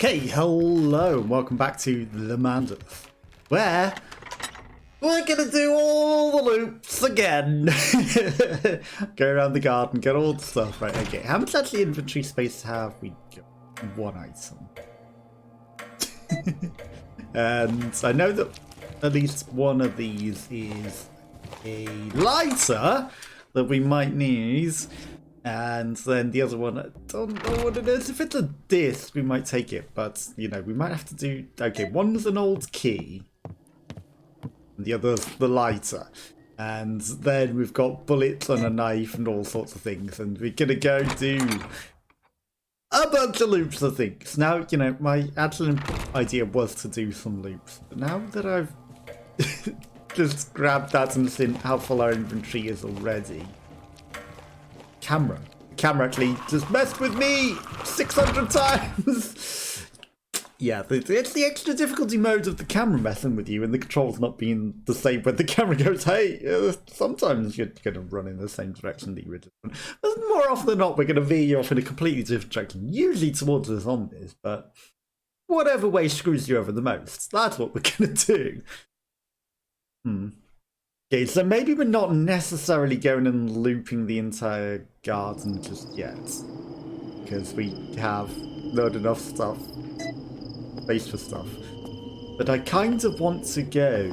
Okay, hello and welcome back to themandus, where we're gonna do all the loops again. Go around the garden, get all the stuff. Right, okay. How much actually inventory space have we got? One item. And I know that at least one of these is a lighter that we might need. And then the other one, I don't know what it is. If it's a disc, we might take it. But, you know, we might have to do... Okay, one's an old key. And the other's the lighter. And then we've got bullets and a knife and all sorts of things. And we're going to go do a bunch of loops of things. Now, you know, my actual idea was to do some loops. But now that I've just grabbed that and seen how full our inventory is already... Camera actually just messed with me 600 times. Yeah, it's the extra difficulty mode of the camera messing with you and the controls not being the same when the camera goes, hey, sometimes you're going to run in the same direction that you were doing. But more often than not, we're going to veer you off in a completely different direction, usually towards the zombies, but whatever way screws you over the most, that's what we're going to do. Okay, so maybe we're not necessarily going and looping the entire garden just yet. Because we have not enough stuff. Space for stuff. But I kind of want to go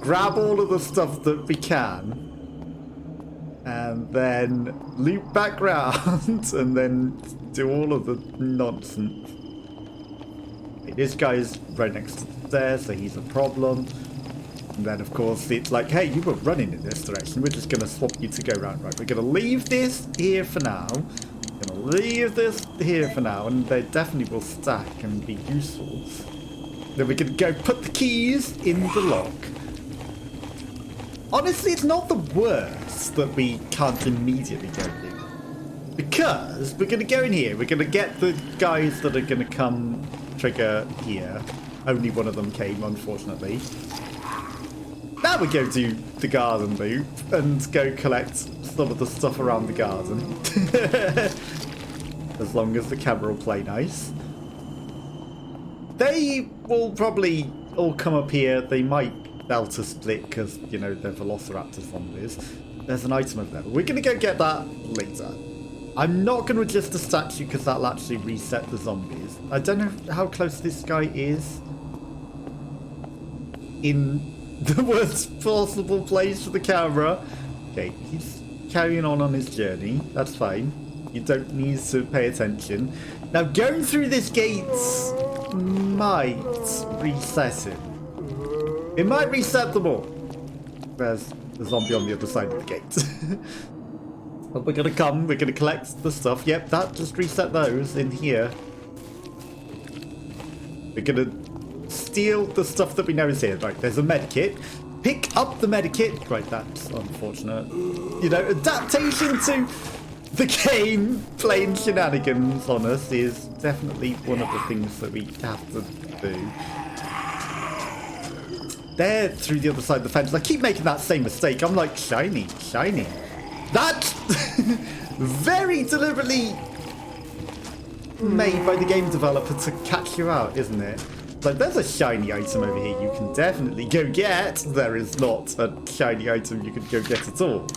grab all of the stuff that we can. And then loop back round and then do all of the nonsense. Okay, this guy's right next to the stairs, so he's a problem. And then, of course, it's like, hey, you were running in this direction. We're just going to swap you to go round. Right, we're going to leave this here for now. We're going to leave this here for now. And they definitely will stack and be useful. Then we're going to go put the keys in the lock. Honestly, it's not the worst that we can't immediately go in. Because we're going to go in here. We're going to get the guys that are going to come trigger here. Only one of them came, unfortunately. Now we go do the garden loop and go collect some of the stuff around the garden. As long as the camera will play nice. They will probably all come up here. They might delta split because, you know, they're velociraptor zombies. There's an item over there. But we're going to go get that later. I'm not going to adjust the statue because that'll actually reset the zombies. I don't know how close this guy is. In the worst possible place for the camera. Okay, he's carrying on his journey. That's fine. You don't need to pay attention. Now, going through this gate might reset it. It might reset them all. There's the zombie on the other side of the gate. But we're going to come. We're going to collect the stuff. Yep, that just reset those in here. We're going to steal the stuff that we know is here. Right, there's a medkit. Pick up the medkit. Right, that's unfortunate. You know, adaptation to the game playing shenanigans on us is definitely one of the things that we have to do. There, through the other side of the fence. I keep making that same mistake. I'm like, shiny, shiny. That's very deliberately made by the game developer to catch you out, isn't it? Like, there's a shiny item over here you can definitely go get. There is not a shiny item you can go get at all.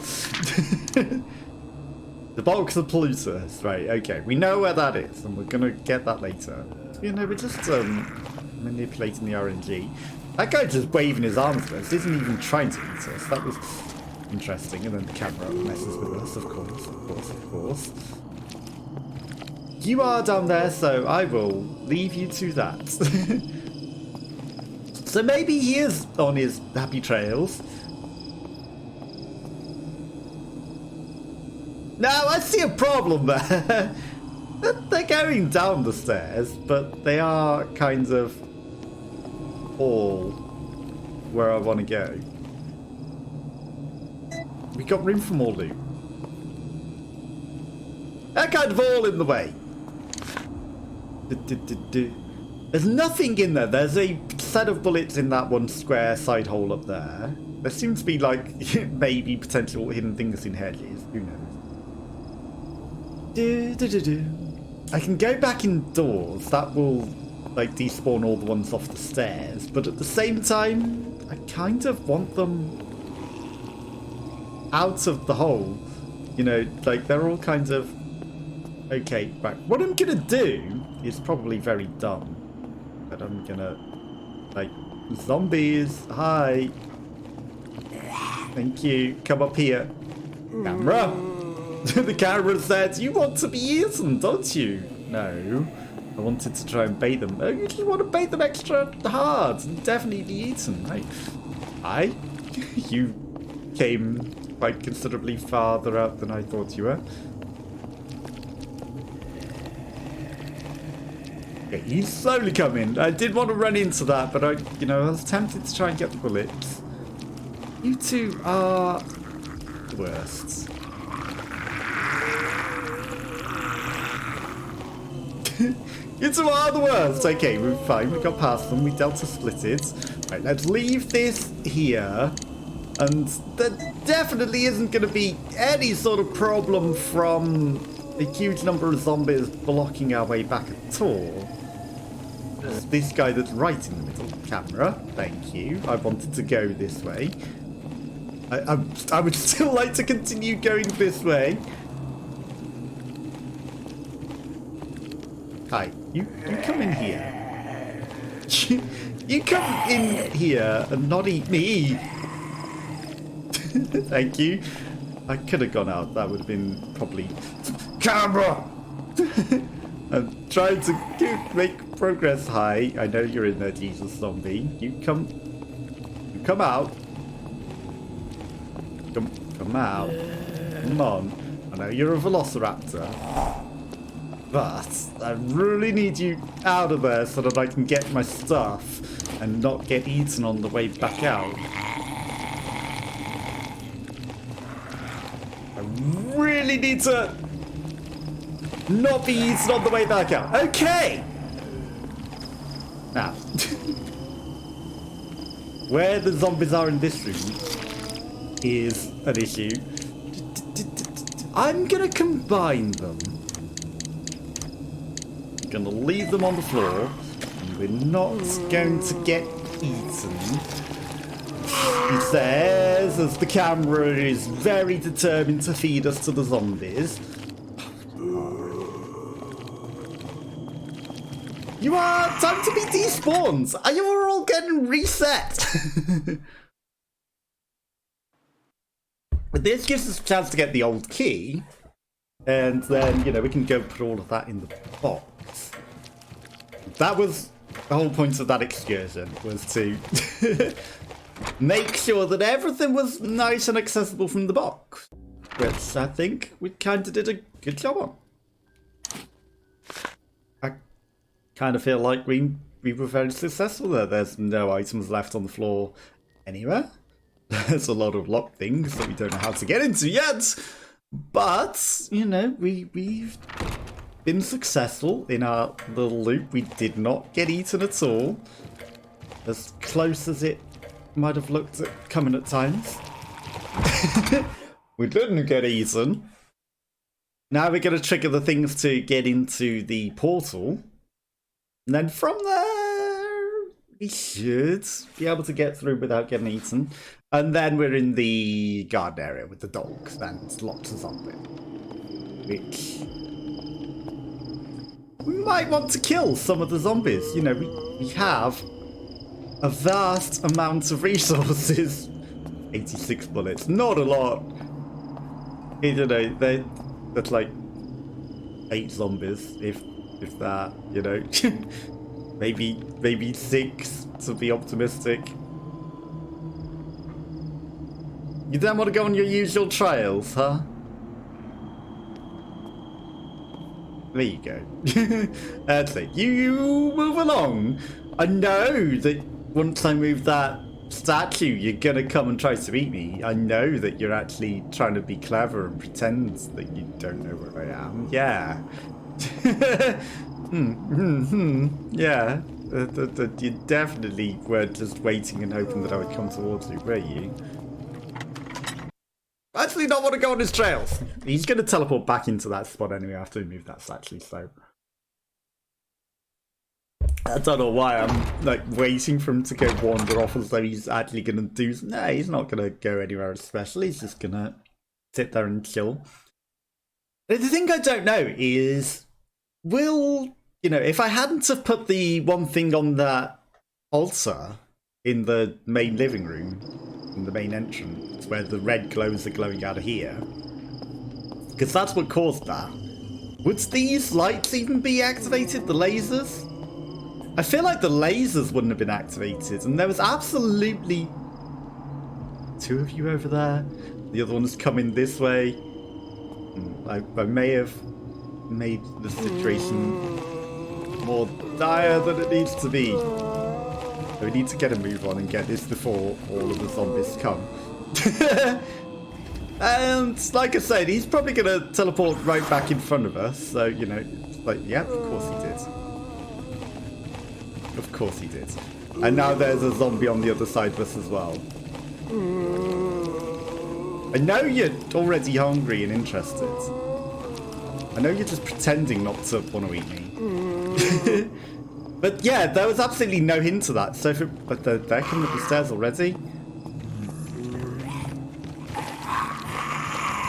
The box of polluters. Right, okay. We know where that is, and we're going to get that later. You know, we're just manipulating the RNG. That guy just waving his arms at us isn't even trying to eat us. That was interesting. And then the camera messes with us, of course, of course, of course. You are down there, so I will leave you to that. So maybe he is on his happy trails. Now, I see a problem there. They're going down the stairs, but they are kind of all where I want to go. We got room for more loot. They're kind of all in the way. There's nothing in there. There's a set of bullets in that one square side hole up there. There seems to be, like, maybe potential hidden things in hedges. Who knows? I can go back indoors. That will, like, despawn all the ones off the stairs. But at the same time, I kind of want them out of the hole. You know, like, they're all kind of... Okay, right. What I'm gonna do is probably very dumb. But I'm gonna... Like, zombies, hi. Thank you. Come up here. Camera. The camera said, you want to be eaten, don't you? No. I wanted to try and bait them. Oh, you just want to bait them extra hard and definitely be eaten, right? You came quite considerably farther out than I thought you were. Okay, he's slowly coming. I did want to run into that, but I was tempted to try and get the bullets. You two are the worst. You two are the worst. Okay, we're fine. We got past them. We dealt a splitted. Right, let's leave this here. And there definitely isn't going to be any sort of problem from a huge number of zombies blocking our way back at all. There's this guy that's right in the middle. Camera, thank you. I wanted to go this way. I would still like to continue going this way. Hi, you come in here. You come in here and not eat me. Thank you. I could have gone out. That would have been probably... Camera! I'm trying to make progress. Hi, I know you're in there, Jesus zombie. You come out. Come out. Come on. I know you're a velociraptor. But I really need you out of there so that I can get my stuff and not get eaten on the way back out. I really need to not be eaten on the way back out. Okay! Now, where the zombies are in this room is an issue. I'm gonna combine them. I'm gonna leave them on the floor, and we're not going to get eaten. He says, as the camera is very determined to feed us to the zombies. You are time to be despawned. You are all getting reset. But this gives us a chance to get the old key, and then we can go put all of that in the box. That was the whole point of that excursion, was to make sure that everything was nice and accessible from the box, which I think we kind of did a good job on. I kind of feel like we were very successful there. There's no items left on the floor anywhere. There's a lot of locked things that we don't know how to get into yet. But, we've been successful in our little loop. We did not get eaten at all. As close as it might have looked at coming at times. We didn't get eaten. Now we're going to trigger the things to get into the portal. And then from there, we should be able to get through without getting eaten. And then we're in the garden area with the dogs and lots of zombies. Which we might want to kill some of the zombies. We have a vast amount of resources. 86 bullets, not a lot. That's like 8 zombies, if that, maybe 6 to be optimistic. You don't want to go on your usual trails, huh? There you go. That's it. You move along. I know that once I move that statue, you're gonna come and try to eat me. I know that you're actually trying to be clever and pretend that you don't know where I am. Yeah. Yeah. You definitely were just waiting and hoping that I would come towards you, were you? Actually, not want to go on his trails. He's going to teleport back into that spot anyway after we move that statue, so I don't know why I'm like waiting for him to go wander off as though he's actually gonna do. No, he's not gonna go anywhere special. He's just gonna sit there and chill. The thing I don't know is, will, you know, if I hadn't have put the one thing on that altar in the main living room, in the main entrance, where the red glows are glowing out of here, because that's what caused that, would these lights even be activated, the lasers? I feel like the lasers wouldn't have been activated, and there was absolutely two of you over there. The other one's coming this way. I may have made the situation more dire than it needs to be. We need to get a move on and get this before all of the zombies come. And like I said, he's probably going to teleport right back in front of us. So, you know, it's like, yeah, of course he did. Of course he did. And now there's a zombie on the other side of us as well. I know you're already hungry and interested. I know you're just pretending not to want to eat me. But yeah, there was absolutely no hint of that. So, but they're coming up the stairs already.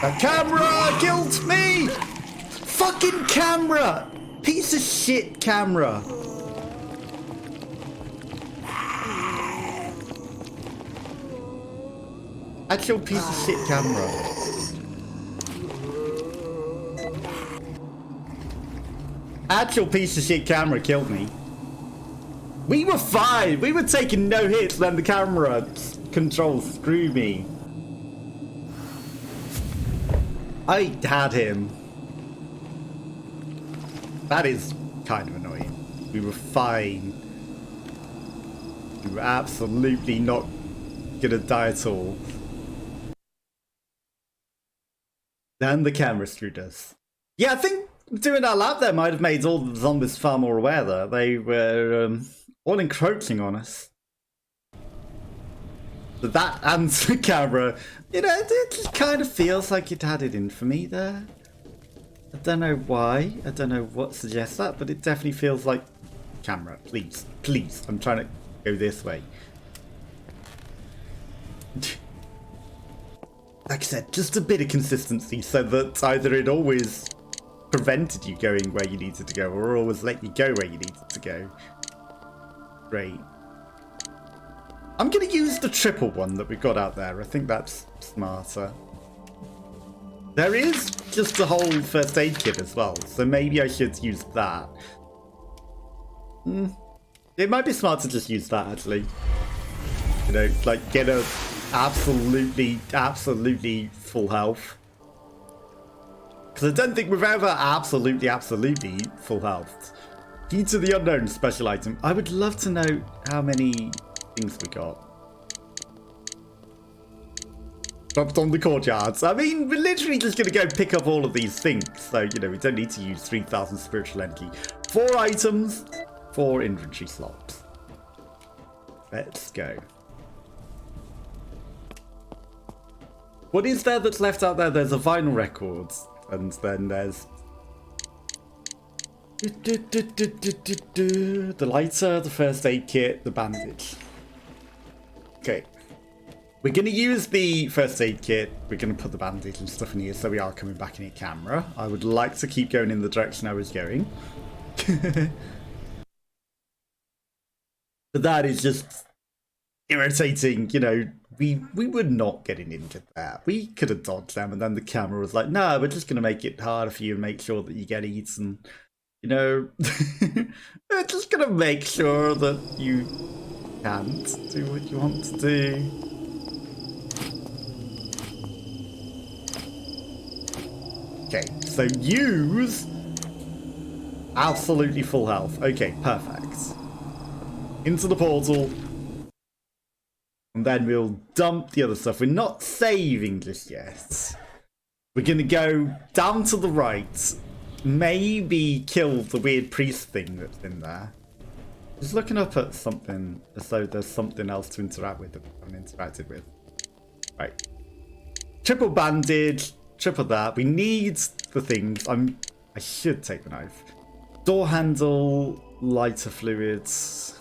The camera killed me! Fucking camera! Piece of shit camera. Actual piece of shit camera. Actual piece of shit camera killed me. We were fine. We were taking no hits, then the camera controls screw me. I had him. That is kind of annoying. We were fine. We were absolutely not gonna die at all. Then the camera screwed us. Yeah, I think doing our lab there might have made all the zombies far more aware there. They were all encroaching on us. But that and the camera, you know, it just kind of feels like it had it in for me there. I don't know why. I don't know what suggests that, but it definitely feels like... Camera, please. Please. I'm trying to go this way. Like I said, just a bit of consistency so that either it always prevented you going where you needed to go or always let you go where you needed to go. Great. I'm going to use the triple one that we've got out there. I think that's smarter. There is just a whole first aid kit as well, so maybe I should use that. It might be smart to just use that, actually. You know, like, get a absolutely full health. Because I don't think we've ever absolutely full health. Key to the unknown special item. I would love to know how many things we got. Dropped on the courtyards. I mean, we're literally just going to go pick up all of these things. So, you know, we don't need to use 3,000 spiritual energy. 4 items, 4 inventory slots. Let's go. What is there that's left out there? There's a vinyl record. And then there's... the lighter, the first aid kit, the bandage. Okay. We're going to use the first aid kit. We're going to put the bandage and stuff in here so we are coming back in a camera. I would like to keep going in the direction I was going. But that is just irritating, you know. We were not getting injured there. We could have dodged them, and then the camera was like, no, we're just going to make it harder for you and make sure that you get eaten. You know, we're just going to make sure that you can't do what you want to do. Okay, so use absolutely full health. Okay, perfect. Into the portal. And then we'll dump the other stuff. We're not saving just yet. We're going to go down to the right. Maybe kill the weird priest thing that's in there. Just looking up at something as though there's something else to interact with that we haven't interacted with. Right. Triple bandage. Triple that. We need the things. I should take the knife. Door handle. lighter fluids.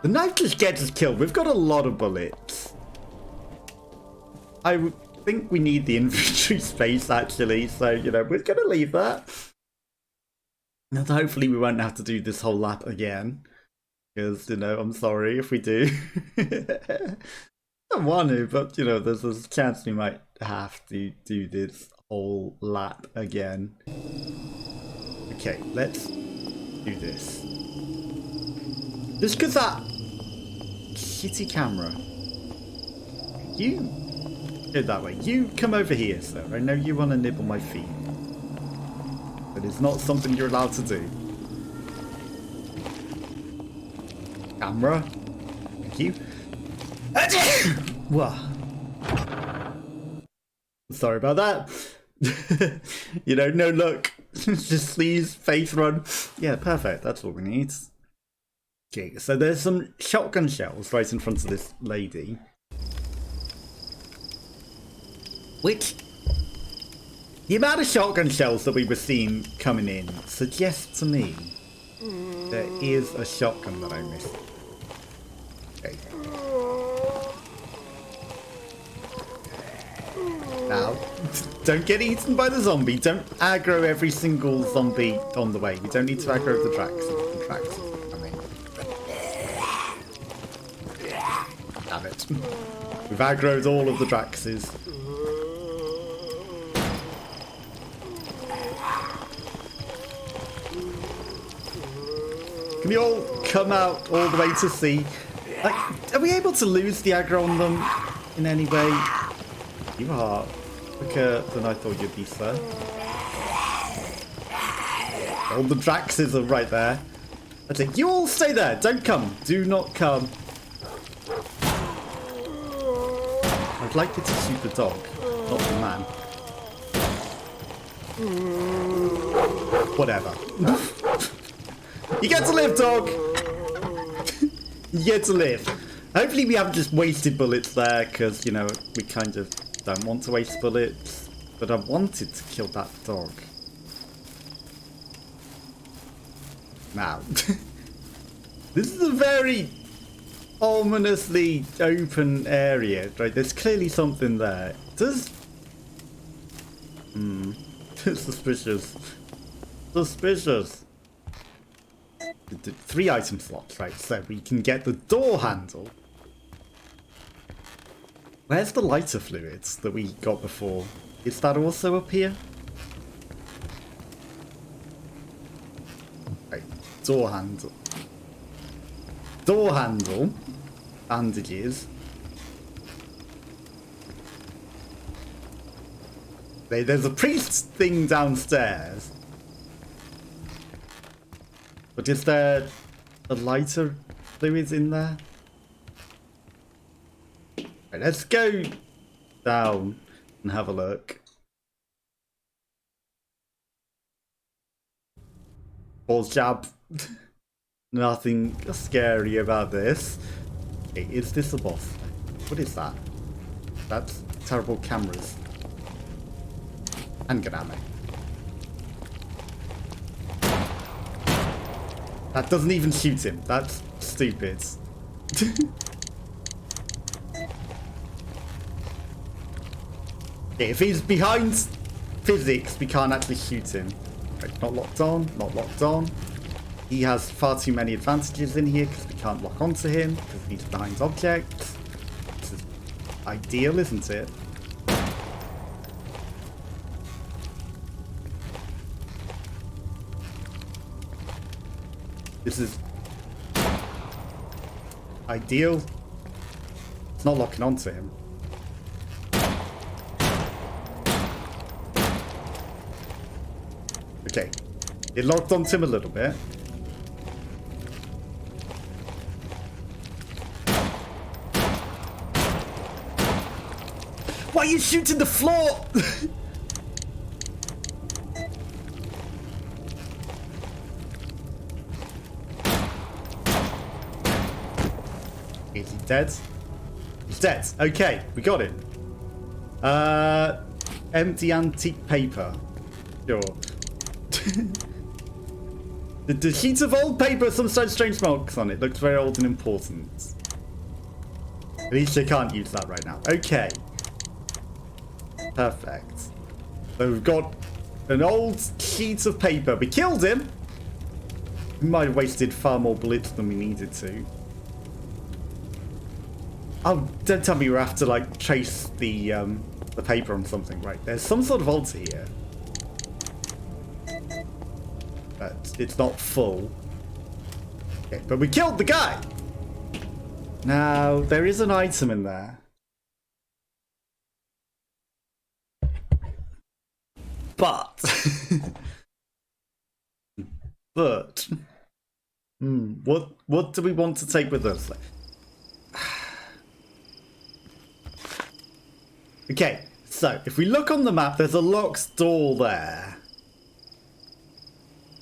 The knife just gets us killed. We've got a lot of bullets. I think we need the inventory space, actually. So, you know, we're going to leave that. And hopefully we won't have to do this whole lap again. Because, you know, I'm sorry if we do. I don't want to, but, you know, there's a chance we might have to do this whole lap again. Okay, let's do this. Just because that shitty camera. You go that way. You come over here, sir. I know you want to nibble my feet. But it's not something you're allowed to do. Camera. Thank you. Whoa. Sorry about that. You know, no luck. Just sneeze, face run. Yeah, perfect. That's what we need. Okay, so there's some shotgun shells right in front of this lady. Which, the amount of shotgun shells that we were seeing coming in suggests to me there is a shotgun that I missed. Okay. Now, don't get eaten by the zombie. Don't aggro every single zombie on the way. We don't need to aggro the tracks. Damn it. We've aggroed all of the Draxes. Can you all come out all the way to see? Like, are we able to lose the aggro on them in any way? You are quicker than I thought you'd be, sir. All the Draxes are right there. That's it. You all stay there. Don't come. Do not come. I'd like you to shoot the dog, not the man. Whatever. You get to live, dog! You get to live. Hopefully we haven't just wasted bullets there, because, you know, we kind of don't want to waste bullets. But I wanted to kill that dog. Now, this is a very ominously open area, right? There's clearly something there. Does... Suspicious. Suspicious. 3 item slots, right? So we can get the door handle. Where's the lighter fluids that we got before? Is that also up here? Right, door handle. Door handle. Bandages. There's a priest thing downstairs. But is there a lighter fluids in there? Right, let's go down and have a look. Pause jab. Nothing scary about this. Okay, is this a boss? What is that? That's terrible cameras. Handgun ammo. That doesn't even shoot him. That's stupid. Okay, if he's behind physics, we can't actually shoot him. Right, not locked on, not locked on. He has far too many advantages in here because we can't lock onto him because he's behind objects. This is ideal, isn't it? This is ideal. It's not locking onto him. Okay. It locked onto him a little bit. Why are you shooting the floor? Is he dead? He's dead. Okay, we got him. Empty antique paper. Sure. The sheets of old paper, some strange marks on it. Looks very old and important. At least I can't use that right now. Okay. Perfect. So we've got an old sheet of paper. We killed him. We might have wasted far more bullets than we needed to. Oh, don't tell me we have to like trace the paper on something. Right, there's some sort of altar here. But it's not full. Okay, but we killed the guy! Now, there is an item in there. But... but... what do we want to take with us? Okay, so if we look on the map, there's a locked door there.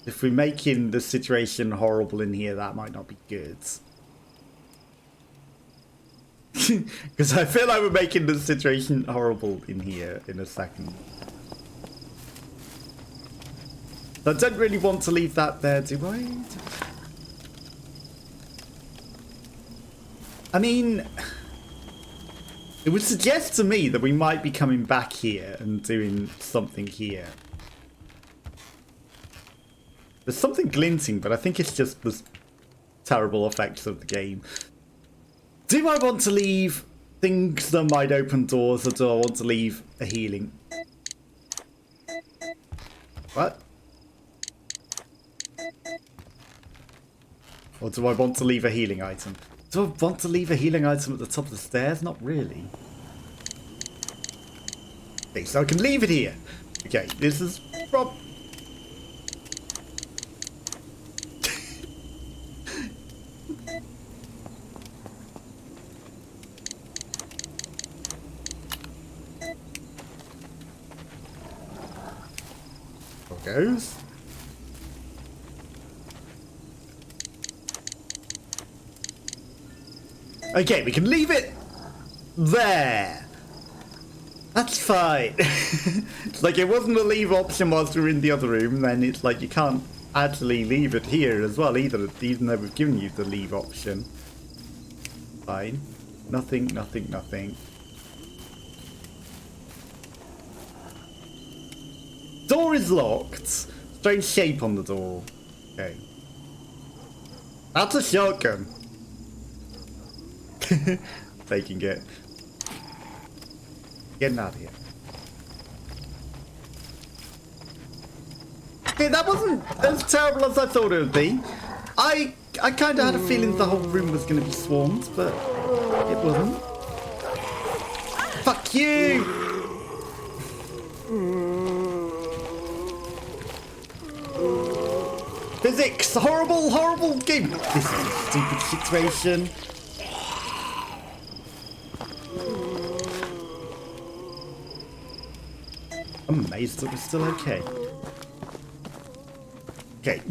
If we're making the situation horrible in here, that might not be good. Because I feel like we're making the situation horrible in here in a second. I don't really want to leave that there, do I? I mean, it would suggest to me that we might be coming back here and doing something here. There's something glinting, but I think it's just the terrible effects of the game. Do I want to leave things that might open doors, or do I want to leave a healing? What? Or do I want to leave a healing item? Do I want to leave a healing item at the top of the stairs? Not really. Okay, so I can leave it here. Okay, this is... goes. Okay, we can leave it there. That's fine. It's like it wasn't a leave option whilst we were in the other room, then it's like you can't actually leave it here as well either, even though we've given you the leave option. Fine. Nothing, nothing, nothing. Door is locked. Strange shape on the door. Okay. That's a shotgun. Taking it. Getting out of here. Okay, that wasn't as terrible as I thought it would be. I kind of had a feeling the whole room was going to be swarmed, but it wasn't. Fuck you! Physics! Horrible, horrible game! This is a stupid situation. I'm amazed that we're still okay. Okay.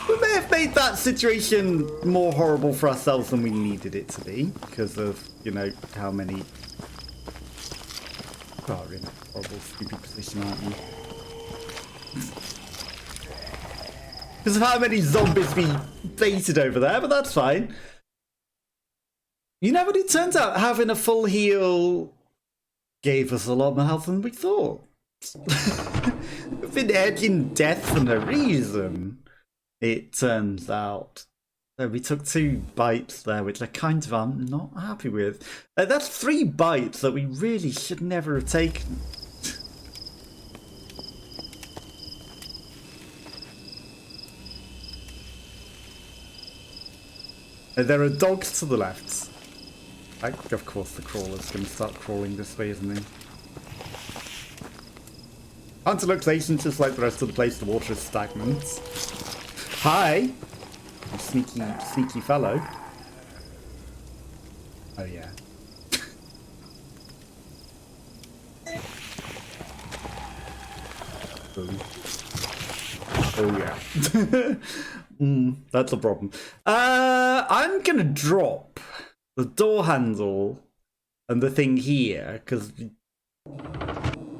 We may have made that situation more horrible for ourselves than we needed it to be, because of, you know, how many... Oh, we're in a horrible, stupid position, aren't we? Because of how many zombies we baited over there, but that's fine. You know what, it turns out having a full heal gave us a lot more health than we thought. We've been edging death for no reason, it turns out. So we took 2 bites there, which I'm not happy with. That's 3 bites that we really should never have taken. There are dogs to the left. Of course the crawler's going to start crawling this way, isn't he? Hunter looks ancient, just like the rest of the place. The water is stagnant. Hi! You sneaky fellow. Oh yeah. Oh yeah. That's a problem. I'm gonna drop the door handle And the thing here, because we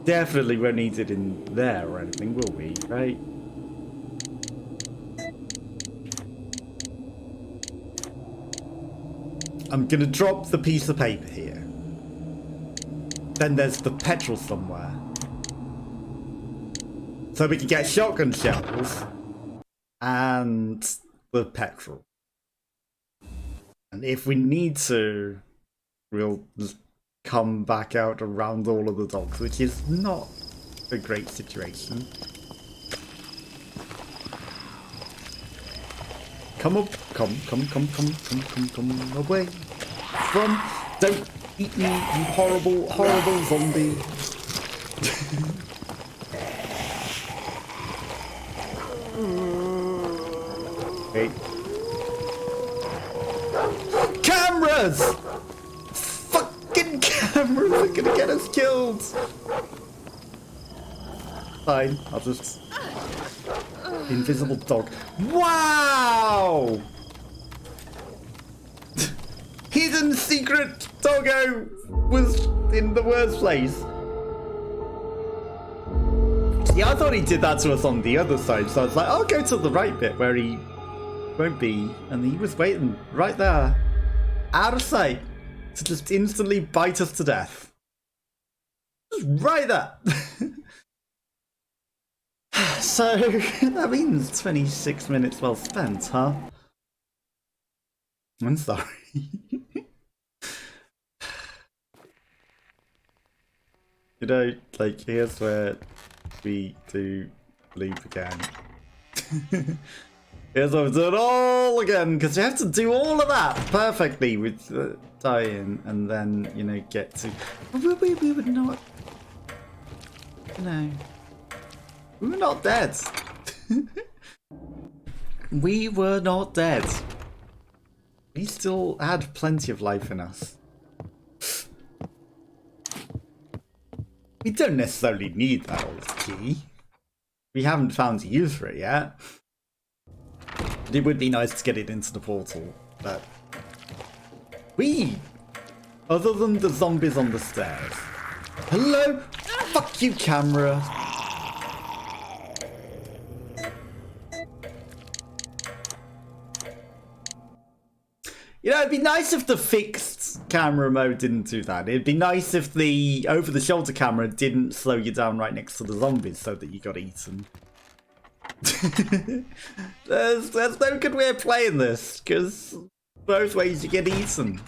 definitely won't need it in there or anything, will we? Right? I'm gonna drop the piece of paper here. Then there's the petrol somewhere. So we can get shotgun shells and the petrol. And if we need to, we'll just come back out around all of the dogs, which is not a great situation. Come up, come away from, don't eat me, you horrible, horrible zombie. Okay. Cameras! Fucking cameras are gonna get us killed! Fine, I'll just... Invisible dog. Wow! Hidden secret doggo was in the worst place. Yeah, I thought he did that to us on the other side, so I was like, I'll go to the right bit where he won't be. And he was waiting right there, out of sight, to just instantly bite us to death. Just right there. So, that means 26 minutes well spent, huh? I'm sorry. You know, like, here's where we do loop again. Here's what we do it all again, because you have to do all of that perfectly with dying, and then, you know, get to... We would not... No. We were not dead. We were not dead. We still had plenty of life in us. We don't necessarily need that old key. We haven't found a use for it yet. But it would be nice to get it into the portal. But other than the zombies on the stairs. Hello? Fuck you, camera. You know, it'd be nice if the fixed camera mode didn't do that. It'd be nice if the over-the-shoulder camera didn't slow you down right next to the zombies so that you got eaten. There's no good way of playing this, because both ways you get eaten.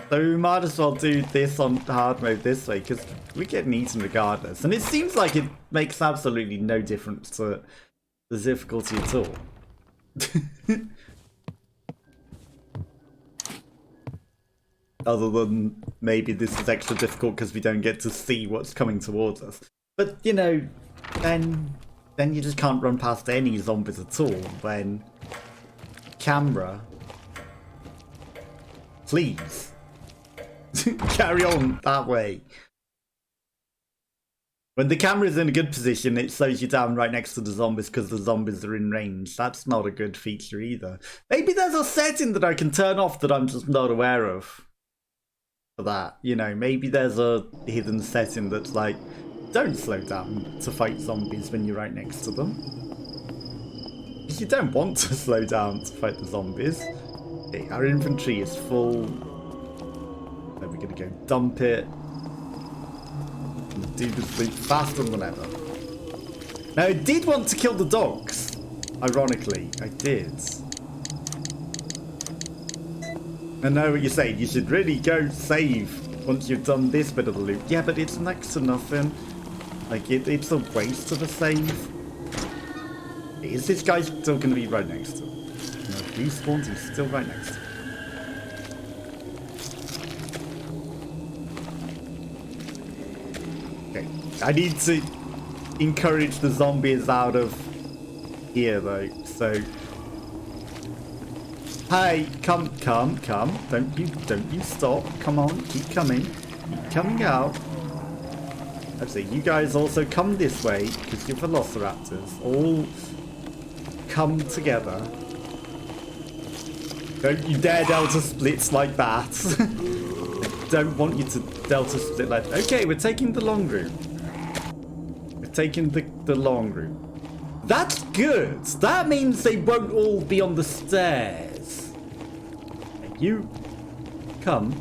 So we might as well do this on hard mode this way, because we're getting eaten regardless. And it seems like it makes absolutely no difference to the difficulty at all. Other than maybe this is extra difficult because we don't get to see what's coming towards us. But, you know, then you just can't run past any zombies at all when... Camera. Please. Carry on that way. When the camera's in a good position, it slows you down right next to the zombies because the zombies are in range. That's not a good feature either. Maybe there's a setting that I can turn off that I'm just not aware of. For that, you know, maybe there's a hidden setting that's like, don't slow down to fight zombies when you're right next to them. Because you don't want to slow down to fight the zombies. Okay, our inventory is full. Then we're gonna go dump it. And do this loop faster than ever. Now, I did want to kill the dogs. Ironically, I did. I know what you're saying, you should really go save once you've done this bit of the loop. Yeah, but it's next to nothing. Like, it's a waste of a save. Is this guy still going to be right next to him? No, respawned, he's still right next to him. Okay, I need to encourage the zombies out of here, though, so... Hey, come. Don't you stop. Come on, keep coming. Keep coming out. Actually, you guys also come this way, because you're velociraptors. All come together. Don't you dare delta splits like that. don't want you to delta split left. Okay, we're taking the long route. We're taking the long route. That's good. That means they won't all be on the stairs. You come.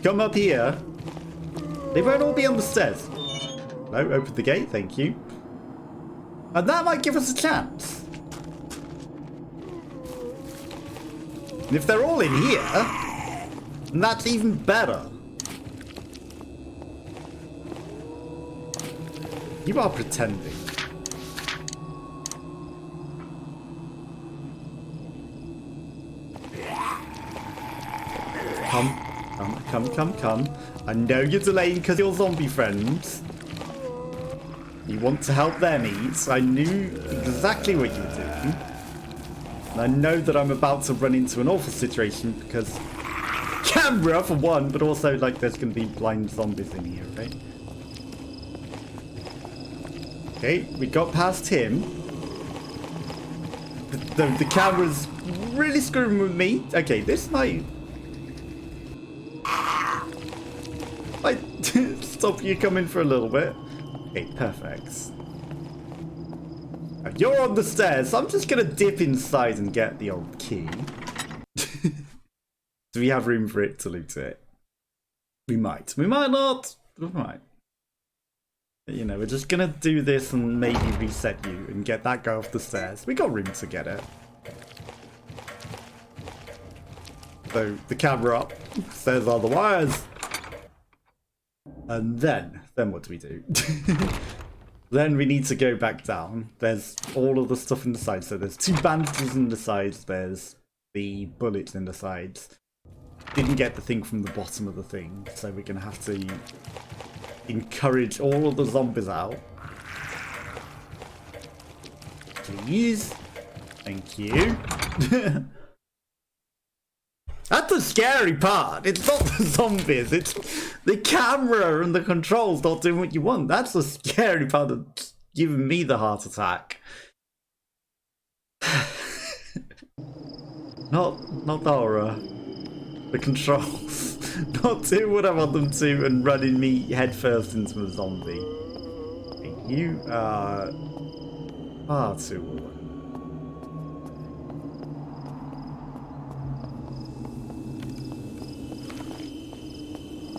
Come up here. They won't all be on the stairs. No, open the gate, thank you. And that might give us a chance. And if they're all in here, then that's even better. You are pretending. Come. I know you're delaying because you're zombie friends. You want to help their needs. I knew exactly what you were doing. And I know that I'm about to run into an awful situation because camera for one, but also like there's going to be blind zombies in here, right? Okay, we got past him. The camera's really screwing with me. Okay, this might stop you coming for a little bit. Okay, perfect. You're on the stairs, so I'm just gonna dip inside and get the old key. Do we have room for it to loot it? We might. We might not. We might. You know, we're just gonna do this and maybe reset you and get that guy off the stairs. We got room to get it. So the camera up says otherwise. And then what do we do? Then we need to go back down. There's all of the stuff in the sides. So there's 2 bandages in the sides. There's the bullets in the sides. Didn't get the thing from the bottom of the thing. So we're going to have to encourage all of the zombies out. Please. Thank you. That's the scary part. It's not the zombies. It's the camera and the controls not doing what you want. That's the scary part of giving me the heart attack. Not the horror. The controls. Not doing what I want them to and running me headfirst into a zombie. You are far too aware.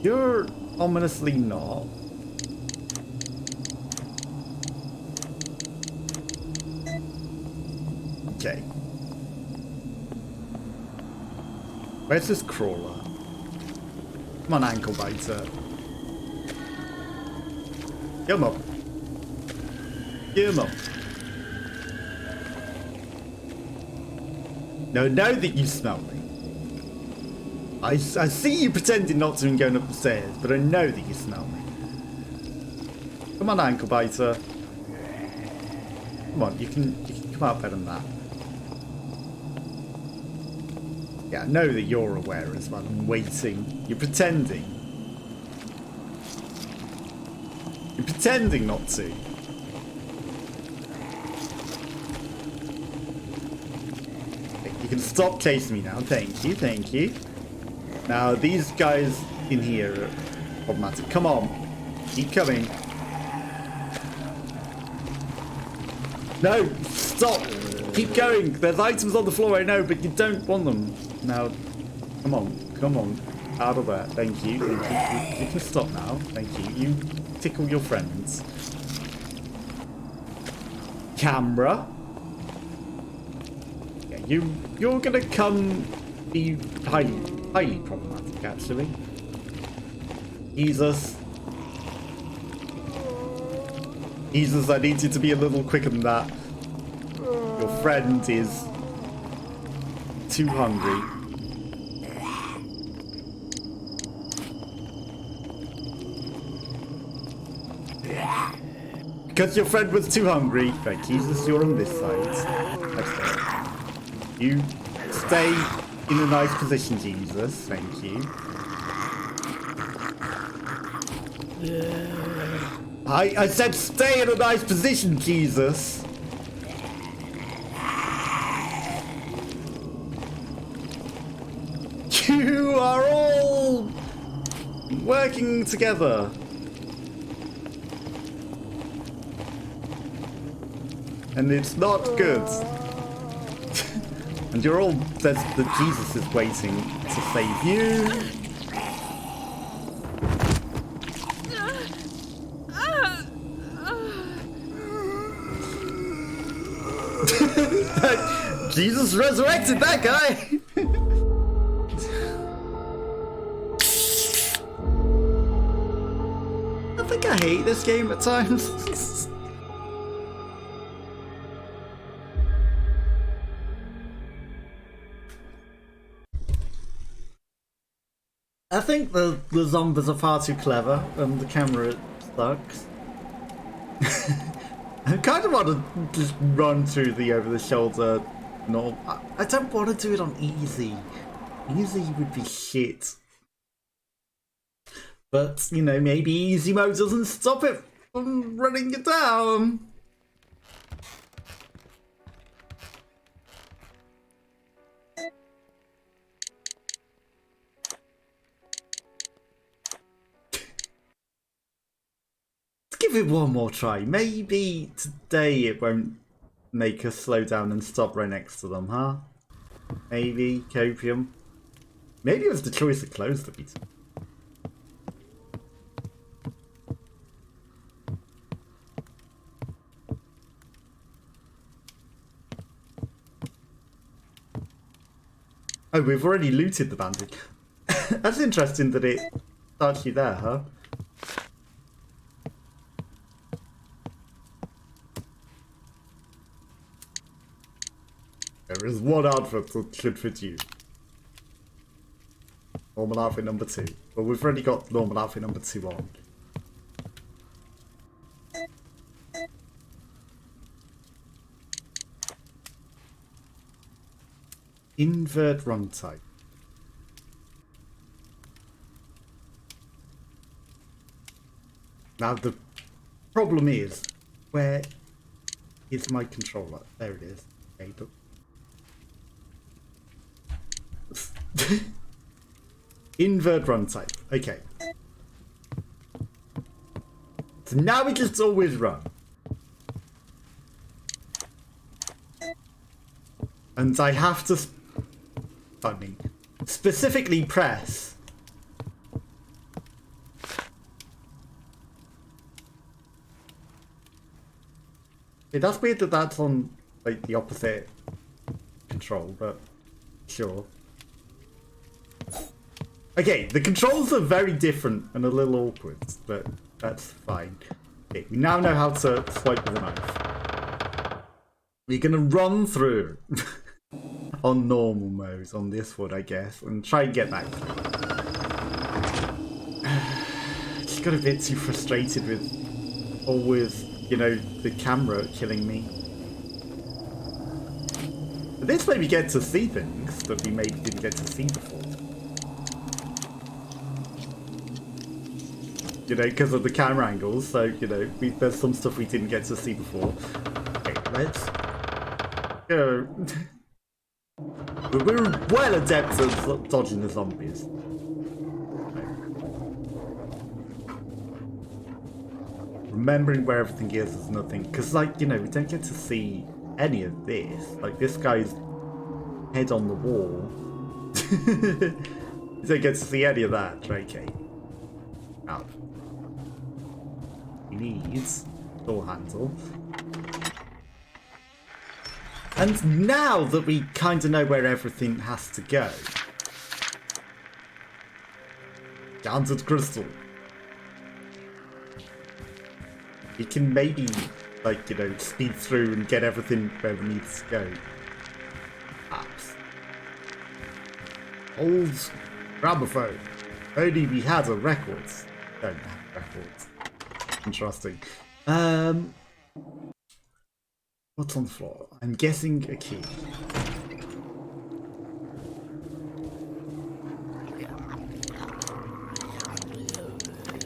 You're ominously not. Okay. Where's this crawler? Come on, ankle biter. Come on. Come on. No, know that you smell me. I see you pretending not to and going up the stairs, but I know that you smell me. Come on, ankle biter. Come on, you can come out better than that. Yeah, I know that you're aware as well. I'm waiting. You're pretending. You're pretending not to. You can stop chasing me now. Thank you, thank you. Now, these guys in here are problematic. Come on. Keep coming. No! Stop! Keep going! There's items on the floor, I know, but you don't want them. Now, come on. Come on. Out of there. Thank you. Thank you. You can stop now. Thank you. You tickle your friends. Camera. Yeah, you're gonna come be highly problematic, actually. Jesus, I need you to be a little quicker than that. Your friend is too hungry. Because your friend was too hungry. Right, Jesus, you're on this side. Okay. You stay in a nice position, Jesus. Thank you. I said stay in a nice position, Jesus. working together. And it's not good. And you're all, the Jesus is waiting to save you. Jesus resurrected that guy. I think I hate this game at times. I think the zombies are far too clever and the camera sucks. I kind of want to just run through the over the shoulder. No, I don't want to do it on easy. Easy would be shit. But, you know, maybe easy mode doesn't stop it from running it down. Give it one more try. Maybe today it won't make us slow down and stop right next to them, huh? Maybe, copium. Maybe it was the choice to close the beat. Oh, we've already looted the bandage. That's interesting that it starts you there, huh? There is one outfit that should fit you. Normal outfit number 2. Well, we've already got normal outfit number 2 on. Invert run type. Now the problem is, where is my controller? There it is. Okay, but invert run type. Okay. So now we just always run. And I have to specifically press. Okay, that's weird that that's on like the opposite control, but sure. Okay, the controls are very different and a little awkward, but that's fine. Okay, we now know how to swipe with a knife. We're gonna run through on normal mode on this one, I guess, and try and get back. Just got a bit too frustrated with always, you know, the camera killing me. But this way we get to see things that we maybe didn't get to see before. You know, because of the camera angles, so, you know, there's some stuff we didn't get to see before. Okay, let's go. We're well adept at dodging the zombies. Remembering where everything is nothing, because, like, you know, we don't get to see any of this. Like, this guy's head on the wall. You don't get to see any of that, okay. Now, he needs door handle. And now that we kind of know where everything has to go, down to the crystal, we can maybe, like, you know, speed through and get everything where we need to go. Perhaps. Old gramophone. Only we had a records. Don't have records. Interesting. What's on the floor? I'm guessing a key.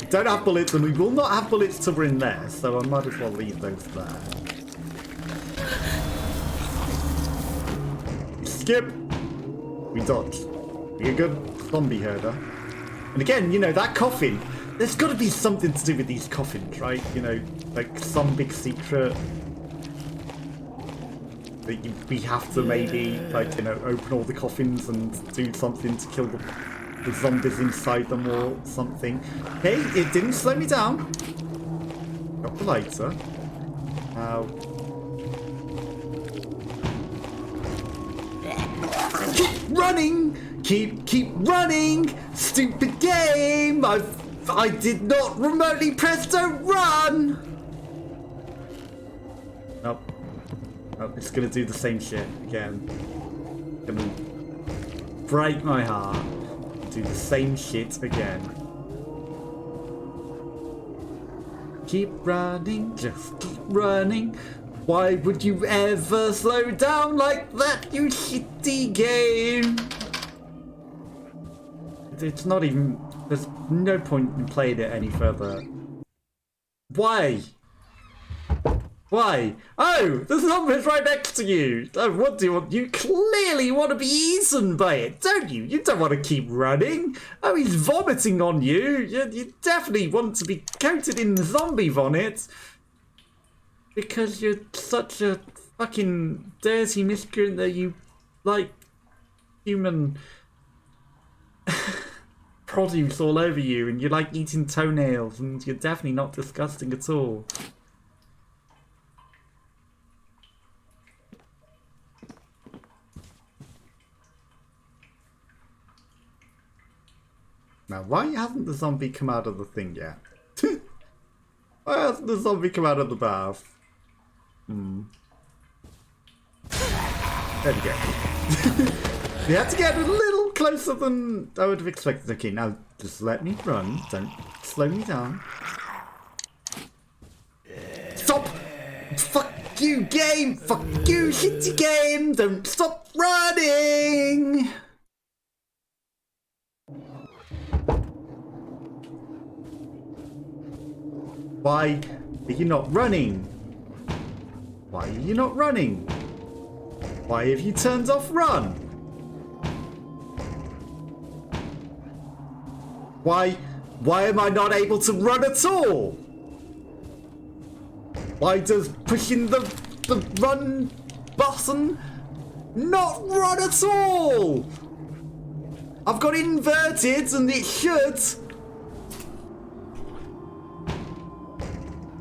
We don't have bullets, and we will not have bullets till we're in there, so I might as well leave those there. We skip. We dodge. Be a good zombie herder. And again, you know, that coffin, there's got to be something to do with these coffins, right? You know, like some big secret that we have to maybe, like, you know, open all the coffins and do something to kill the zombies inside them or something. Hey, it didn't slow me down. Got the lighter. Now... Keep running! Keep running! Stupid game! I did not remotely press don't run! Nope. Oh, it's gonna do the same shit again. Gonna break my heart. Do the same shit again. Keep running, just keep running. Why would you ever slow down like that, you shitty game? It's not even... There's no point in playing it any further. Why? Why? Oh, the zombie's right next to you. Oh, what do you want? You clearly want to be eaten by it, don't you? You don't want to keep running. Oh, he's vomiting on you. You definitely want to be coated in zombie vomit. Because you're such a fucking dirty miscreant that you like human produce all over you and you like eating toenails and you're definitely not disgusting at all. Now, why hasn't the zombie come out of the thing yet? Why hasn't the zombie come out of the bath? There we go. We had to get a little closer than I would have expected. Okay, now just let me run. Don't slow me down. Stop! Fuck you, game! Fuck you, shitty game! Don't stop running! Why are you not running? Why are you not running? Why have you turned off run? Why am I not able to run at all? Why does pushing the run button not run at all? I've got inverted and it should.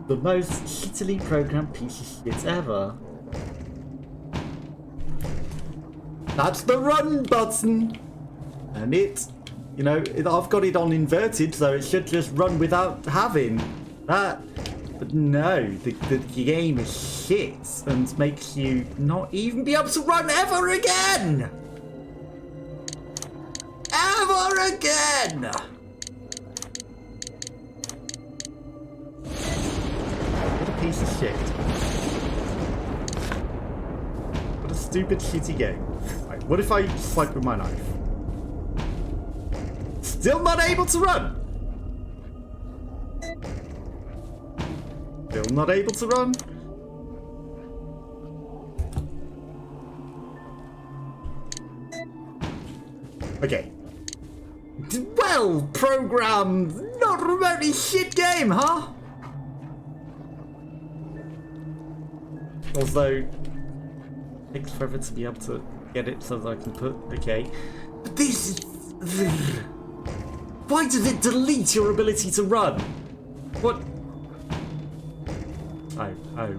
The most shittily programmed piece of shit ever. That's the run button. And it, you know, I've got it on inverted, so it should just run without having that. But no, the game is shit and makes you not even be able to run ever again. Ever again. Piece of shit. What a stupid, shitty game. Right, what if I swipe with my knife? Still not able to run! Still not able to run? Okay. Well programmed, not remotely shit game, huh? Although, it takes forever to be able to get it so that I can put... Okay. But this is... Why does it delete your ability to run? What? Oh.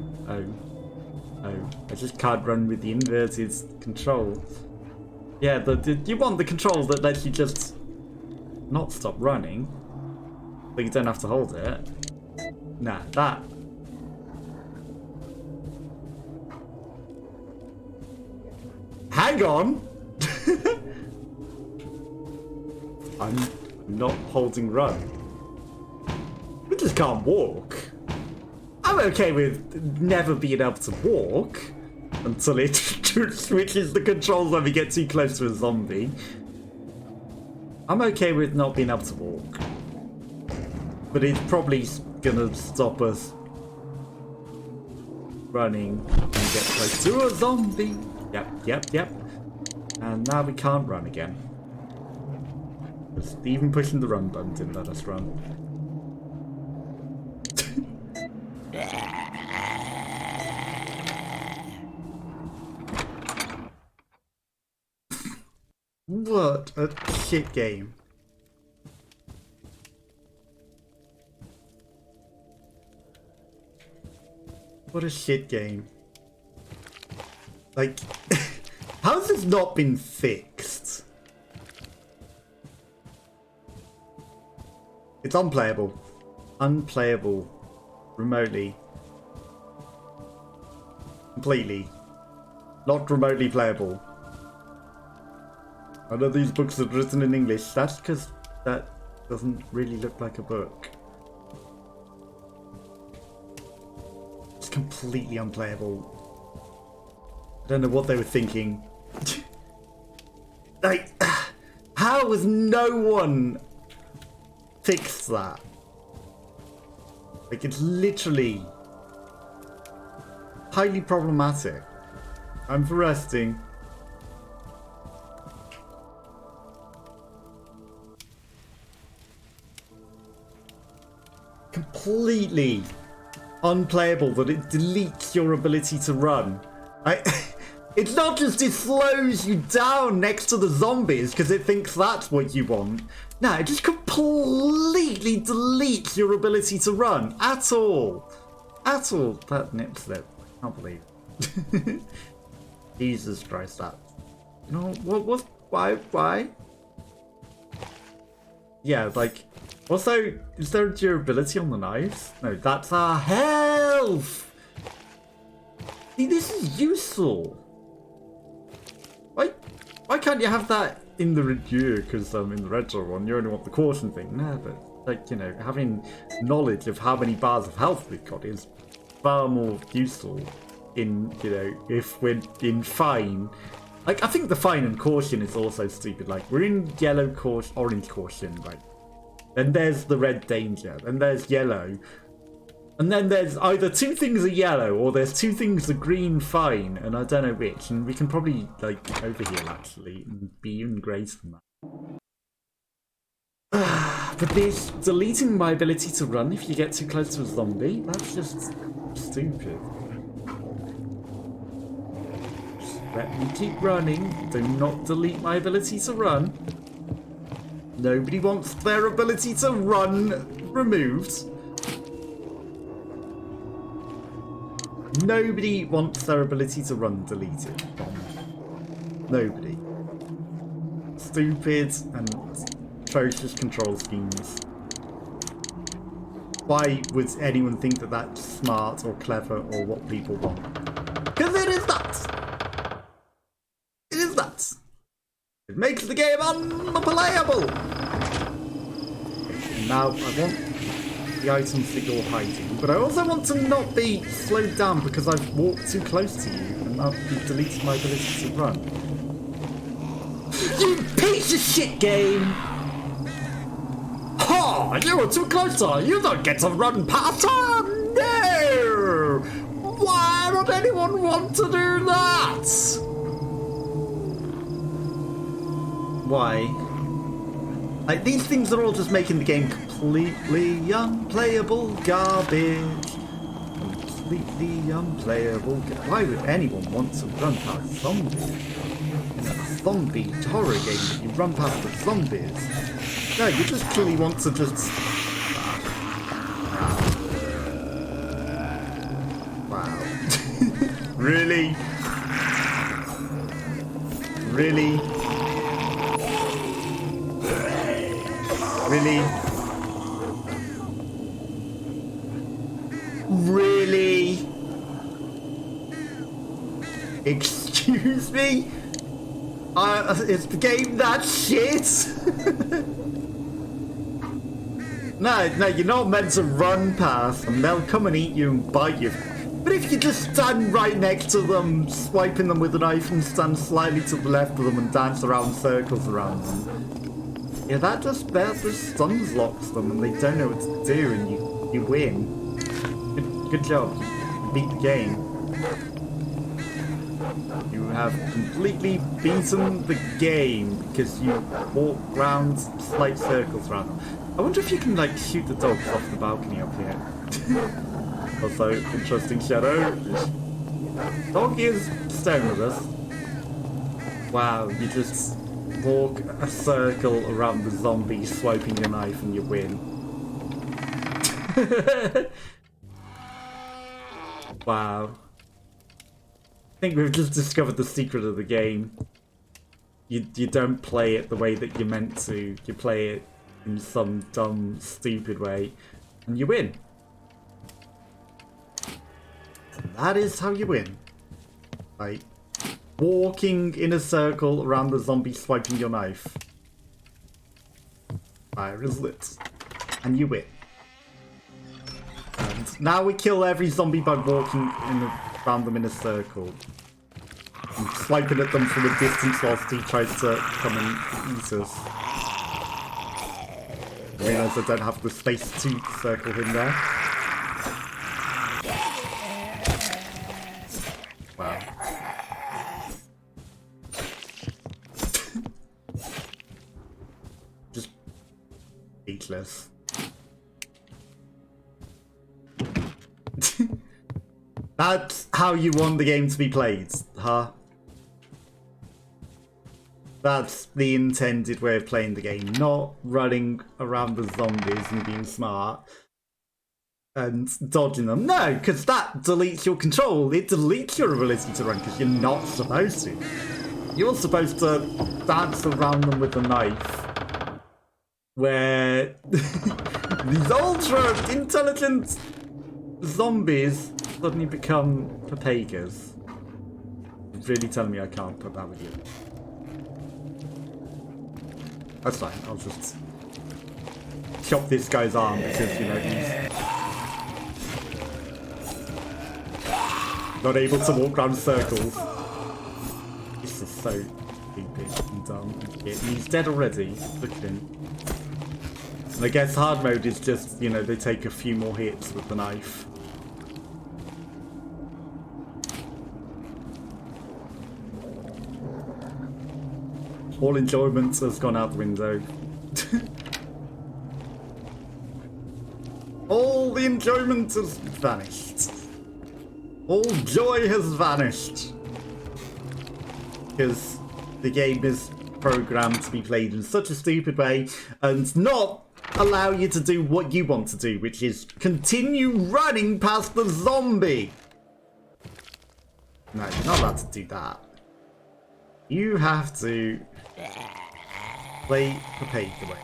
I just can't run with the inverted control. Yeah, you want the control that lets you just not stop running. But you don't have to hold it. Nah, that... Hang on! I'm not holding run. We just can't walk. I'm okay with never being able to walk until it switches the controls when we get too close to a zombie. I'm okay with not being able to walk. But it's probably gonna stop us running and get close to a zombie. Yep. And now we can't run again. Just even pushing the run button didn't let us run. What a shit game. What a shit game. Like, how has this not been fixed? It's unplayable. Unplayable. Remotely. Completely. Not remotely playable. I know these books are written in English. That's because that doesn't really look like a book. It's completely unplayable. I don't know what they were thinking. Like, how has no one fixed that? Like, it's literally highly problematic. I'm for resting. Completely unplayable that it deletes your ability to run. It's not just it slows you down next to the zombies because it thinks that's what you want. No, it just completely deletes your ability to run at all. At all. That nip slip. I can't believe it. Jesus Christ, that. You know, why? Yeah, like, also, is there durability on the knives? No, that's our health! See, this is useful. Why can't you have that in the Renew? Because in the retro one, you only want the caution thing. No, but, like, you know, having knowledge of how many bars of health we've got is far more useful in, you know, if we're in fine. Like, I think the fine and caution is also stupid. Like, we're in yellow caution, orange caution, like, then there's the red danger, then there's yellow, and then there's either two things are yellow or there's two things are green fine, and I don't know which, and we can probably, like, overheal actually and be even greater than that. But this deleting my ability to run if you get too close to a zombie, that's just stupid. Just let me keep running, do not delete my ability to run. Nobody wants their ability to run removed. Nobody wants their ability to run deleted. Nobody. Stupid and atrocious control schemes. Why would anyone think that that's smart or clever or what people want? Because it is that! It is that! It makes the game unplayable! Now, I want the items that you're hiding, but I also want to not be slowed down because I've walked too close to you and you've deleted my ability to run. You piece of shit game! Ha! You were too close to her! You don't get to run past her! No! Why would anyone want to do that? Why? Like, these things are all just making the game completely unplayable garbage. Completely unplayable. Why would anyone want to run past zombies? In a zombie horror game that you run past the zombies. No, you just clearly want to just... Wow. Really? Really? Really? Really? Excuse me? Is the game that shit? No, you're not meant to run past them. They'll come and eat you and bite you. But if you just stand right next to them, swiping them with a knife and stand slightly to the left of them and dance around circles around them, yeah, that just stuns locks them and they don't know what to do and you win. Good job. You beat the game. You have completely beaten the game because you walk round slight circles around them. I wonder if you can, like, shoot the dogs off the balcony up here. Also, interesting shadow. Dog is staying with us. Wow, you just walk a circle around the zombie, swiping your knife, and you win. Wow. I think we've just discovered the secret of the game. You don't play it the way that you're meant to. You play it in some dumb, stupid way, and you win. And that is how you win. By walking in a circle around the zombie, swiping your knife. Fire is lit. And you win. And now we kill every zombie by walking around them in a circle. And swiping at them from a distance whilst he tries to come and eat us. I realise I don't have the space to circle him there. Wow. Just speechless. That's how you want the game to be played, huh? That's the intended way of playing the game, not running around the zombies and being smart and dodging them. No, because that deletes your control. It deletes your ability to run because you're not supposed to. You're supposed to dance around them with a knife, where these ultra intelligent zombies suddenly become papagas. You're really telling me I can't put that with you? That's fine, I'll just chop this guy's arm because, you know, he's not able to walk around circles. This is so stupid and dumb. And he's dead already. Look at him. And I guess hard mode is just, you know, they take a few more hits with the knife. All enjoyment has gone out the window. All the enjoyment has vanished. All joy has vanished. Because the game is programmed to be played in such a stupid way and not allow you to do what you want to do, which is continue running past the zombie. No, you're not allowed to do that. You have to play the paid way.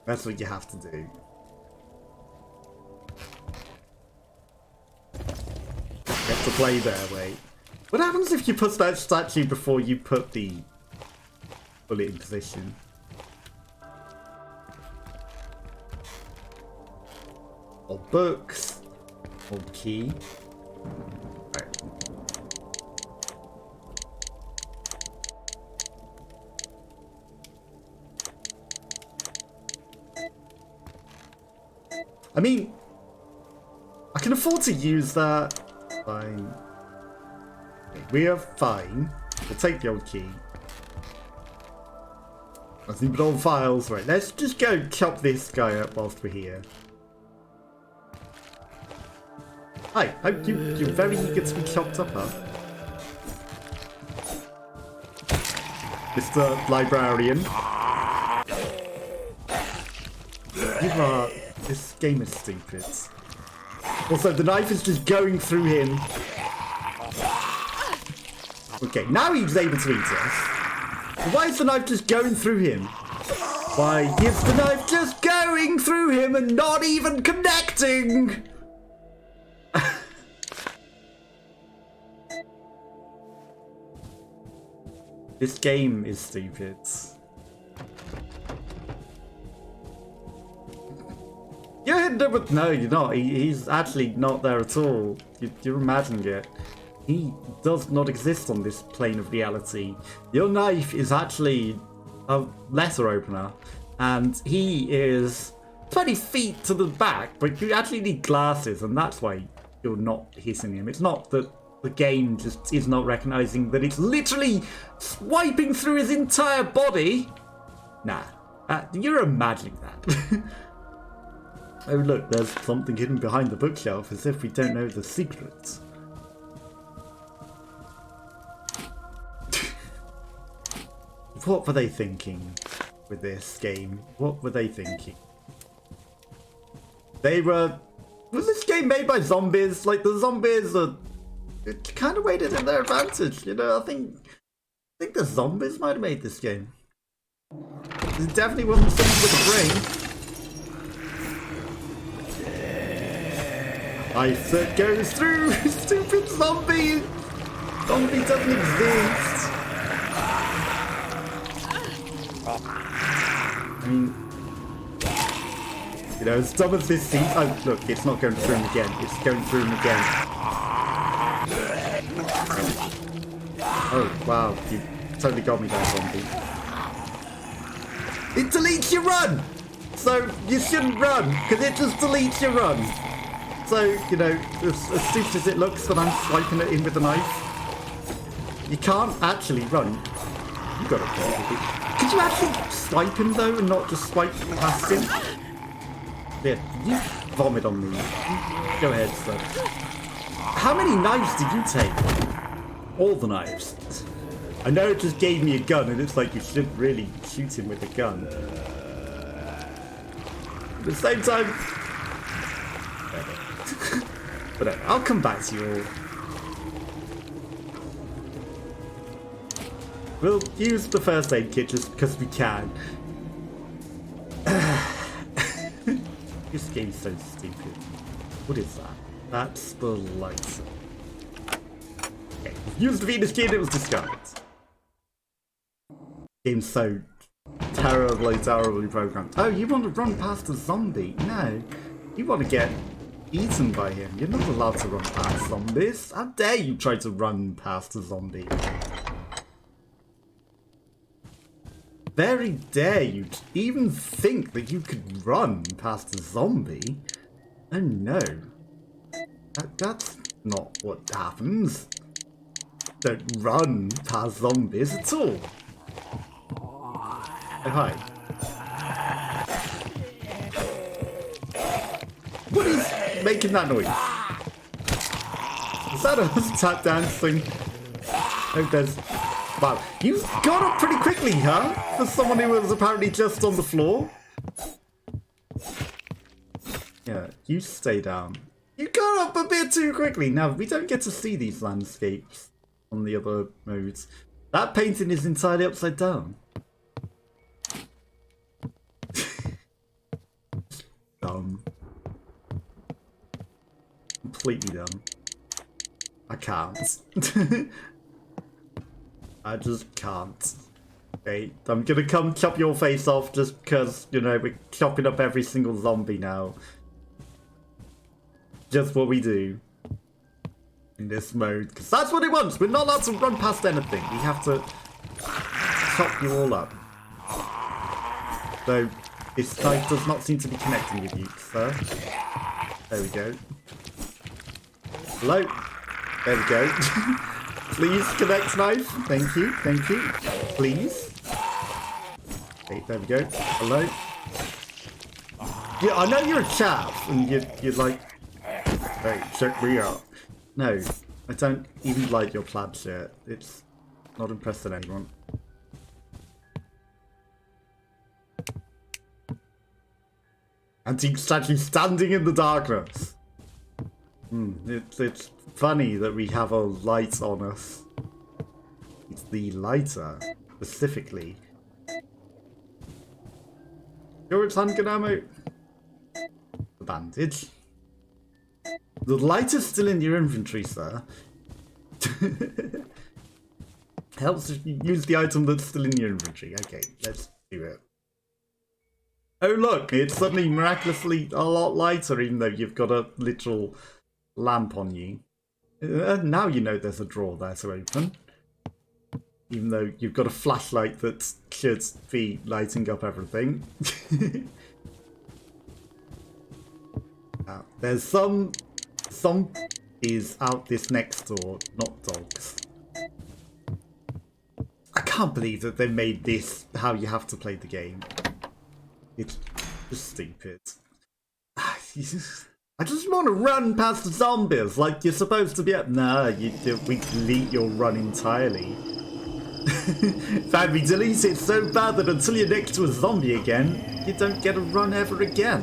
That's what you have to do. You have to play their way. What happens if you put that statue before you put the bullet in position? Old books. Old key. Right. I mean, I can afford to use that. Fine. Okay, we are fine. We'll take the old key. Nothing but old files. Right, let's just go chop this guy up whilst we're here. Hi, hope you're very eager to be chopped up, huh? Mr. Librarian. You are... This game is stupid. Also, the knife is just going through him. Okay, now he's able to eat us. But why is the knife just going through him? Why is the knife just going through him and not even connecting? This game is stupid. No, you're not. He's actually not there at all. You're imagining it. He does not exist on this plane of reality. Your knife is actually a letter opener, and he is 20 feet to the back, but you actually need glasses, and that's why you're not hitting him. It's not that the game just is not recognizing that it's literally swiping through his entire body. Nah, you're imagining that. Oh look, there's something hidden behind the bookshelf, as if we don't know the secrets. What were they thinking with this game? What were they thinking? Was this game made by zombies? Like, the zombies are kind of weighted in their advantage, you know? I think the zombies might have made this game. It definitely wasn't someone with a brain. Life that goes through stupid zombie. Zombie doesn't exist. I mean, you know, as dumb as this seems. Oh, look, it's not going through him again. It's going through him again. Oh, wow. You totally got me there, zombie. It deletes your run! So, you shouldn't run, because it just deletes your run. So, you know, as stupid as it looks that I'm swiping it in with a knife, you can't actually run. You got it. Could you actually swipe him, though, and not just swipe past him? Yeah, you vomit on me. Go ahead, sir. How many knives did you take? All the knives. I know it just gave me a gun, and it's like you should really shoot him with a gun. At the same time... Whatever. I'll come back to you all. We'll use the first aid kit just because we can. This game's so stupid. What is that? That's the light. Okay, used the Venus kit, it was discovered. Game's so terribly programmed. Oh, you want to run past a zombie? No. You want to get eaten by him. You're not allowed to run past zombies. How dare you try to run past a zombie? Very dare you even think that you could run past a zombie? Oh no. That's not what happens. Don't run past zombies at all. Oh, hi. What is making that noise? Is that us tap dancing? Oh, there's... Wow, you got up pretty quickly, huh? For someone who was apparently just on the floor. Yeah, you stay down. You got up a bit too quickly. Now, we don't get to see these landscapes on the other modes. That painting is entirely upside down. Dumb. Completely dumb. I can't. I just can't. Okay, I'm gonna come chop your face off just because, you know, we're chopping up every single zombie now. Just what we do in this mode, because that's what it wants. We're not allowed to run past anything. We have to chop you all up. So, this knife does not seem to be connecting with you, sir. There we go. Hello? There we go. Please connect knife. Thank you. Thank you. Please. Okay, there we go. Hello. Yeah, I know you're a chap, and you're like, hey, check me out. No, I don't even like your plaid shirt. It's not impressing anyone. And he's actually standing in the darkness. It's funny that we have a light on us. It's the lighter, specifically. Your handgun ammo. The bandage. The lighter's still in your inventory, sir. Helps if you use the item that's still in your inventory. Okay, let's do it. Oh look, it's suddenly miraculously a lot lighter, even though you've got a literal lamp on you. Now you know there's a drawer there to open. Even though you've got a flashlight that should be lighting up everything. There's some is out this next door, not dogs. I can't believe that they made this how you have to play the game. It's just stupid. I just want to run past the zombies like you're supposed to be. Nah, we delete your run entirely. In fact, we delete it so bad that until you're next to a zombie again, you don't get a run ever again.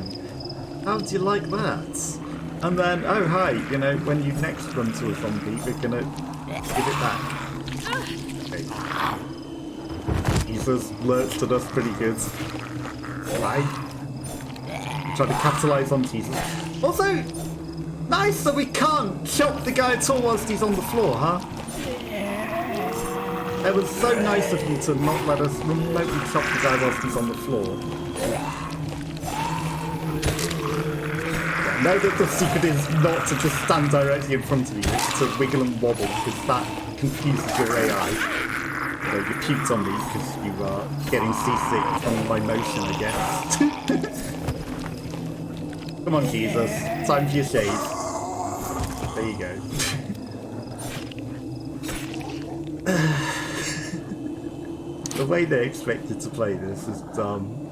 How do you like that? And then, oh hi, you know, when you next run to a zombie, we're gonna give it back. Okay. Jesus lurched at us pretty good. Right. Try to capitalise on Jesus. Also, nice that we can't choke the guy at all whilst he's on the floor, huh? It was so nice of you to not let us remotely chop the guy whilst he's on the floor. I know that the secret is not to just stand directly in front of you, it's to wiggle and wobble, because that confuses your AI. You puked on me because you are getting seasick from my motion, I guess. Come on, Jesus. Time for your shave. There you go. The way they expected to play this is dumb.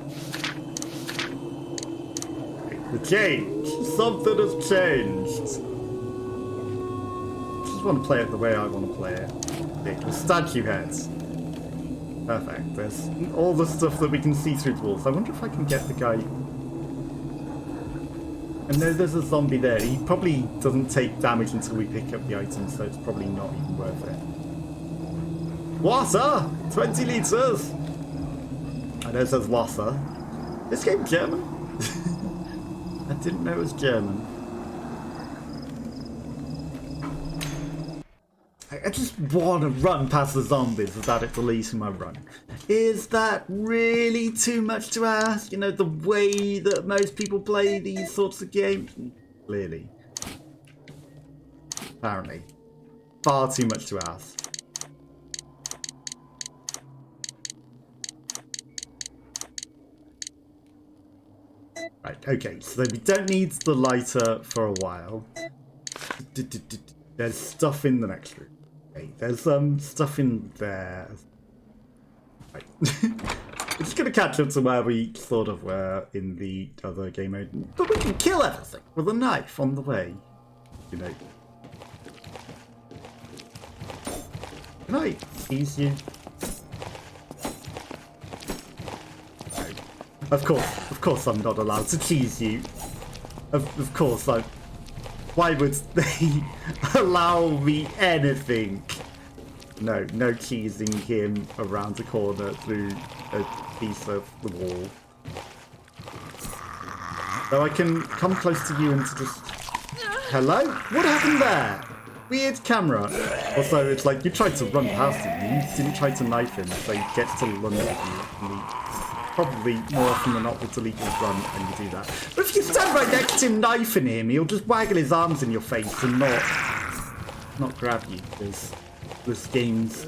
The change! Something has changed! I just want to play it the way I want to play it. Okay, the statue heads. Perfect. There's all the stuff that we can see through the walls. I wonder if I can get the guy... I know there's a zombie there. He probably doesn't take damage until we pick up the item, so it's probably not even worth it. Wasser! 20 litres! I know it says Wasser. This game German? I didn't know it was German. I just want to run past the zombies without it deleting my run. Is that really too much to ask? You know, the way that most people play these sorts of games? Clearly. Apparently. Far too much to ask. Right, okay, so we don't need the lighter for a while. There's stuff in the next room. Okay, there's stuff in there. Right. We're just gonna catch up to where we sort of were in the other game mode. But we can kill everything with a knife on the way. You know. Can I tease you? Of course I'm not allowed to tease you. Of course I... Why would they allow me anything? No, no teasing him around the corner through a piece of the wall. So I can come close to you and to just... Hello? What happened there? Weird camera. Also, it's like you tried to run past him. You didn't try to knife him, so he gets to lunge at you. Probably more often than not with deleted run when you do that. But if you stand right next to him knifing him, he'll just waggle his arms in your face and not grab you, because this game's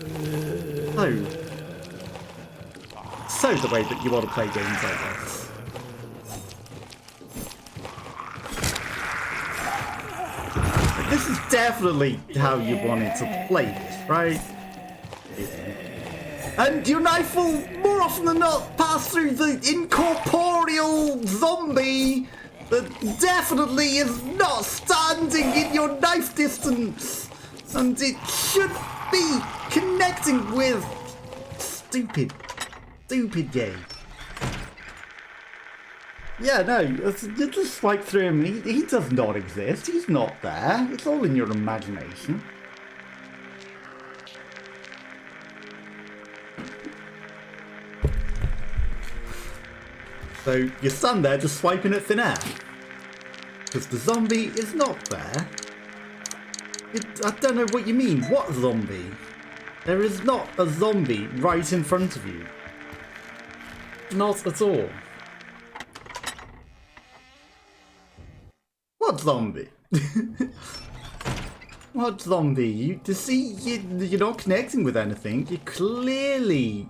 so the way that you want to play games, I guess. This is definitely how you wanted to play this, right? And your knife will, more often than not, pass through the incorporeal zombie that definitely is not standing in your knife distance. And it should be connecting with... Stupid game. Yeah, no, you just swipe through him. He does not exist. He's not there. It's all in your imagination. So you stand there just swiping at thin air. Because the zombie is not there. I don't know what you mean. What zombie? There is not a zombie right in front of you. Not at all. What zombie? What zombie? You're not connecting with anything. You're clearly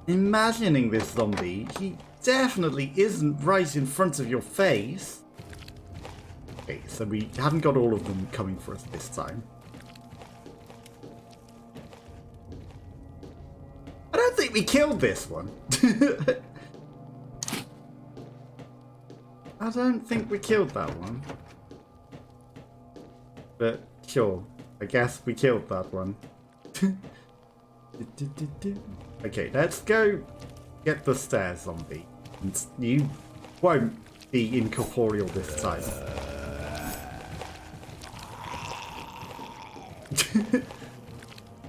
imagining this zombie. He definitely isn't right in front of your face. Okay, so we haven't got all of them coming for us this time. I don't think we killed this one. I don't think we killed that one. But sure, I guess we killed that one. Okay, let's go get the stairs, zombie. And you won't be incorporeal this time.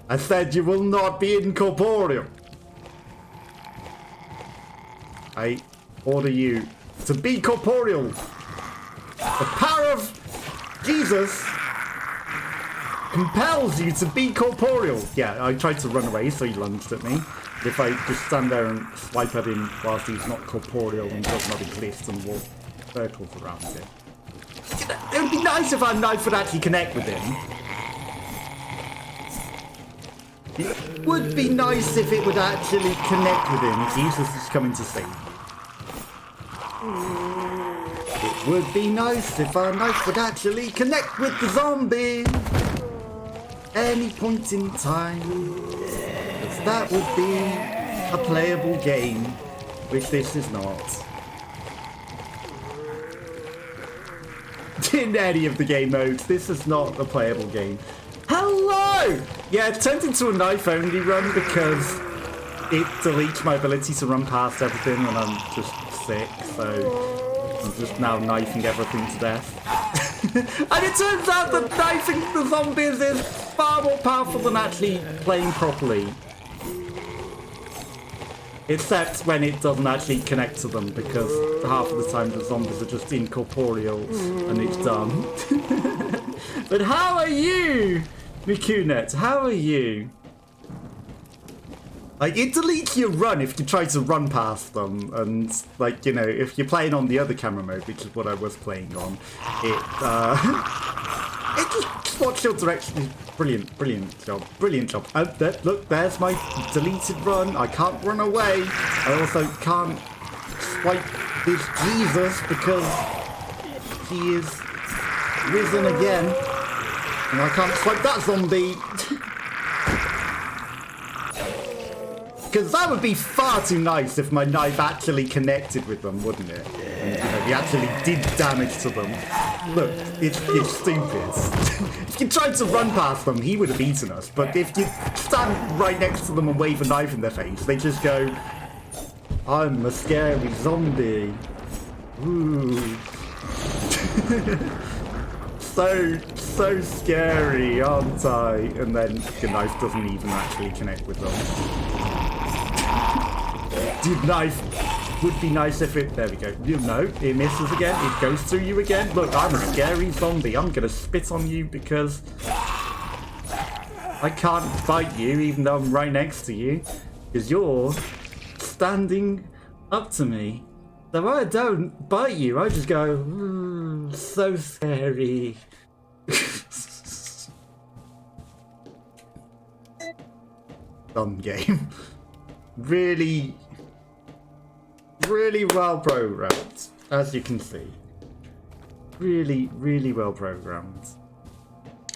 I said you will not be incorporeal. I order you to be corporeal. The power of Jesus compels you to be corporeal. Yeah, I tried to run away, so he lunged at me. If I just stand there and swipe at him whilst he's not corporeal and does not exist and walk circles around him. It would be nice if our knife would actually connect with him. It would be nice if it would actually connect with him. Jesus is coming to save you. It would be nice if our knife would actually connect with the zombie. Any point in time. Because that would be a playable game, which this is not. In any of the game modes, this is not a playable game. Hello! Yeah, it's turned into a knife-only run because it deletes my ability to run past everything when I'm just sick, so I'm just now knifing everything to death. And it turns out that knifing the zombies is far more powerful than actually playing properly. Except when it doesn't actually connect to them, because half of the time the zombies are just incorporeal and it's dumb. But how are you, Mikunet? How are you? Like, it deletes your run if you try to run past them, and, like, you know, if you're playing on the other camera mode, which is what I was playing on, it just spots your direction. Brilliant, brilliant job, brilliant job. Look, there's my deleted run. I can't run away. I also can't swipe this Jesus because he is risen again. And I can't swipe that zombie. Because that would be far too nice if my knife actually connected with them, wouldn't it? And, you know, we actually did damage to them. Look, it's stupid. If you tried to run past them, he would have eaten us. But if you stand right next to them and wave a knife in their face, they just go, I'm a scary zombie. Ooh. So scary, aren't I? And then the knife doesn't even actually connect with them. Dude, knife would be nice if it... There we go. No, it misses again. It goes through you again. Look, I'm a scary zombie. I'm going to spit on you because I can't bite you even though I'm right next to you. Because you're standing up to me. So I don't bite you. I just go, so scary. Dumb game. Really well programmed, as you can see. Really well programmed.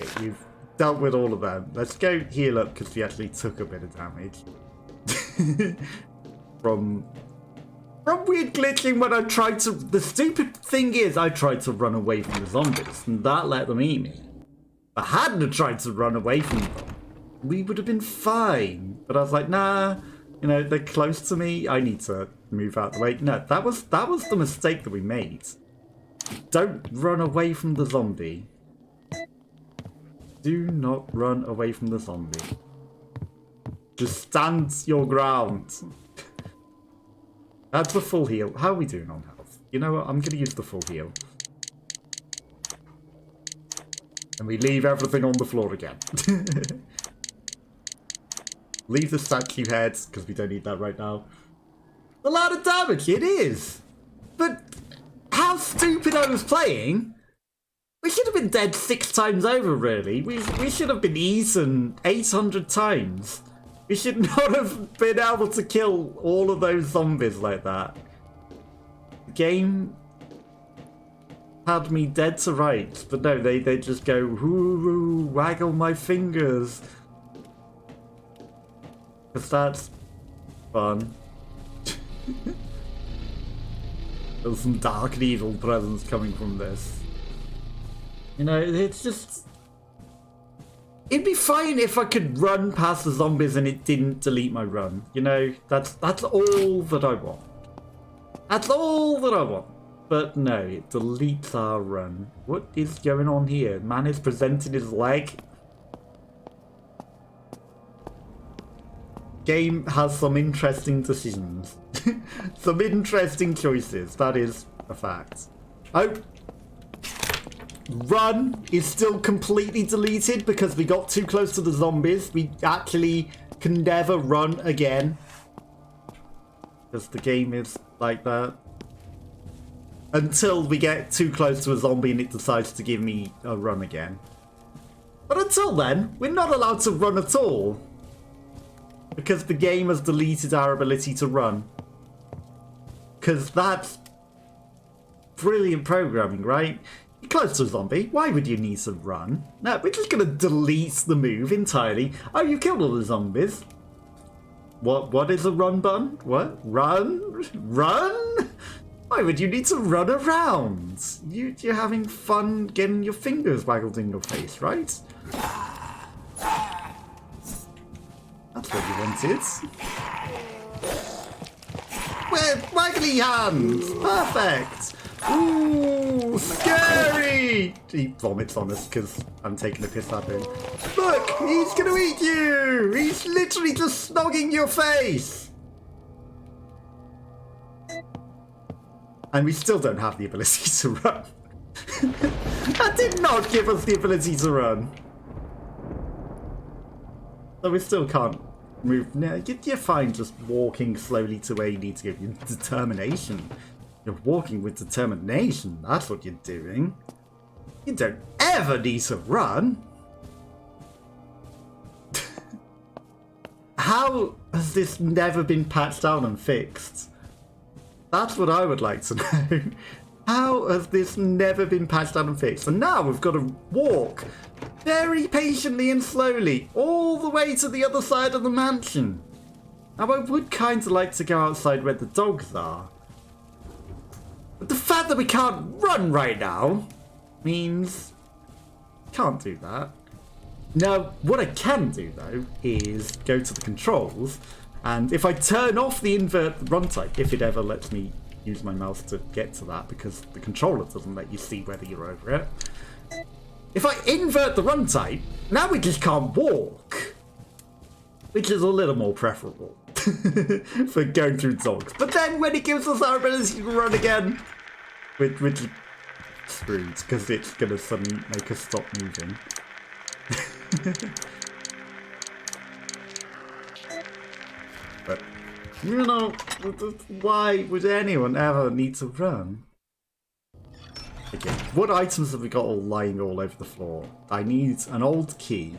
Okay, you've dealt with all of them. Let's go heal up because we actually took a bit of damage. from weird glitching when I tried to... The stupid thing is I tried to run away from the zombies and that let them eat me. If I hadn't have tried to run away from them, we would have been fine. But I was like, nah, you know, they're close to me. I need to move out the way. No, that was the mistake that we made. Don't run away from the zombie. Do not run away from the zombie. Just stand your ground. That's the full heal. How are we doing on health? You know what? I'm going to use the full heal. And we leave everything on the floor again. Leave the statue heads, because we don't need that right now. A lot of damage, it is! But how stupid I was playing! We should have been dead 6 times over, really. We should have been eaten 800 times. We should not have been able to kill all of those zombies like that. The game had me dead to rights, but no, they just go, woo, waggle my fingers. Because that's fun. There's some dark and evil presence coming from this. You know, it's just... It'd be fine if I could run past the zombies and it didn't delete my run. You know, that's all that I want. That's all that I want. But no, it deletes our run. What is going on here? Man is presenting his leg. Game has some interesting decisions. Some interesting choices. That is a fact. Oh. Run is still completely deleted because we got too close to the zombies. We actually can never run again. Because the game is like that. Until we get too close to a zombie and it decides to give me a run again. But until then, we're not allowed to run at all. Because the game has deleted our ability to run. Because that's brilliant programming, right? You're close to a zombie, why would you need to run? No, we're just going to delete the move entirely. Oh, you killed all the zombies. What is a run button? What? Run? Run? Why would you need to run around? You're having fun getting your fingers waggled in your face, right? That's what you wanted. With waggly hands! Perfect! Ooh, scary! He vomits on us because I'm taking a piss at him. Look, he's gonna eat you! He's literally just snogging your face! And we still don't have the ability to run. That did not give us the ability to run. So we still can't move. No, you're fine just walking slowly to where you need to go. Your determination. You're walking with determination. That's what you're doing. You don't ever need to run. How has this never been patched down and fixed? That's what I would like to know. How has this never been patched down and fixed? And now we've got to walk very patiently and slowly all the way to the other side of the mansion. Now I would kind of like to go outside where the dogs are. But the fact that we can't run right now means can't do that. Now, what I can do though is go to the controls, and if I turn off the invert run type, if it ever lets me use my mouse to get to that, because the controller doesn't let you see whether you're over it. If I invert the run type, now we just can't walk, which is a little more preferable for going through dogs. But then when it gives us our ability to run again, we're screwed, because it's going to suddenly make us stop moving. But, you know, why would anyone ever need to run? Okay, what items have we got all lying all over the floor? I need an old key.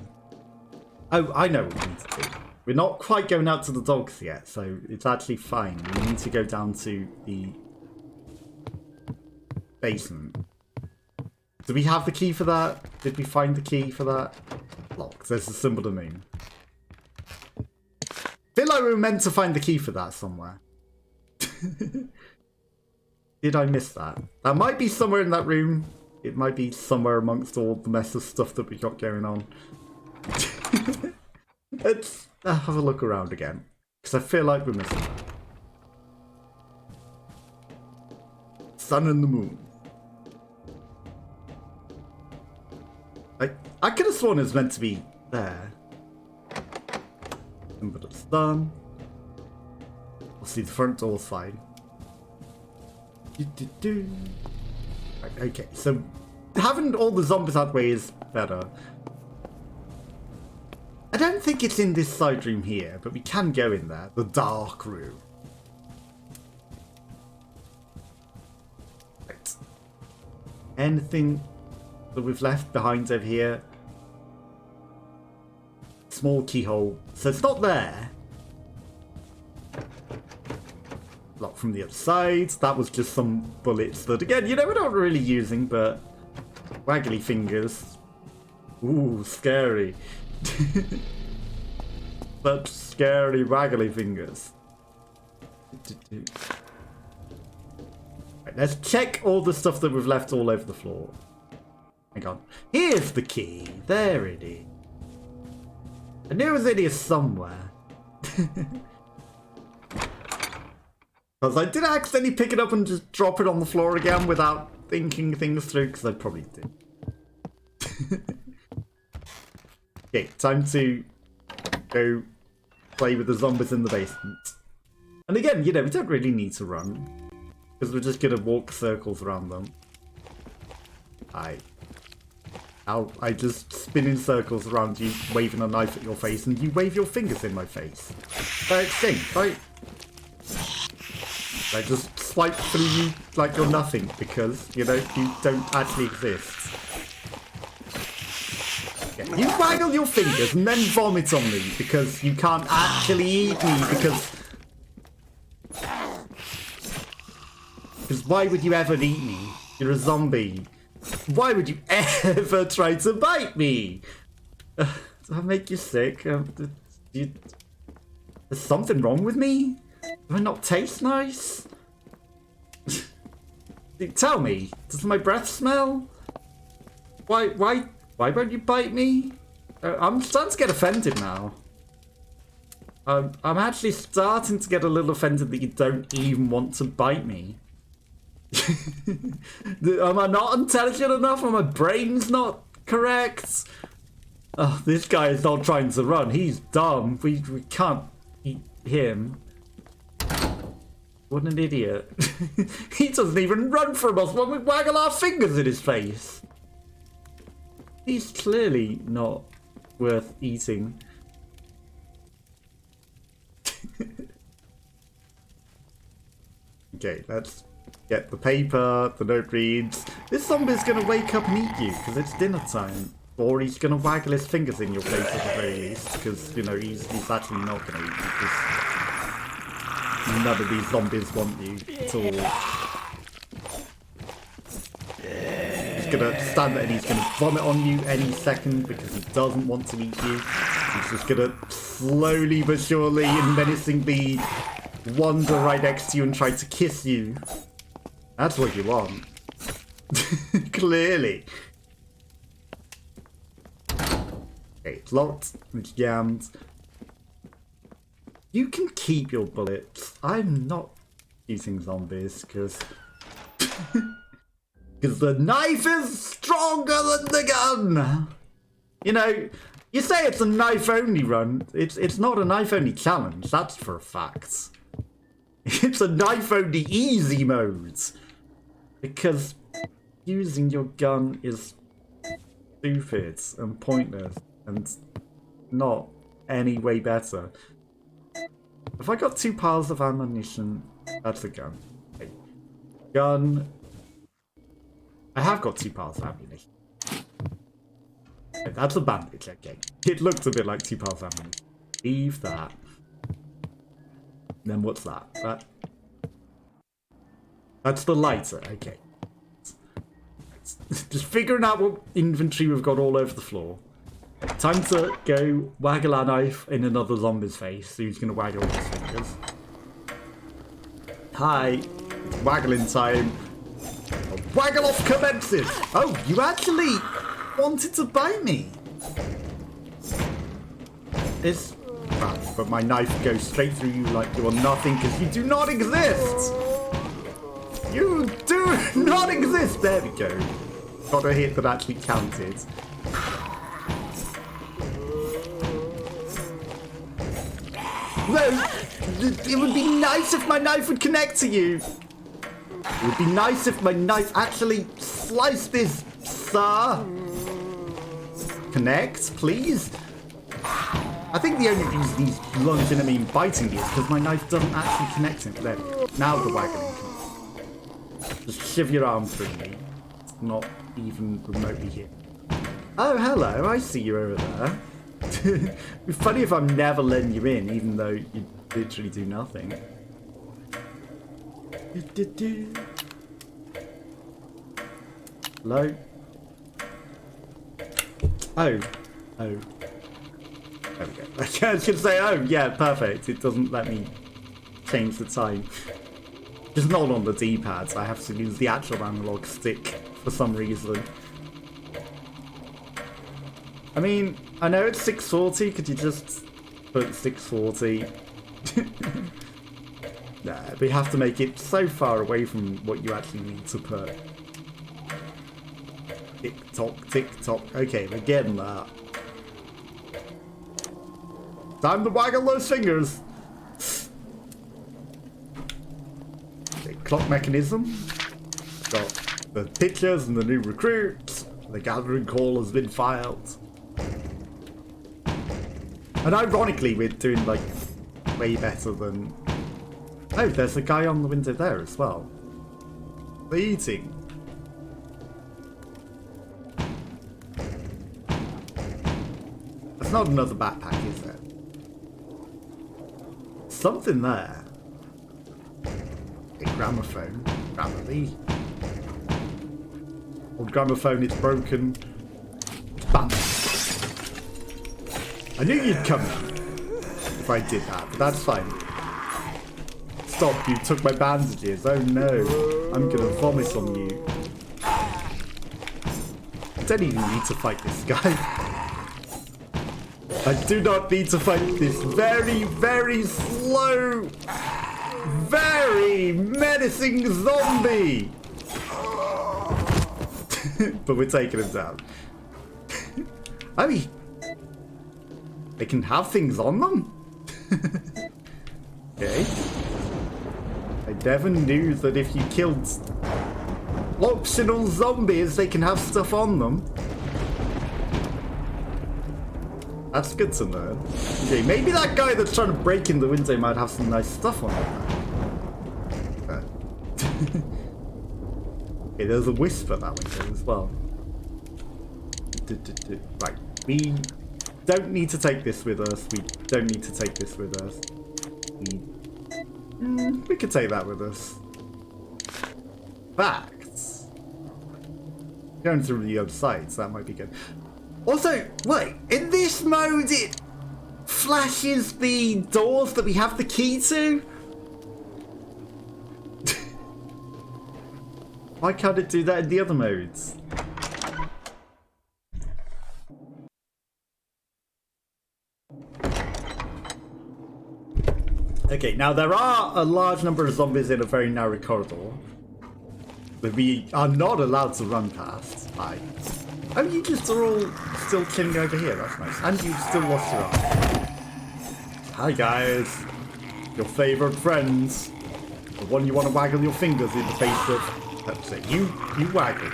Oh, I know what we need to do. We're not quite going out to the dogs yet, so it's actually fine. We need to go down to the basement. Do we have the key for that? Did we find the key for that? Locked. There's the symbol of the moon. Feel like we were meant to find the key for that somewhere. Did I miss that? That might be somewhere in that room. It might be somewhere amongst all the mess of stuff that we got going on. Let's have a look around again, because I feel like we're missing that. Sun and the moon. I could have sworn it was meant to be there. But it's done. We'll see the front door fine. Right, okay, so having all the zombies that way is better. I don't think it's in this side room here, but we can go in there. The dark room. Right. Anything that we've left behind over here? Small keyhole. So it's not there. Lock. shot from the other side. That was just some bullets that, again, we're not really using, but waggly fingers. Ooh, scary. Such scary waggly fingers. Right, let's check all the stuff that we've left all over the floor. Hang on. Here's the key. There it is. I knew it was in here somewhere. Because I did accidentally pick it up and just drop it on the floor again without thinking things through, because I probably did. Okay, time to go play with the zombies in the basement. And again, we don't really need to run, because we're just going to walk circles around them. I just spin in circles around you, waving a knife at your face, and you wave your fingers in my face. Don't think, right? I just swipe through you like you're nothing, because, you don't actually exist. Yeah, you waggle your fingers and then vomit on me, because you can't actually eat me, because why would you ever eat me? You're a zombie. Why would you ever try to bite me? Does that make you sick? There's something wrong with me? Do I not taste nice? Tell me, does my breath smell? Why won't you bite me? I'm starting to get offended now. I'm actually starting to get a little offended that you don't even want to bite me. Am I not intelligent enough? Or my brain's not correct? Oh, this guy is not trying to run. He's dumb. We can't eat him. What an idiot. He doesn't even run from us when we waggle our fingers in his face. He's clearly not worth eating. Okay, let's get the paper. The note reads, this zombie's gonna wake up and eat you because it's dinner time. Or he's gonna waggle his fingers in your face at the very least, because, he's actually not gonna eat you, because none of these zombies want you at all. He's gonna stand there and he's gonna vomit on you any second because he doesn't want to eat you. He's just gonna slowly but surely and menacingly wander right next to you and try to kiss you. That's what you want. Clearly. Okay, it's locked, it's jammed. You can keep your bullets. I'm not using zombies because the knife is stronger than the gun. You say it's a knife only run. It's not a knife only challenge. That's for a fact. It's a knife only easy mode, because using your gun is stupid and pointless and not any way better. If I got 2 piles of ammunition, that's a gun. Okay. Gun. I have got 2 piles of ammunition. Okay, that's a bandage, okay. It looked a bit like 2 piles of ammunition. Leave that. Then what's that? That's the lighter, okay. Just figuring out what inventory we've got all over the floor. Time to go waggle our knife in another zombie's face, who's going to waggle his fingers. Hi, waggling time. Waggle off commences! Oh, you actually wanted to bite me. It's bad, but my knife goes straight through you like you are nothing, because you do not exist! You do not exist! There we go. Got a hit that actually counted. No, it would be nice if my knife would connect to you. It would be nice if my knife actually sliced this, sir. Connect, please. I think the only reason he's lunging at me and biting me is because my knife doesn't actually connect him. There we go. Now the waggling can. Just shove your arm through me. It's not even remotely here. Oh, hello, I see you over there. It'd be funny if I'm never letting you in, even though you literally do nothing. Hello? Oh. Oh. There we go. I was going to say, oh, yeah, perfect. It doesn't let me change the time. Just not on the D-pads. I have to use the actual analog stick for some reason. I mean, I know it's 640. Could you just put 640? Nah, but you have to make it so far away from what you actually need to put. Tick tock, tick tock. Okay, we're getting that. Time to waggle those fingers. Okay, clock mechanism. Got the pictures and the new recruits. The gathering call has been filed. And ironically, we're doing like way better than. Oh, there's a guy on the window there as well. They're eating. That's not another backpack, is it? Something there. A gramophone. Grammarly. Old gramophone, it's broken. Bam. I knew you'd come if I did that, but that's fine. Stop, you took my bandages. Oh no. I'm gonna vomit on you. I don't even need to fight this guy. I do not need to fight this very, very slow, very menacing zombie. But we're taking him down. I mean, they can have things on them? Okay. I never knew that if you killed optional zombies, they can have stuff on them. That's good to know. Okay, maybe that guy that's trying to break in the window might have some nice stuff on him. Okay, there's a whisper that window as well. Right, we don't need to take this with us. We don't need to take this with us. We could take that with us. Facts. Going through the other side, so that might be good. Also, wait, in this mode it flashes the doors that we have the key to? Why can't it do that in the other modes? Okay, now there are a large number of zombies in a very narrow corridor that we are not allowed to run past. Hi. Oh, you just are all still chilling over here. That's nice. And you still lost your arm. Hi, guys. Your favourite friends. The one you want to waggle your fingers in the face of. That's it. You waggle.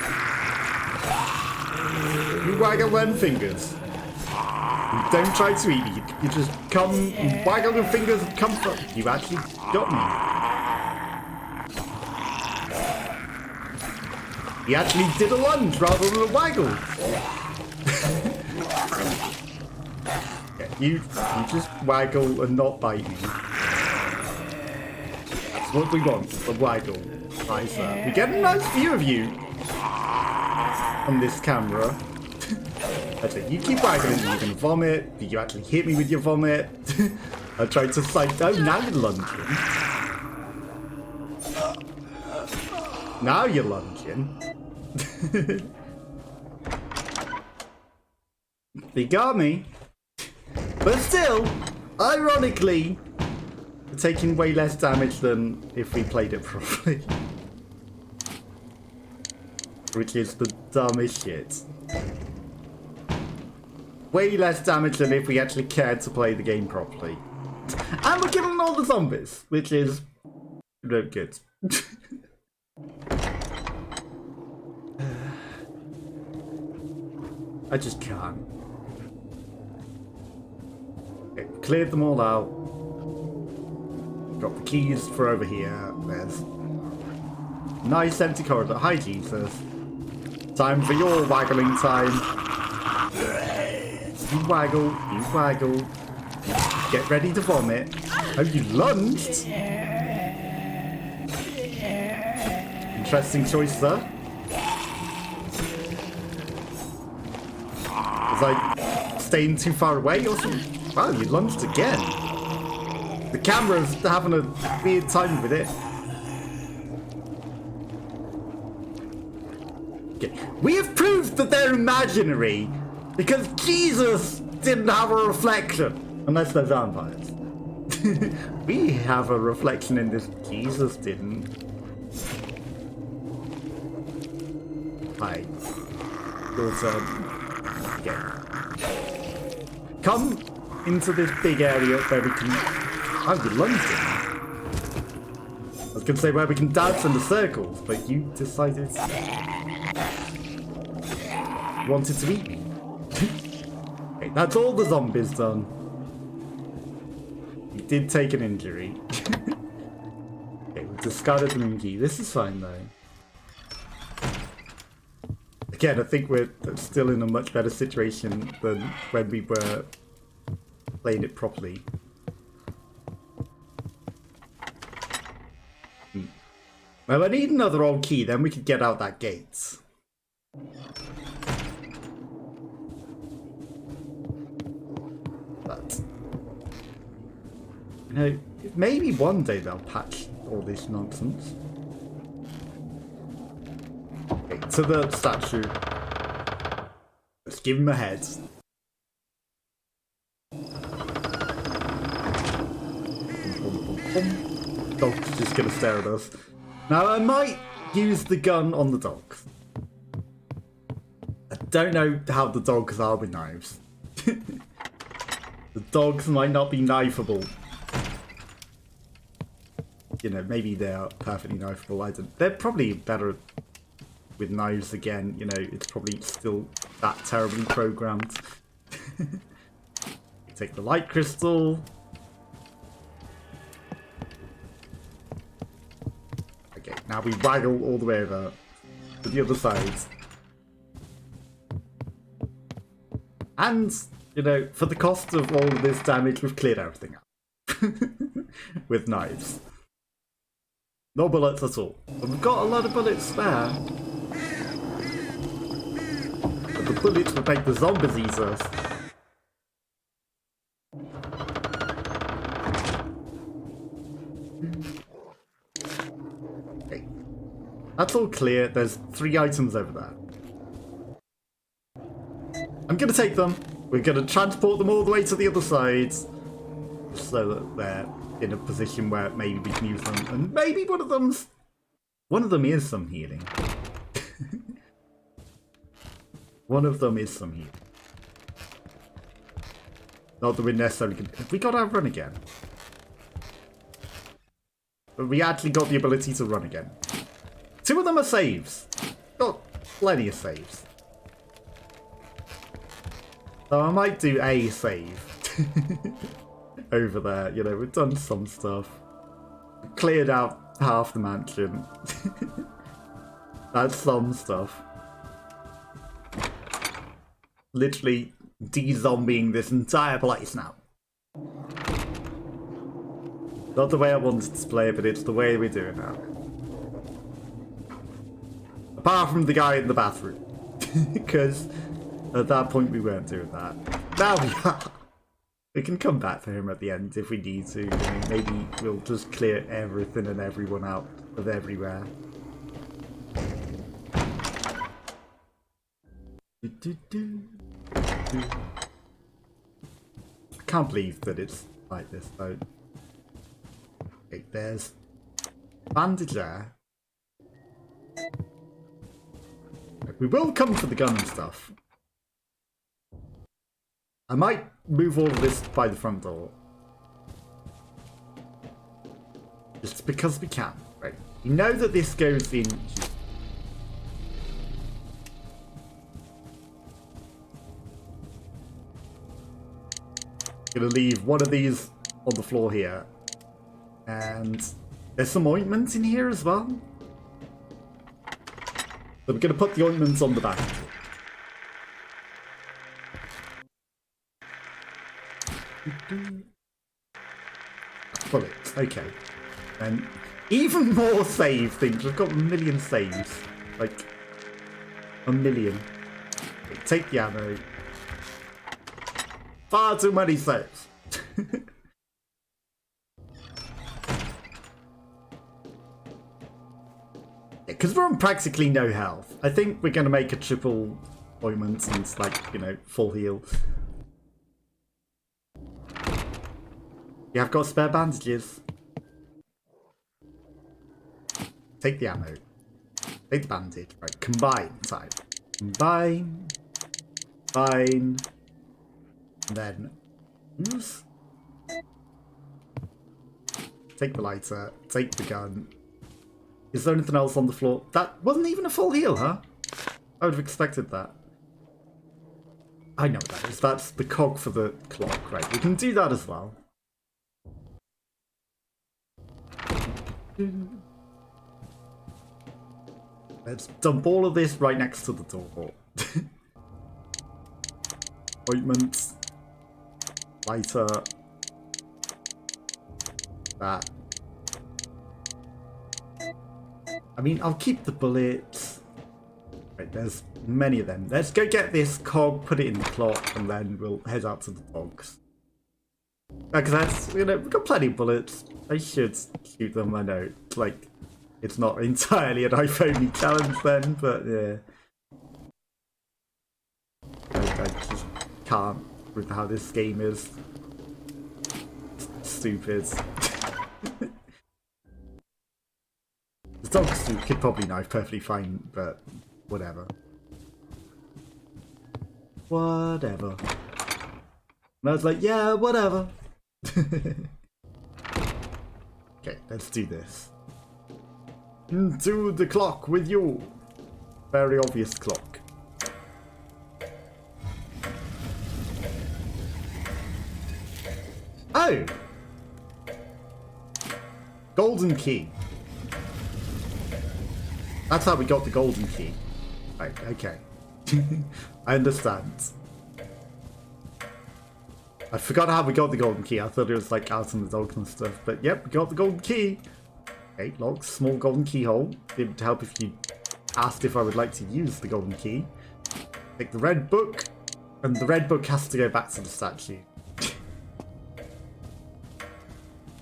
You waggle them fingers. You don't try to eat me. You just come and waggle your fingers and come from. You actually got me. He actually did a lunge rather than a waggle. Yeah, you just waggle and not bite me. That's what we want, the waggle. Nice. We get a nice view of you on this camera. That's it. You keep waggling, you're gonna vomit. Did you actually hit me with your vomit? I tried to sight. Oh, now you're lunging. Now you're lunging. They got me. But still, ironically, we're taking way less damage than if we played it properly. Which is the dumbest shit. Way less damage than if we actually cared to play the game properly. And we're killing all the zombies, which is no good. I just can't. Okay, cleared them all out. Got the keys for over here. There's nice empty corridor. Hi, Jesus. Time for your waggling time. You waggle, you waggle. Get ready to vomit. Oh, you lunged? Interesting choice there. Was I staying too far away or something? Wow, you lunged again. The camera's having a weird time with it. Okay. We have proved that they're imaginary because Jesus didn't have a reflection. Unless they're vampires. We have a reflection in this. Jesus didn't. Hi. Your turn. Okay. Come into this big area where we can... Oh, you lunged it. I was going to say where we can dance in the circles, but you decided... you wanted to eat me. Okay, that's all the zombies done. You did take an injury. Okay, we discarded the monkey. This is fine, though. Again, I think we're still in a much better situation than when we were playing it properly. Well, I need another old key, then we could get out that gate. But, you know, maybe one day they'll patch all this nonsense. Okay, to the statue. Let's give him a head. Dog's just gonna stare at us. Now, I might use the gun on the dog. I don't know how the dogs are with knives. The dogs might not be knifeable. You know, maybe they are perfectly knifeable. I don't. They're probably better with knives again. You know, it's probably still that terribly programmed. Take the light crystal. Okay, now we waggle all the way over to the other side. And, you know, for the cost of all of this damage, we've cleared everything up. With knives. No bullets at all. But we've got a lot of bullets spare. But the bullets would make the zombies eat us. Okay. That's all clear. There's 3 items over there. I'm going to take them. We're going to transport them all the way to the other side. So that they're in a position where maybe we can use them. And maybe one of them is some healing. One of them is some healing. Not that we're necessarily going to... Have we got our run again? But we actually got the ability to run again. 2 of them are saves. Got plenty of saves. So I might do a save. Over there, you know, we've done some stuff. Cleared out half the mansion. That's some stuff. Literally de-zombieing this entire place now. Not the way I wanted to play it, but it's the way we do it now. Apart from the guy in the bathroom. Because at that point we weren't doing that. Now we are. We can come back for him at the end if we need to. I mean, maybe we'll just clear everything and everyone out of everywhere. I can't believe that it's like this though. Okay, there's bandage there. We will come for the gun and stuff. I might move all of this by the front door. Just because we can, right? You know that this goes in here. Gonna leave one of these on the floor here. And there's some ointments in here as well. So we're gonna put the ointments on the back. Bullets, okay. And Even more save things. We've got a million saves. Like, a million. Take the ammo. Far too many saves. Because we're on practically no health. I think we're going to make a triple ointment and it's like, you know, full heal. You have got spare bandages. Take the ammo. Take the bandage. Right, combine time. Combine. Fine. And then use. Take the lighter. Take the gun. Is there anything else on the floor? That wasn't even a full heal, huh? I would have expected that. I know what that is. That's the cog for the clock, right? We can do that as well. Let's dump all of this right next to the door. Ointment. Lighter. That. I mean, I'll keep the bullets. Right, there's many of them. Let's go get this cog, put it in the clock, and then we'll head out to the dogs. Because that's, you know, we've got plenty of bullets. I should shoot them, I know. Like, it's not entirely an iPhone challenge then, but yeah. I just can't with how this game is. It's stupid. The dogs could probably knife perfectly fine, but whatever. Whatever. And I was like, yeah, whatever. Okay, let's do this. Into the clock with you. Very obvious clock. Oh! Golden key. That's how we got the golden key. Right, okay. I understand. I forgot how we got the golden key. I thought it was like out in the dogs and stuff. But yep, we got the golden key. 8 logs, small golden keyhole. It would help if you asked if I would like to use the golden key. Take the red book. And the red book has to go back to the statue.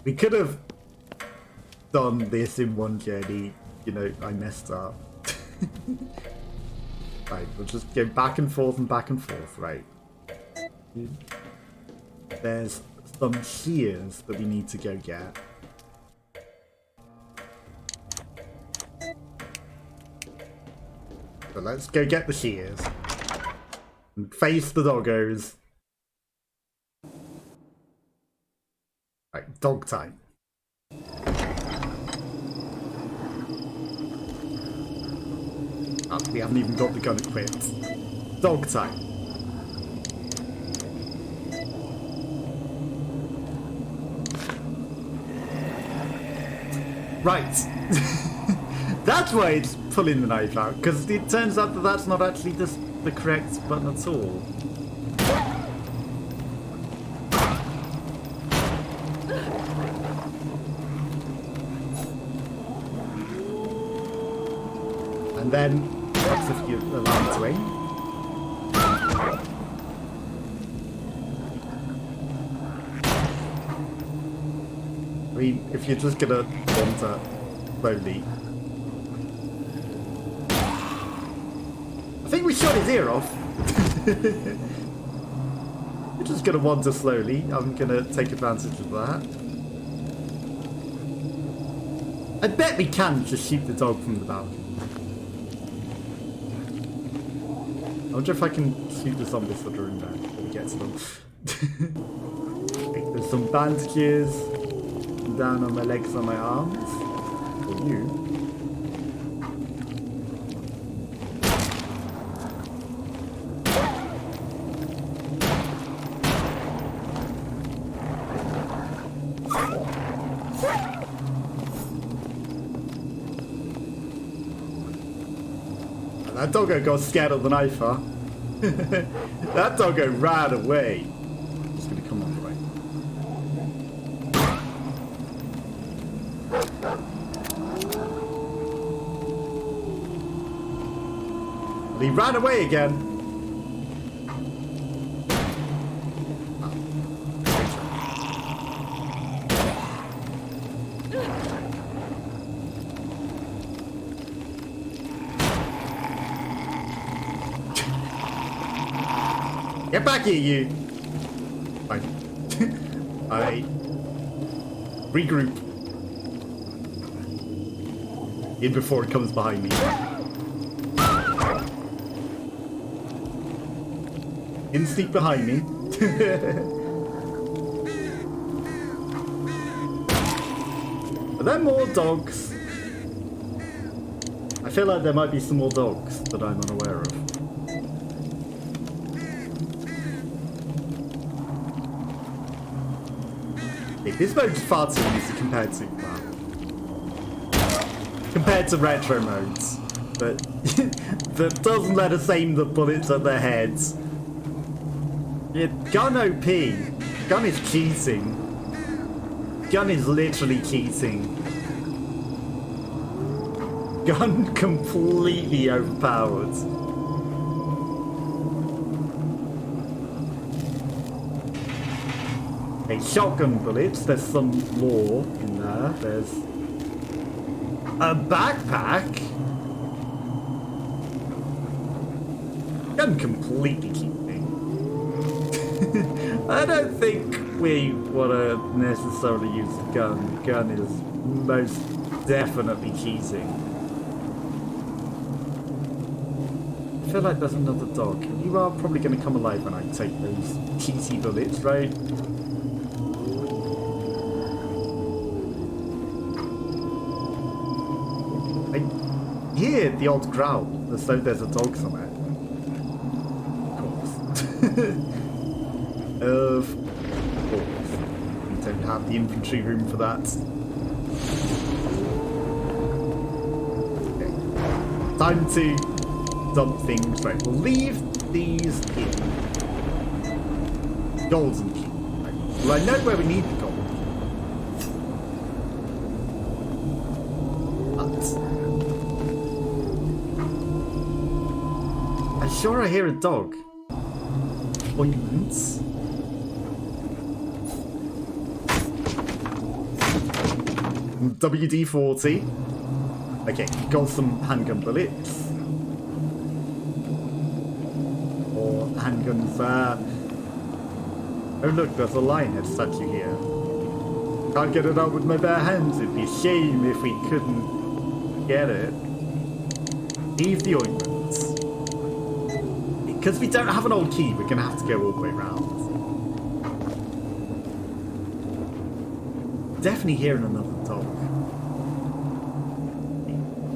We could have done this in one journey. You know, I messed up. Right, we'll just go back and forth, right? There's some shears that we need to go get. So let's go get the shears. And face the doggos. Right, dog time. We haven't even got the gun equipped. Dog time. Right. That's why it's pulling the knife out, because it turns out that that's not actually the correct button at all. And then, that's if you allow it to aim. I mean, if you're just gonna wander slowly. I think we shot his ear off. We're just gonna wander slowly. I'm gonna take advantage of that. I bet we can just shoot the dog from the balcony. I wonder if I can shoot the zombies that are in there before we get to them. There's some bandages down on my legs and my arms. For you. That doggo got scared of the knife, huh? That doggo ran away. Just gonna come on the way. He ran away again. Get back here, you! Fine. I regroup. In before it comes behind me. In sneak behind me. Are there more dogs? I feel like there might be some more dogs that I'm unaware of. This mode's far too easy compared to retro modes, but that doesn't let us aim the bullets at their heads. Yeah, gun OP. Gun is cheating. Gun is literally cheating. Gun completely overpowered. Okay, shotgun bullets. There's some lore in there. There's a backpack. Gun completely cheating. I don't think we want to necessarily use the gun. Gun is most definitely cheating. I feel like there's another dog. You are probably going to come alive when I take those cheaty bullets, right? I hear the odd growl, as though there's a dog somewhere. Of course. We don't have the infantry room for that. Okay. Time to dump things. Right, we'll leave these in. Golden key. Right. Well, I know where we need the golden key. I'm sure I hear a dog. Ointments. WD-40. Okay, got some handgun bullets. Or handguns there. Oh look, there's a lionhead statue here. Can't get it out with my bare hands. It'd be a shame if we couldn't get it. Leave the ointments. Because we don't have an old key, we're going to have to go all the way around. Definitely hearing another dog.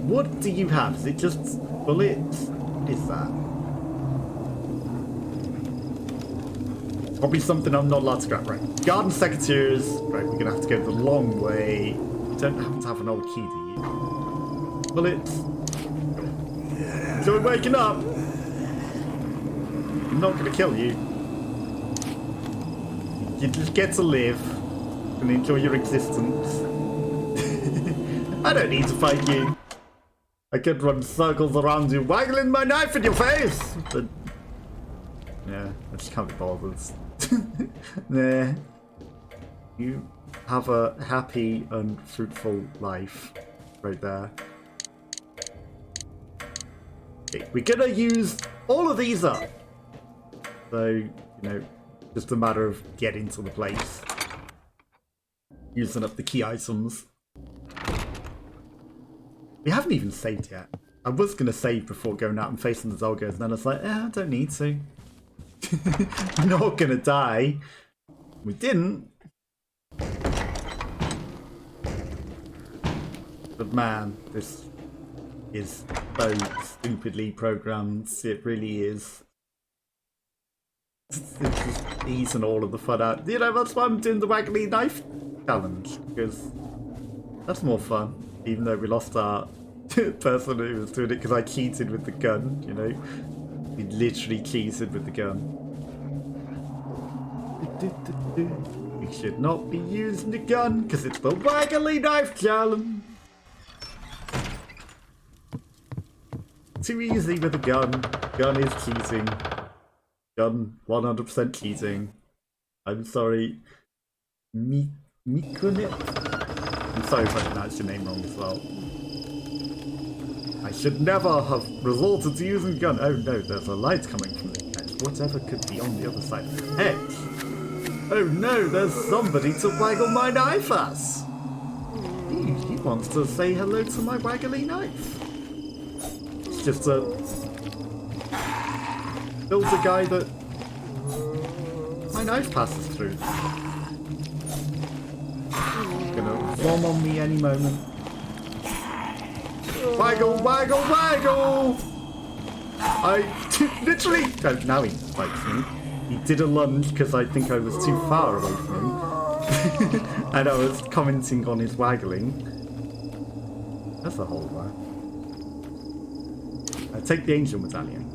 What do you have? Is it just bullets? What is that? It's probably something I'm not allowed to grab. Right. Garden secateurs. Right, we're going to have to go the long way. You don't happen to have an old key, do you? Bullets. So we're waking up. I'm not going to kill you. You just get to live and enjoy your existence. I don't need to fight you. I could run circles around you, waggling my knife in your face. But yeah, I just can't be bothered. Nah. You have a happy and fruitful life right there. Okay, we're gonna use all of these up. So, you know, just a matter of getting to the place. Using up the key items. We haven't even saved yet. I was going to save before going out and facing the doggos, and then I was like, I don't need to. I'm not going to die. We didn't. But man, this is so stupidly programmed. It really is. It's just easing all of the fun out. You know, that's why I'm doing the waggly knife challenge, because that's more fun. Even though we lost our person who was doing it because I cheated with the gun, you know. We literally cheated with the gun. We should not be using the gun because it's the waggly knife challenge. too easy with a gun. Gun is cheating. Gun 100% cheating. I'm sorry. Mikunit? I'm sorry if I pronounced your name wrong as well. I should never have resorted to using a gun. Oh no, there's a light coming from the hedge. Whatever could be on the other side of the hedge. Oh no, there's somebody to waggle my knife at. He wants to say hello to my waggly knife. It's just a... builds a guy that my knife passes through. Gonna bomb on me any moment. Waggle, waggle, waggle! I literally... Oh, now he bites me. He did a lunge because I think I was too far away from him. And I was commenting on his waggling. That's a whole lot. I take the angel medallion.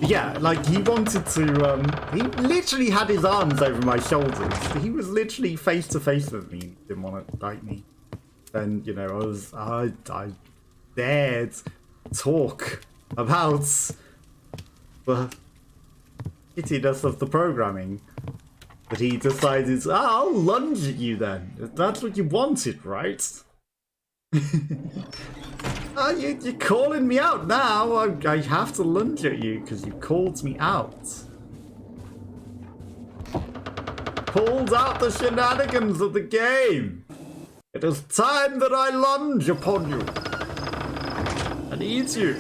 Yeah, like he wanted to, he literally had his arms over my shoulders. He was literally face to face with me. Didn't want to bite me. And, you know, I dared talk about the shittiness of the programming. But he decided, I'll lunge at you then. That's what you wanted, right? You're calling me out now. I have to lunge at you because you called me out. Pulled out the shenanigans of the game. It is time that I lunge upon you and eat you.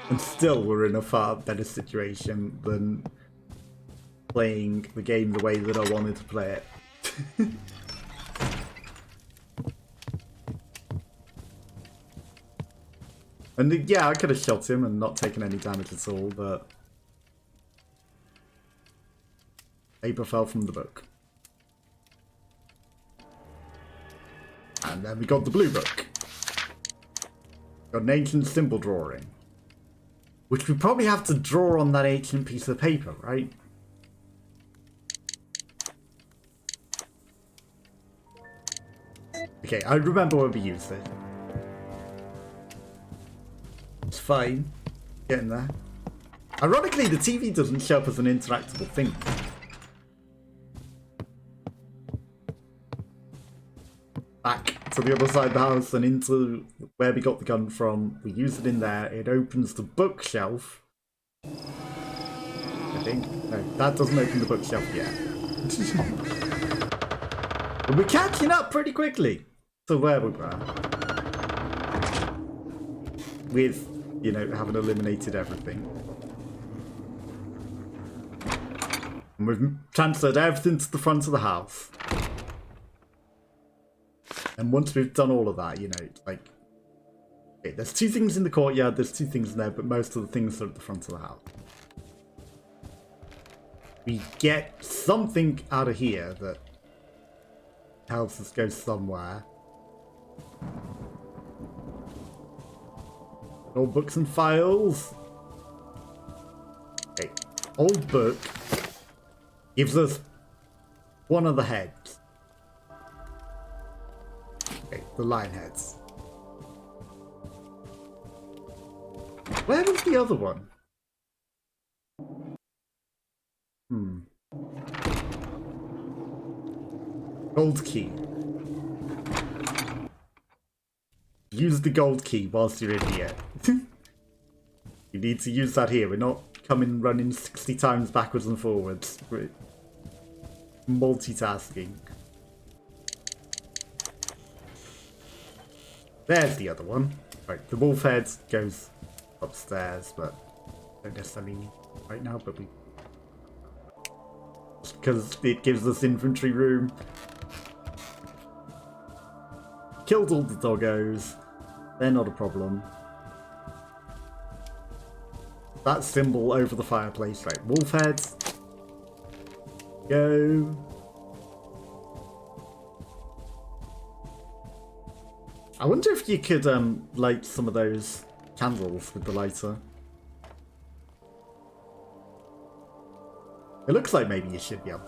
And still, we're in a far better situation than playing the game the way that I wanted to play it. And yeah, I could have shot him and not taken any damage at all, but paper fell from the book. And then we got the blue book. Got an ancient symbol drawing. Which we probably have to draw on that ancient piece of paper, right? Okay, I remember when we used it. It's fine. Getting there. Ironically, the TV doesn't show up as an interactable thing. Back to the other side of the house and into where we got the gun from. We use it in there. It opens the bookshelf. I think. No, that doesn't open the bookshelf yet. But we're catching up pretty quickly to where we were. With, you know, having eliminated everything. And we've transferred everything to the front of the house. And once we've done all of that, you know, like, okay, there's two things in the courtyard, there's two things in there, but most of the things are at the front of the house. We get something out of here that helps us go somewhere. Old books and files. Okay, old book gives us one of the heads. Okay, the lion heads. Where was the other one? Gold key. Use the gold key whilst you're in here. You need to use that here. We're not coming running 60 times backwards and forwards. We're multitasking. There's the other one. Right, the wolf head goes upstairs, but don't necessarily need it right now, but we... because it gives us infantry room. Killed all the doggos. They're not a problem. That symbol over the fireplace, right? Wolf heads. Go. I wonder if you could light some of those candles with the lighter. It looks like maybe you should be able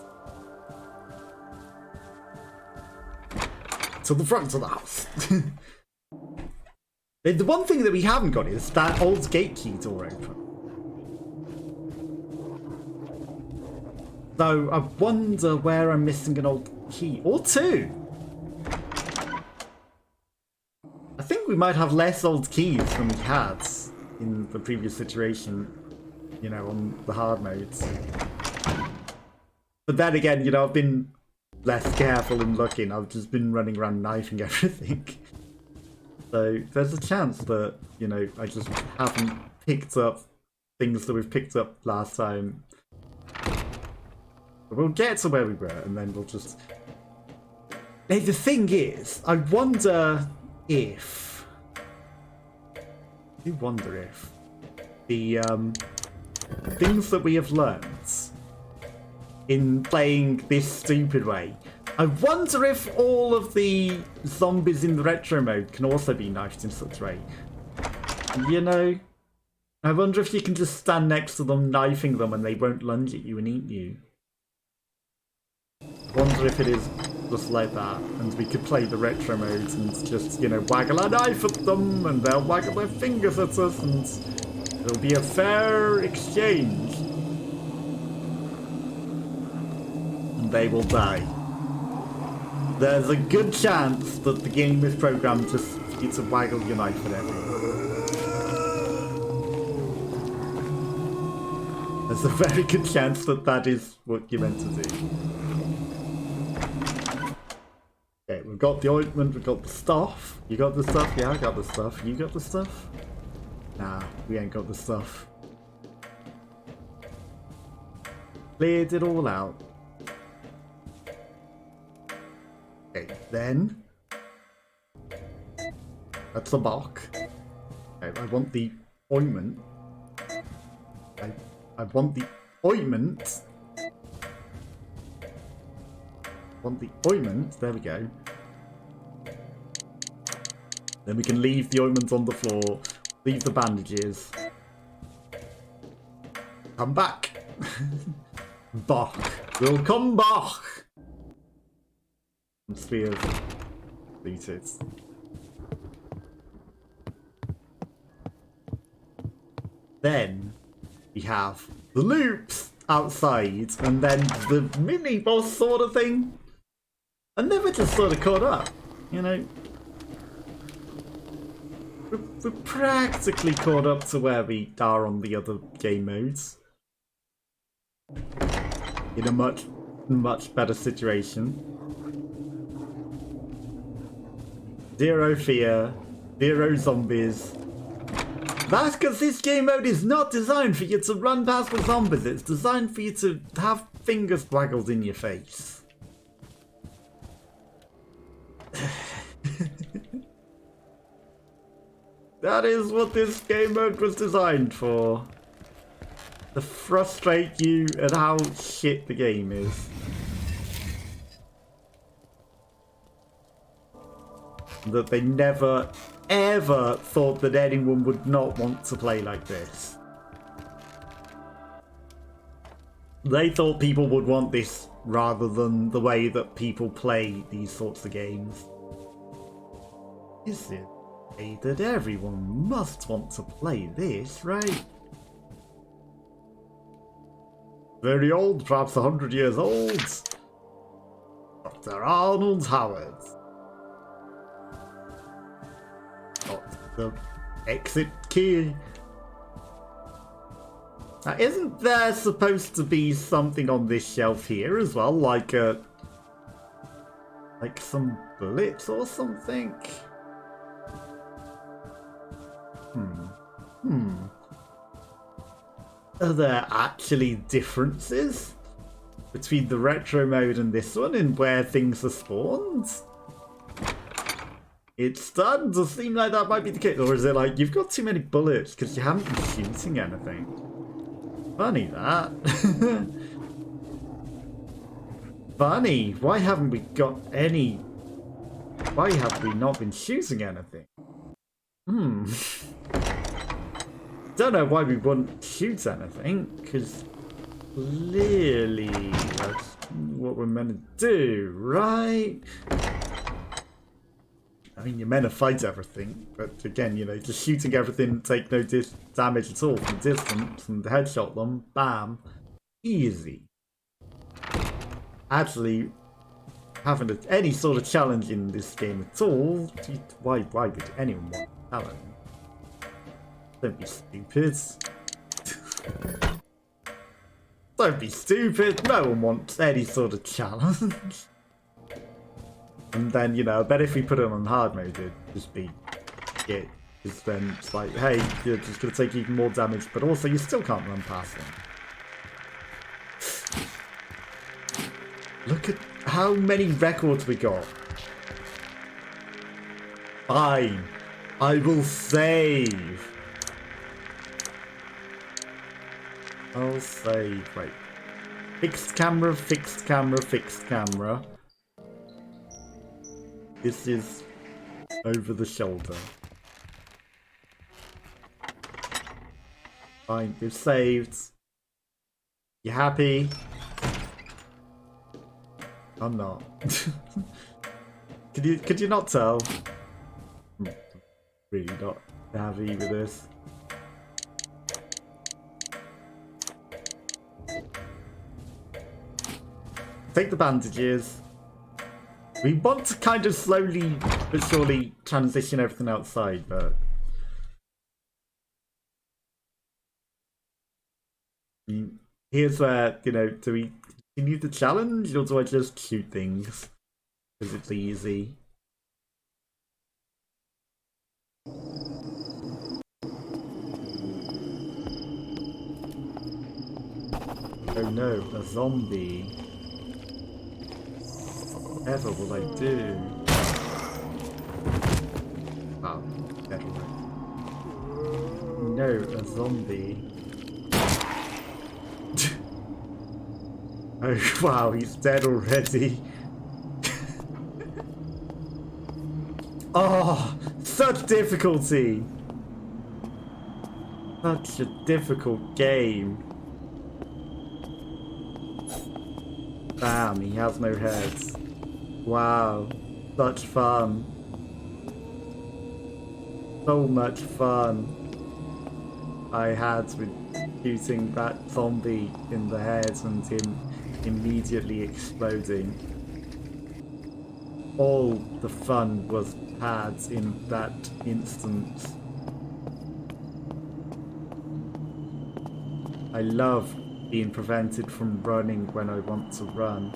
to the front of the house. The one thing that we haven't got is that old gate key door open. So I wonder where I'm missing an old key. Or two! I think we might have less old keys than we had in the previous situation, you know, on the hard modes. But then again, you know, I've been less careful in looking. I've just been running around knifing everything. So there's a chance that, you know, I just haven't picked up things that we've picked up last time. But we'll get to where we were and then we'll just... Now, the thing is, I wonder if... I do wonder if the things that we have learned in playing this stupid way, I wonder if all of the zombies in the retro mode can also be knifed in such a way. You know, I wonder if you can just stand next to them, knifing them, and they won't lunge at you and eat you. I wonder if it is just like that, and we could play the retro modes and just, you know, waggle a knife at them, and they'll waggle their fingers at us, and it'll be a fair exchange. And they will die. There's a good chance that the game is programmed just for you to waggle your knife at everyone. There's a very good chance that that is what you're meant to do. Okay, we've got the ointment, we've got the stuff. You got the stuff? Yeah, I got the stuff. You got the stuff? Nah, we ain't got the stuff. Cleared it all out. Okay, then... That's the bark. Okay, I want the ointment. I want the ointment. Want the ointment. There we go. Then we can leave the ointment on the floor. Leave the bandages. Come back. Bach. We'll come back. Spheres. Deleted. Then we have the loops outside, and then the mini boss sort of thing. And then we're just sort of caught up, you know. We're practically caught up to where we are on the other game modes. In a much, much better situation. Zero fear, zero zombies. That's because this game mode is not designed for you to run past the zombies. It's designed for you to have fingers waggled in your face. That is what this game mode was designed for. To frustrate you at how shit the game is. That they never, ever thought that anyone would not want to play like this. They thought people would want this rather than the way that people play these sorts of games. Is it that everyone must want to play this, right? Very old, perhaps 100 years old. Dr. Arnold Howard. Got the exit key. Now, isn't there supposed to be something on this shelf here as well, like some bullets or something? Are there actually differences between the retro mode and this one in where things are spawned? It's starting to seem like that might be the case. Or is it like, you've got too many bullets because you haven't been shooting anything? Funny that. Funny. Why haven't we got any... Why have we not been shooting anything? Don't know why we wouldn't shoot anything, because Clearly, that's what we're meant to do, right? I mean, you're meant to fight everything, but again, you know, just shooting everything, take no damage at all from distance, and headshot them, bam, easy. Actually, having any sort of challenge in this game at all, why would anyone want a challenge? Don't be stupid. Don't be stupid, no one wants any sort of challenge. And then, you know, I bet if we put it on hard mode, it'd just be it. Because then it's like, hey, you're just going to take even more damage, but also you still can't run past them. Look at how many records we got. Fine. I will save. I'll save. Wait. Fixed camera, fixed camera, fixed camera. This is over the shoulder. Fine, we've saved. You happy? I'm not. Could you not tell? I'm really not happy with this. Take the bandages. We want to kind of slowly but surely transition everything outside, but here's where, you know, do we continue the challenge or do I just shoot things? Because it's easy. Oh no, a zombie. Whatever will I do? Oh, anyway. No, a zombie. Oh wow, he's dead already. Oh, such difficulty. Such a difficult game. Bam, he has no heads. Wow, such fun. So much fun I had with shooting that zombie in the head and him immediately exploding. All the fun was had in that instant. I love being prevented from running when I want to run.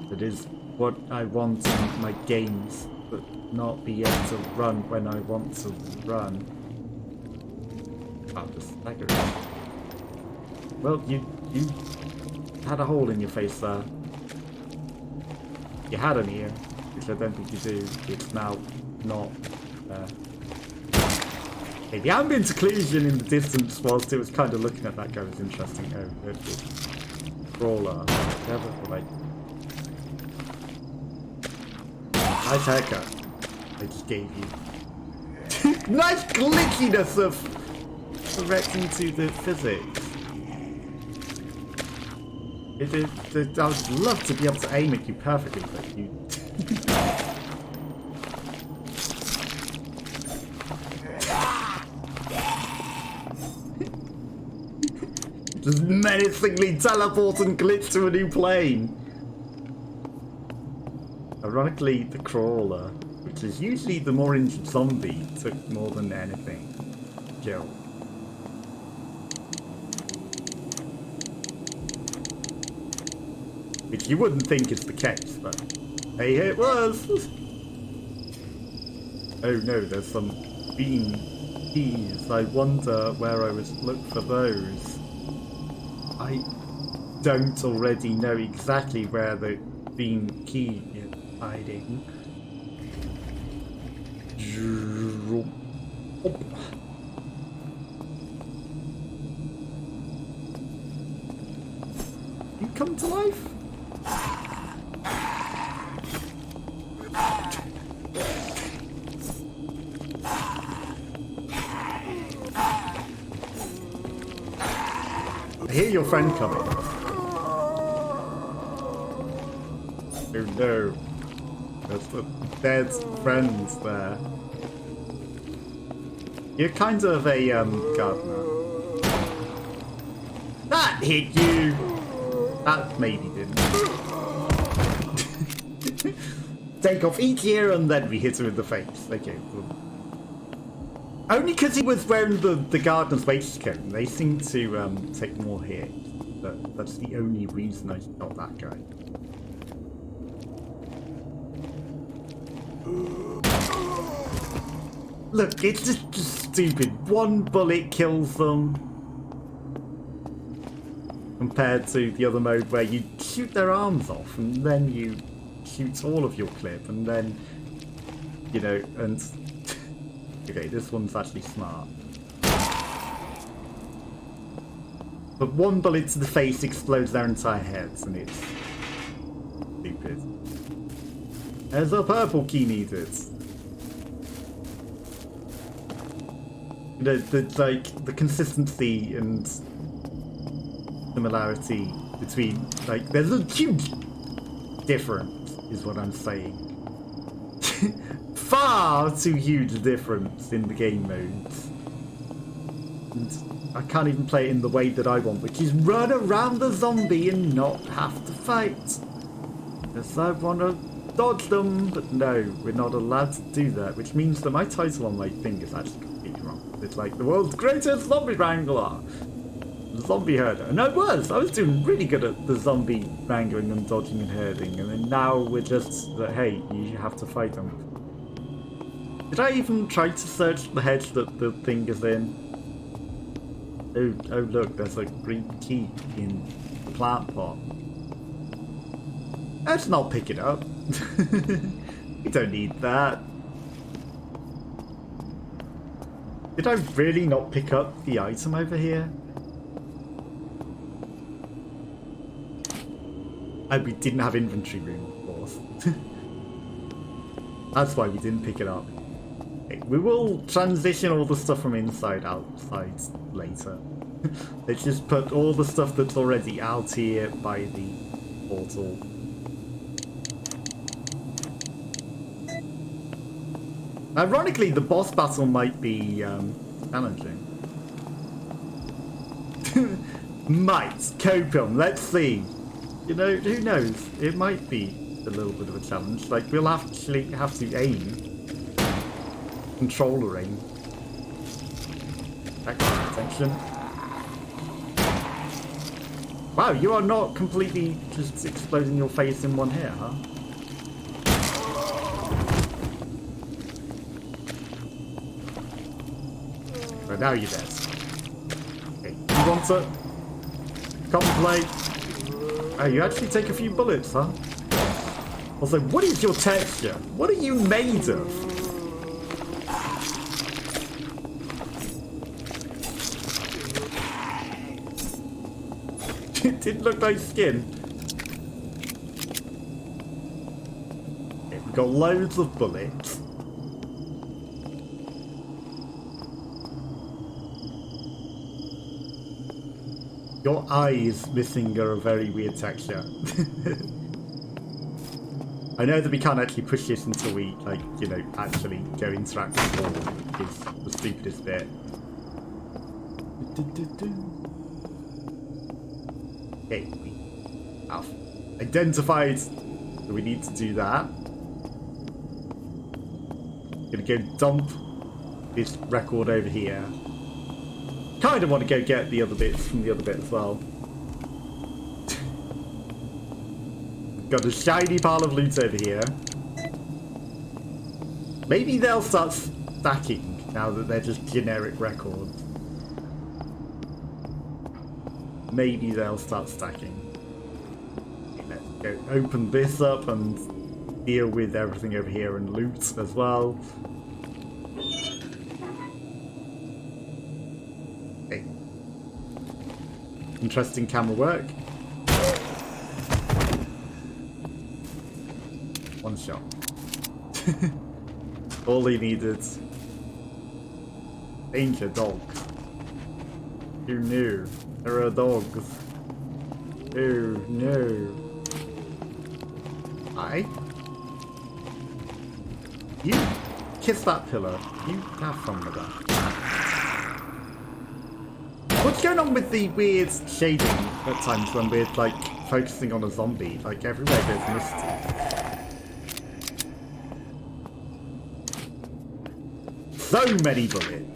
That is what I want in my games, but not be able to run when I want to run. I'm just staggering. Well, you had a hole in your face there. You had an ear, which I don't think you do. It's now not there. Okay, the ambient occlusion in the distance whilst it was kind of looking at that guy was interesting. Oh, it's crawler. Never like. Nice haircut. I just gave you. Nice glitchiness of directing to the physics. I would love to be able to aim at you perfectly, but you. Just menacingly teleport and glitch to a new plane. Ironically, the crawler, which is usually the more injured zombie, took more than anything. Kill. Which you wouldn't think is the case, but hey, it was! Oh no, there's some bean keys. I wonder where I would look for those. I don't already know exactly where the bean key is hiding. You come to life? I hear your friend coming. Oh no. There's the dead friends there. You're kind of a gardener. That hit you! That maybe didn't. Take off each ear and then we hit him in the face. Okay. Cool. Only because he was wearing the gardener's waistcoat. They seem to take more hits. But that's the only reason I shot that guy. Look, it's just stupid. One bullet kills them. Compared to the other mode where you shoot their arms off and then you shoot all of your clip and then, you know, and... Okay, this one's actually smart. But one bullet to the face explodes their entire heads and it's stupid. There's a purple key needed. You know, the consistency and similarity between, like, there's a huge difference, is what I'm saying. Far too huge a difference in the game modes. And I can't even play it in the way that I want, which is run around the zombie and not have to fight. Because I want to dodge them, but no, we're not allowed to do that, which means that my title on my thing is actually completely wrong. It's like the world's greatest zombie wrangler. Zombie herder. And I was doing really good at the zombie wrangling and dodging and herding, and then now we're just hey, you have to fight them. Did I even try to search the hedge that the thing is in? Oh look, there's a green key in the plant pot. Let's not pick it up. We don't need that. Did I really not pick up the item over here? And we didn't have inventory room, of course. That's why we didn't pick it up. Okay, we will transition all the stuff from inside outside later. Let's just put all the stuff that's already out here by the portal. Ironically, the boss battle might be challenging. Might. Copium, let's see. You know, who knows? It might be a little bit of a challenge. Like, we'll actually have to aim. Controller aim. Excellent attention. Wow, you are not completely just exploding your face in one hit, huh? But now you're dead. Okay, you want to contemplate? Oh, you actually take a few bullets, huh? Also, what is your texture? What are you made of? It didn't look like skin. Okay, we've got loads of bullets. Your eyes missing are a very weird texture. I know that we can't actually push this until we, like, you know, actually go interact with the wall, which is the stupidest bit. Okay, we have identified that we need to do that. Gonna go dump this record over here. Kind of want to go get the other bits from the other bit as well. Got a shiny pile of loot over here. Maybe they'll start stacking now that they're just generic records. Maybe they'll start stacking. Let's go open this up and deal with everything over here and loot as well. Okay. Interesting camera work. One shot. All he needed. Danger dog. Oh no, there are dogs. Oh no. Hi. You kiss that pillar. You have fun with that. What's going on with the weird shading at times when we're like focusing on a zombie? Like everywhere goes misty. So many bullets.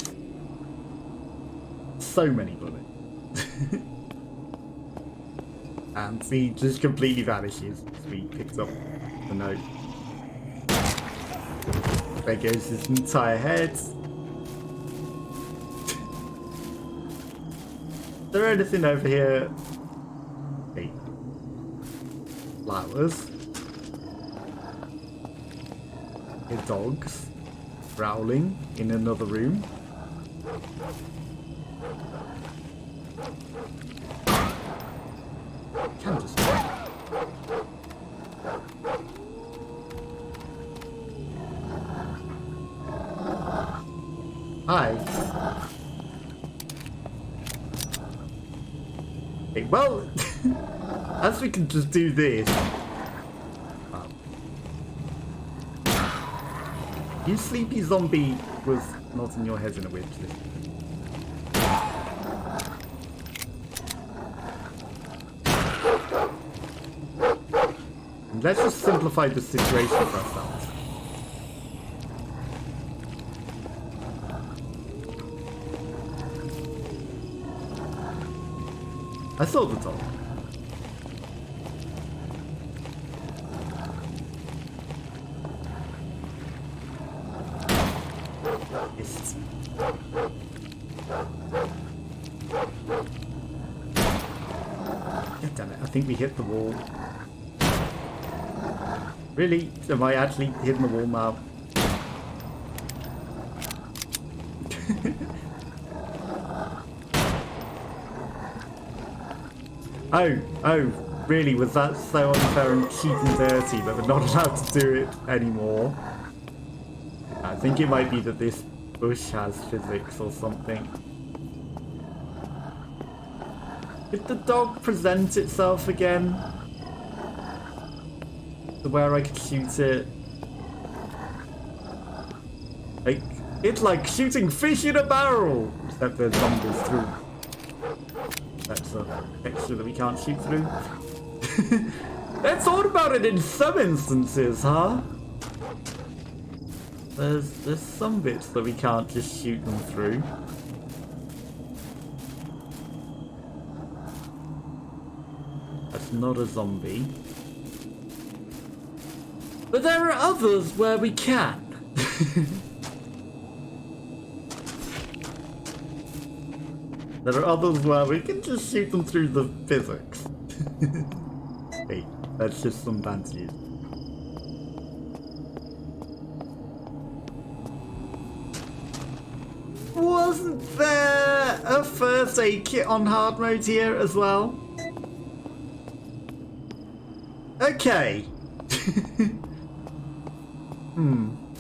So many bullets. And he just completely vanishes as we picked up the note. There goes his entire head. Is there anything over here? Hey. Flowers. Hey, dogs. Growling in another room. Can just hi. Okay, well, as we can just do this. You sleepy zombie was nodding your head in a weird position. Let's just simplify the situation for ourselves. I saw the dog. Yes. God damn it, I think we hit the wall. Really? Am I actually hitting the wall now? Oh, really? Was that so unfair and cheap and dirty that we're not allowed to do it anymore? I think it might be that this bush has physics or something. Did the dog present itself again? To where I could shoot it? Like, it's like shooting fish in a barrel! Except there's zombies through. That's a texture that we can't shoot through. Let's thought about it in some instances, huh? There's some bits that we can't just shoot them through. That's not a zombie. But there are others where we can. There are others where we can just shoot them through the physics. Hey, that's just some fancy. Wasn't there a first aid kit on hard mode here as well? Okay.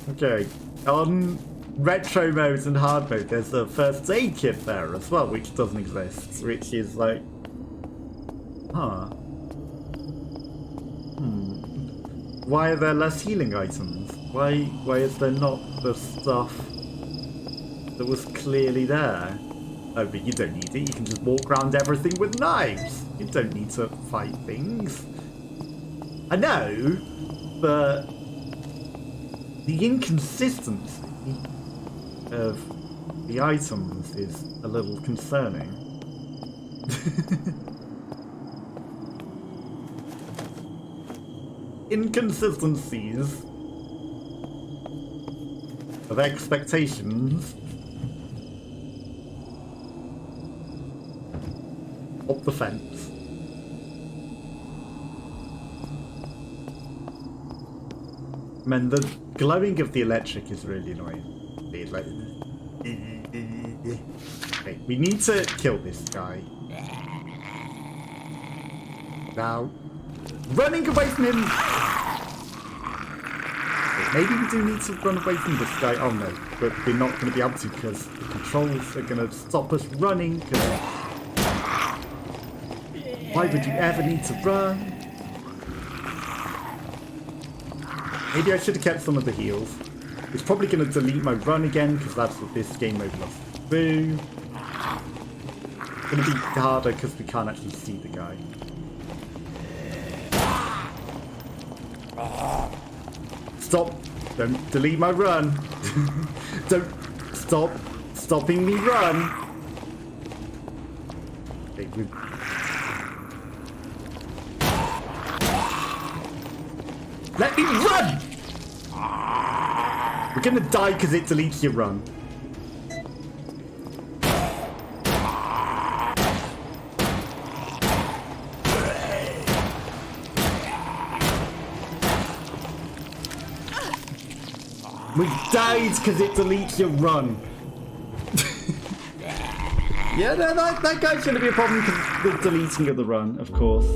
Okay. On retro mode and hard mode, there's a first aid kit there as well, which doesn't exist, which is like, huh. Why are there less healing items? Why is there not the stuff that was clearly there? Oh, but you don't need it. You can just walk around everything with knives. You don't need to fight things. I know, but the inconsistency of the items is a little concerning. Inconsistencies of expectations up the fence. Man, the glowing of the electric is really annoying. It's like, okay, we need to kill this guy. Now, running away from him. Okay, maybe we do need to run away from this guy. Oh no, but we're not going to be able to because the controls are going to stop us running because Why would you ever need to run? Maybe I should have kept some of the heals. It's probably going to delete my run again, because that's what this game mode loves to do. It's going to be harder because we can't actually see the guy. Stop. Don't delete my run. Don't stop stopping me run. Okay, let me run! We're gonna die because it deletes your run. We died because it deletes your run. Yeah, no, that guy's gonna be a problem because the deleting of the run, of course.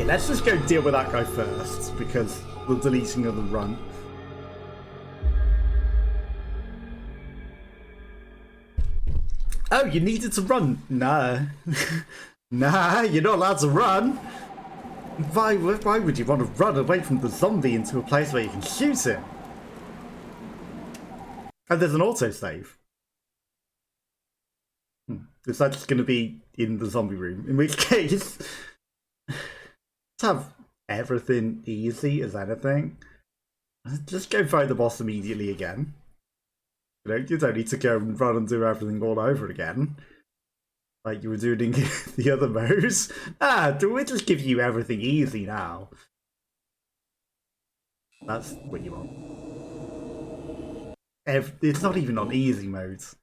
Let's just go deal with that guy first, because the deleting of the run. Oh, you needed to run? Nah. Nah, you're not allowed to run. Why would you want to run away from the zombie into a place where you can shoot him? And there's an autosave. Is that just going to be in the zombie room? In which case... have everything easy as anything. Just go fight the boss immediately again. You don't need to go and run and do everything all over again. Like you were doing in the other modes. Do we just give you everything easy now? That's what you want. It's not even on easy modes.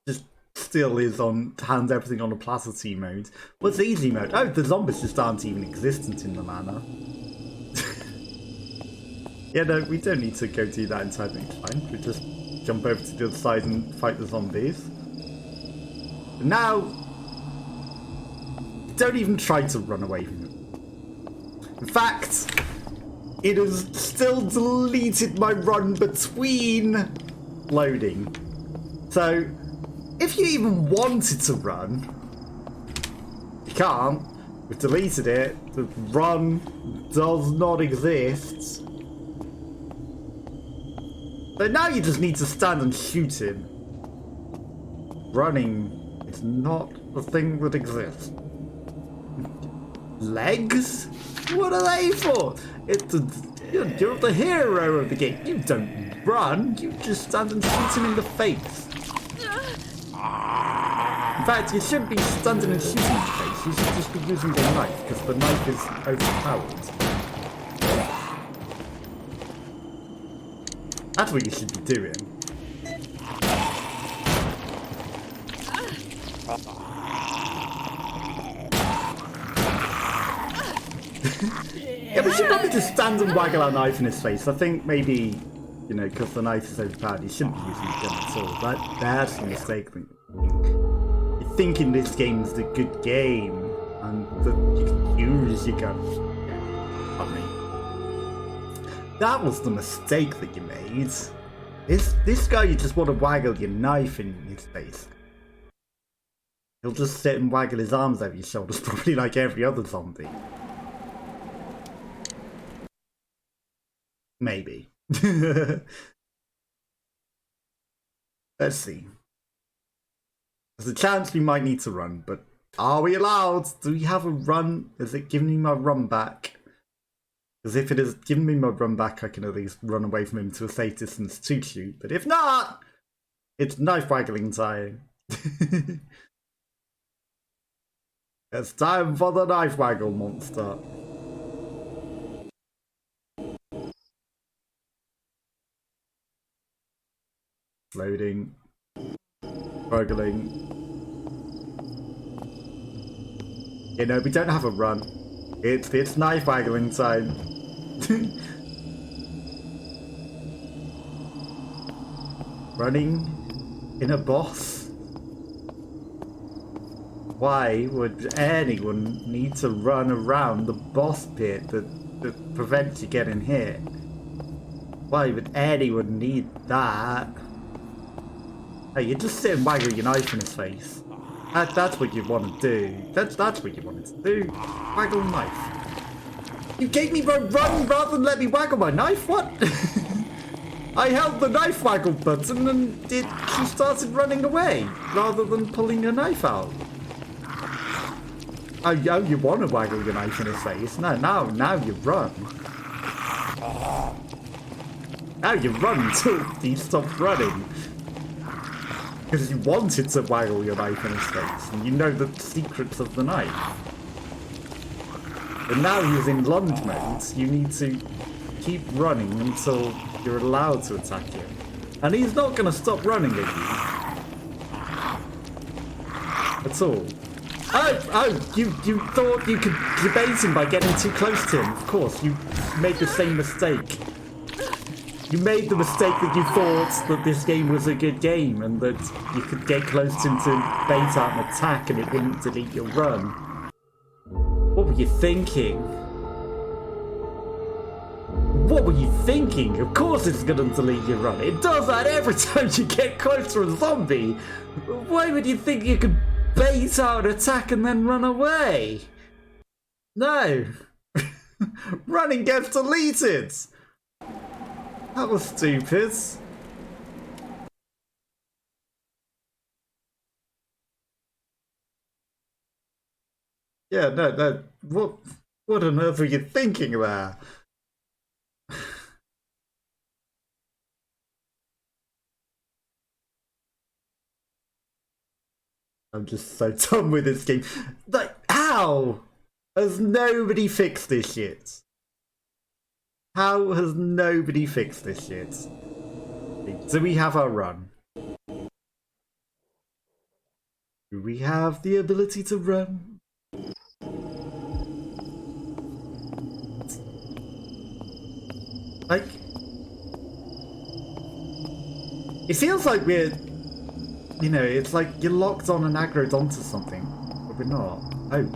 Just still is on hand everything on a placer mode. What's easy mode? Oh, the zombies just aren't even existent in the manor. Yeah, no, we don't need to go do that inside the fine. We just jump over to the other side and fight the zombies. But now, don't even try to run away from it. In fact, it has still deleted my run between loading. So, if you even wanted to run, you can't. We've deleted it. The run does not exist. So now you just need to stand and shoot him. Running is not a thing that exists. Legs? What are they for? You're the hero of the game. You don't run. You just stand and shoot him in the face. In fact, you shouldn't be standing and shooting in the face. You should just be using the knife, because the knife is overpowered. That's what you should be doing. Yeah, we should probably just stand and waggle our knife in his face. I think maybe, you know, because the knife is overpowered, you shouldn't be using the gun at all. That's a mistake. You're thinking this game is a good game, and that you can use your gun. Pardon me. That was the mistake that you made. This guy, you just want to waggle your knife in his face. He'll just sit and waggle his arms over your shoulders, probably like every other zombie. Maybe. Let's see. There's a chance we might need to run, but are we allowed? Do we have a run? Is it giving me my run back? Because if it is giving me my run back, I can at least run away from him to a safe distance to shoot. But if not, it's knife waggling time. It's time for the knife waggle monster. Loading. Waggling. You know, we don't have a run. It's knife waggling time. Running in a boss? Why would anyone need to run around the boss pit that prevents you getting hit? Why would anyone need that? Hey, you just sit and waggle your knife in his face. That's what you want to do. That's what you wanted to do. Waggle the knife. You gave me run rather than let me waggle my knife? What? I held the knife waggle button and she started running away rather than pulling her knife out. Oh, you want to waggle your knife in his face? No, now you run. Now you run until he stops running. Because you wanted to waggle your knife in his face, and you know the secrets of the knife. But now he's in lunge mode, you need to keep running until you're allowed to attack him. And he's not going to stop running at you. At all. Oh, you thought you could debate him by getting too close to him. Of course, you made the same mistake. You made the mistake that you thought that this game was a good game and that you could get close to him to bait out an attack and it wouldn't delete your run. What were you thinking? What were you thinking? Of course it's going to delete your run. It does that every time you get close to a zombie. Why would you think you could bait out an attack and then run away? No. Running gets deleted. That was stupid. Yeah, no. What on earth were you thinking there? I'm just so done with this game. Like, how has nobody fixed this shit? How has nobody fixed this shit? Do we have our run? Do we have the ability to run? Like, it feels like we're, you know, it's like you're locked on and aggroed onto something, but we're not. Oh.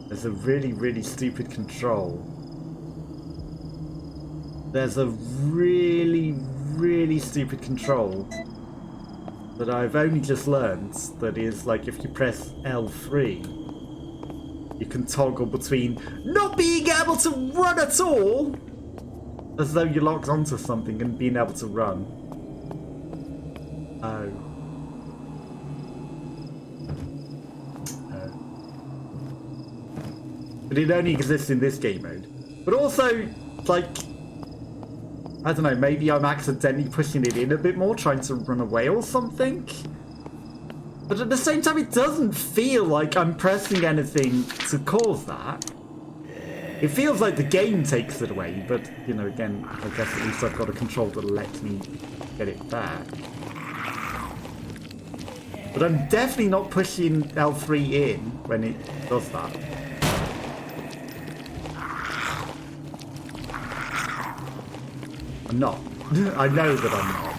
There's a really stupid control. There's a really stupid control that I've only just learned that is like if you press L3, you can toggle between not being able to run at all, as though you're locked onto something, and being able to run. Oh. But it only exists in this game mode. But also, like, I don't know, maybe I'm accidentally pushing it in a bit more, trying to run away or something? But at the same time, it doesn't feel like I'm pressing anything to cause that. It feels like the game takes it away, but, you know, again, I guess at least I've got a control that lets me get it back. But I'm definitely not pushing L3 in when it does that. I'm not. I know that I'm not.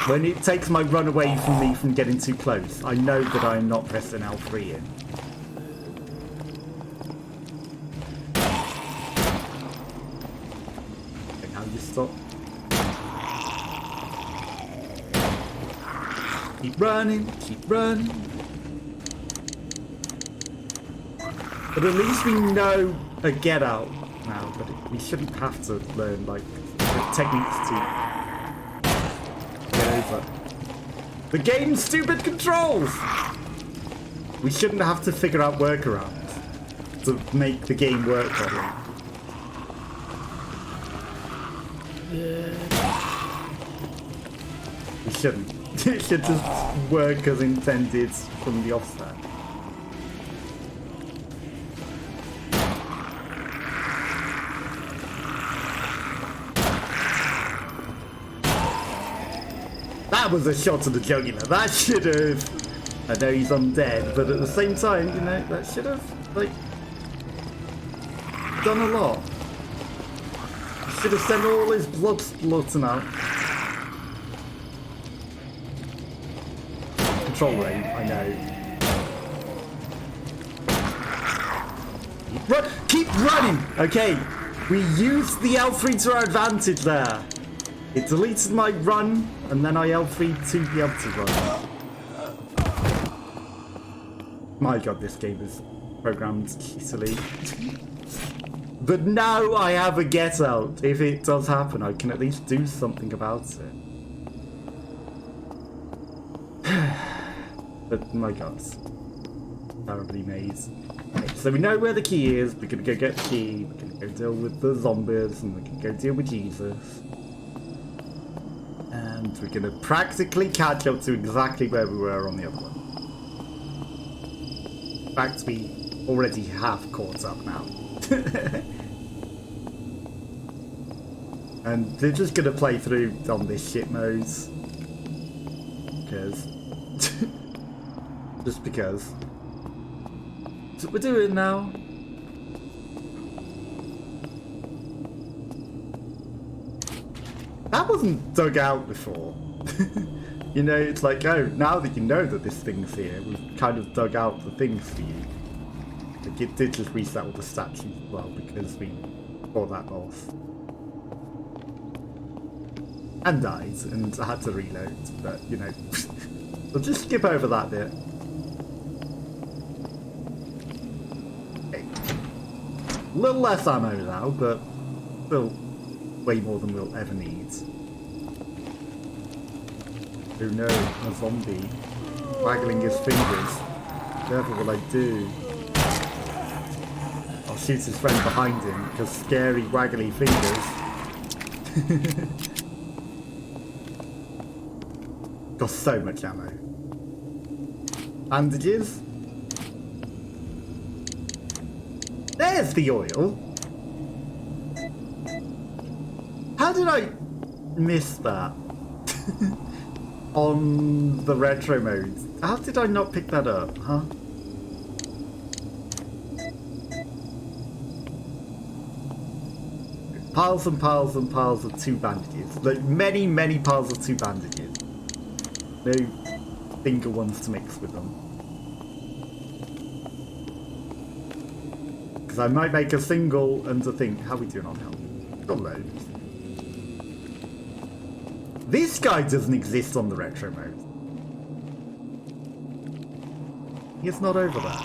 When it takes my run away from me from getting too close, I know that I'm not pressing L3 in. Okay, now you stop. Keep running, keep running. But at least we know a get out now, but we shouldn't have to learn, like, techniques to get over the game's stupid controls. We shouldn't have to figure out workarounds to make the game work properly. We shouldn't. It should just work as intended from the offset. That was a shot to the jugular. That should have... I know he's undead, but at the same time, you know, that should have, like, done a lot. Should have sent all his blood splutting out. Control rate, I know. Keep running! Okay. We used the L3 to our advantage there. It deleted my run, and then I L3 to be able to run. My god, this game is programmed easily. But now I have a get out. If it does happen, I can at least do something about it. But my god, terribly made. Okay, so we know where the key is. We're gonna go get the key. We're gonna go deal with the zombies, and we're gonna go deal with Jesus. And we're gonna practically catch up to exactly where we were on the other one. In fact, we already have caught up now. And they're just gonna play through on this shit mode. Because. Just because. That's what we're doing now. That wasn't dug out before. You know, it's like, oh, now that you know that this thing's here, we've kind of dug out the things for you. Like, it did just reset all the statues as well, because we fought that off. And died, and I had to reload, but, you know, we'll just skip over that bit. Okay. A little less ammo now, but still way more than we'll ever need. Oh no, a zombie. Waggling his fingers. Whatever will I do? I'll shoot his friend behind him, because scary waggly fingers. Got so much ammo. Bandages. There's the oil. How did I miss that? On the retro mode. How did I not pick that up, huh? Piles and piles and piles of 2 bandages. Like many, many piles of 2 bandages. No finger ones to mix with them. Because I might make a single and a thing. How are we doing on health? Got loads. This guy doesn't exist on the retro mode. He's not over there.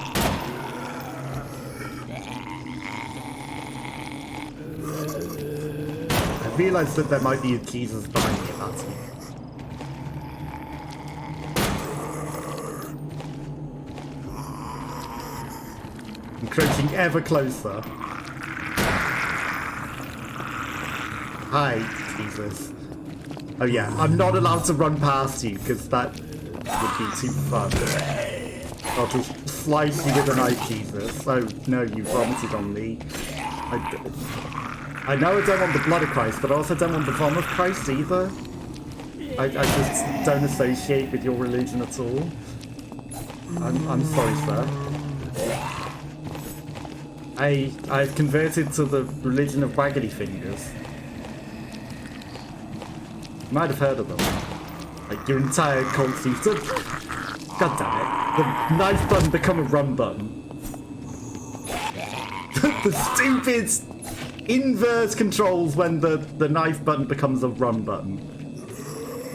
I realised that there might be a Jesus behind me, that's me. Encroaching ever closer. Hi, Jesus. Oh yeah, I'm not allowed to run past you, because that would be too fun. I'll just slice you with a knife, Jesus. Oh no, you vomited on me. I know I don't want the blood of Christ, but I also don't want the vomit of Christ either. I just don't associate with your religion at all. I'm sorry, sir. I've converted to the religion of waggly fingers. You might have heard of them. Like your entire cult seems to... God damn it. The knife button become a run button. The stupid inverse controls when the knife button becomes a run button.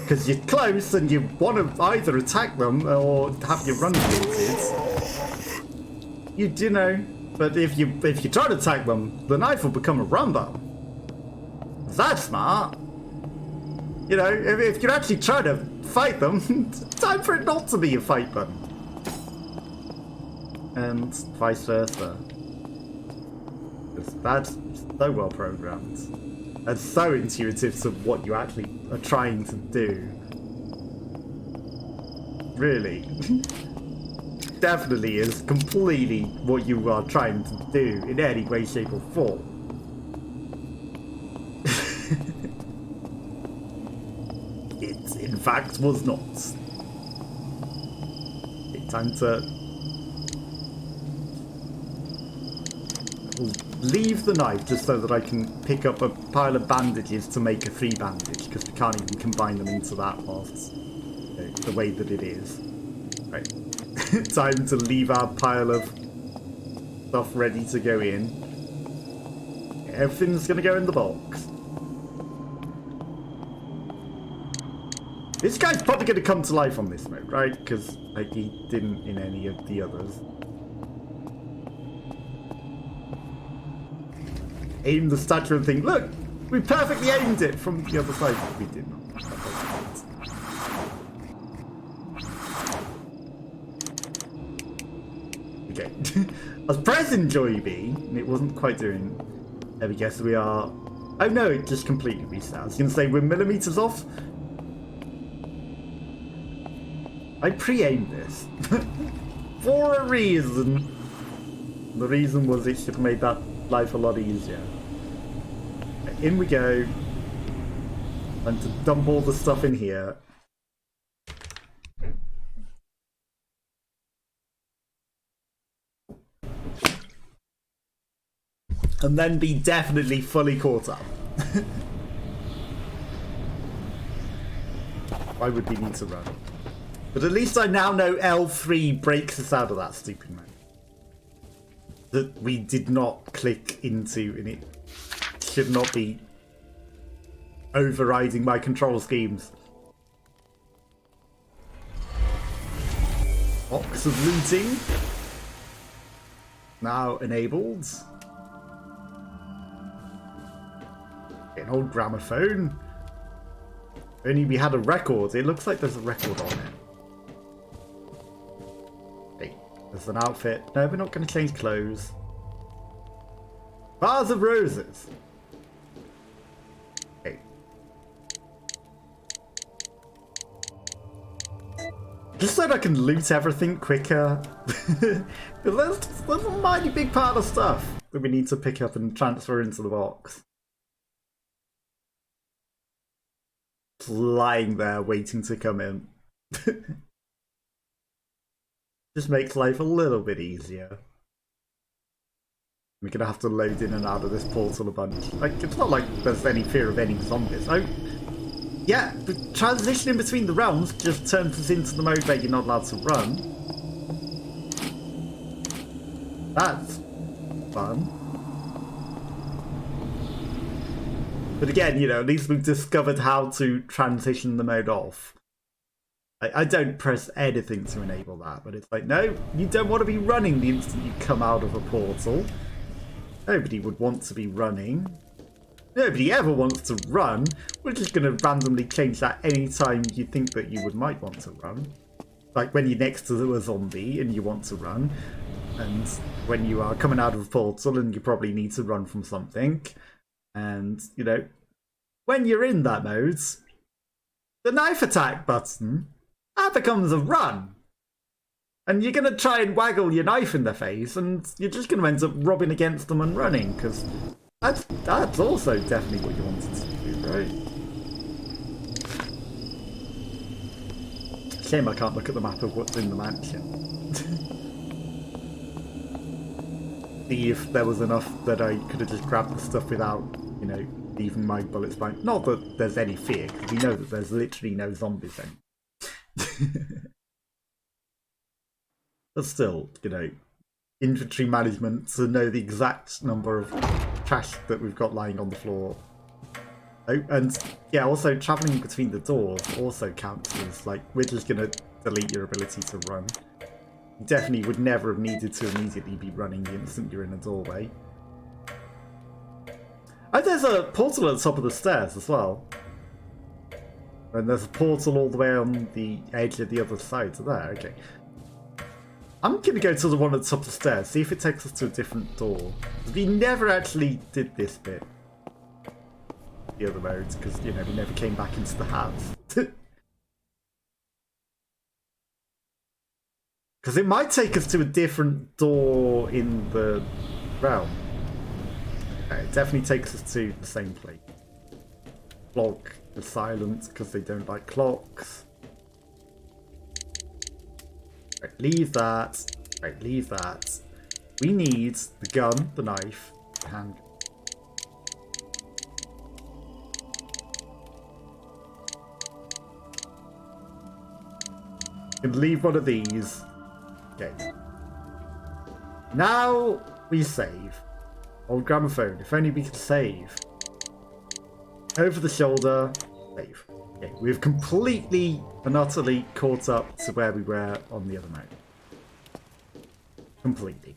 Because you're close and you want to either attack them or have your run muted. You know, but if you try to attack them, the knife will become a run button. That's smart. You know, if you're actually trying to fight them, time for it not to be a fight button. And vice versa. Because that's so well programmed. And so intuitive to what you actually are trying to do. Really. Definitely is completely what you are trying to do in any way, shape or form. It, in fact, was not. It's time to leave the knife just so that I can pick up a pile of bandages to make a 3 bandage, because we can't even combine them into that whilst the way that it is. Right. Time to leave our pile of stuff ready to go in. everything's gonna go in the box. This guy's probably gonna come to life on this mode, right? Because like he didn't in any of the others. Aim the statue and think, look, we perfectly aimed it from the other side. We did not. Okay. I was pressing Joy B, and it wasn't quite doing. There we go, so we are. Oh no, it just completely restarted. I was going to say we're millimeters off. I pre-aimed this. For a reason. The reason was it should have made that life a lot easier. Okay, in we go. And to dump all the stuff in here. And then be definitely fully caught up. Why would we need to run? But at least I now know L3 breaks us out of that stupid mode. That we did not click into, and it should not be overriding my control schemes. Box of looting. Now enabled. An old gramophone. Only we had a record. It looks like there's a record on it. Hey, there's an outfit. No, we're not going to change clothes. Vase of roses. Okay. Just so that I can loot everything quicker. there's a mighty big part of stuff that we need to pick up and transfer into the box. Lying there waiting to come in. Just makes life a little bit easier. We're gonna have to load in and out of this portal a bunch. Like, it's not like there's any fear of any zombies. Oh, yeah, the transition in between the realms just turns us into the mode where you're not allowed to run. That's fun. But again, you know, at least we've discovered how to transition the mode off. I don't press anything to enable that, but it's like, no, you don't want to be running the instant you come out of a portal. Nobody would want to be running. Nobody ever wants to run. We're just going to randomly change that anytime you think that you might want to run. Like when you're next to a zombie and you want to run. And when you are coming out of a portal and you probably need to run from something. And, you know, when you're in that mode, the knife attack button, that becomes a run. And you're going to try and waggle your knife in their face, and you're just going to end up rubbing against them and running, because that's also definitely what you wanted to do, right? Shame I can't look at the map of what's in the mansion. See if there was enough that I could have just grabbed the stuff without, you know, leaving my bullets behind. Not that there's any fear, because we know that there's literally no zombies in. But still, you know, inventory management to know the exact number of trash that we've got lying on the floor. Oh, and yeah, also traveling between the doors also counts as, like, we're just going to delete your ability to run. You definitely would never have needed to immediately be running the instant you're in a doorway. Oh, there's a portal at the top of the stairs as well. And there's a portal all the way on the edge of the other side. So there, okay. I'm going to go to the one at the top of the stairs, see if it takes us to a different door. We never actually did this bit. The other modes, because, you know, we never came back into the house. Because it might take us to a different door in the realm. Okay, it definitely takes us to the same place. Clock is silent because they don't like clocks. Right, leave that. Right, leave that. We need the gun, the knife, the handgun. You can leave one of these. Okay. Now we save. Old gramophone. If only we could save. Over the shoulder. Save. Okay, we've completely and utterly caught up to where we were on the other mode. Completely.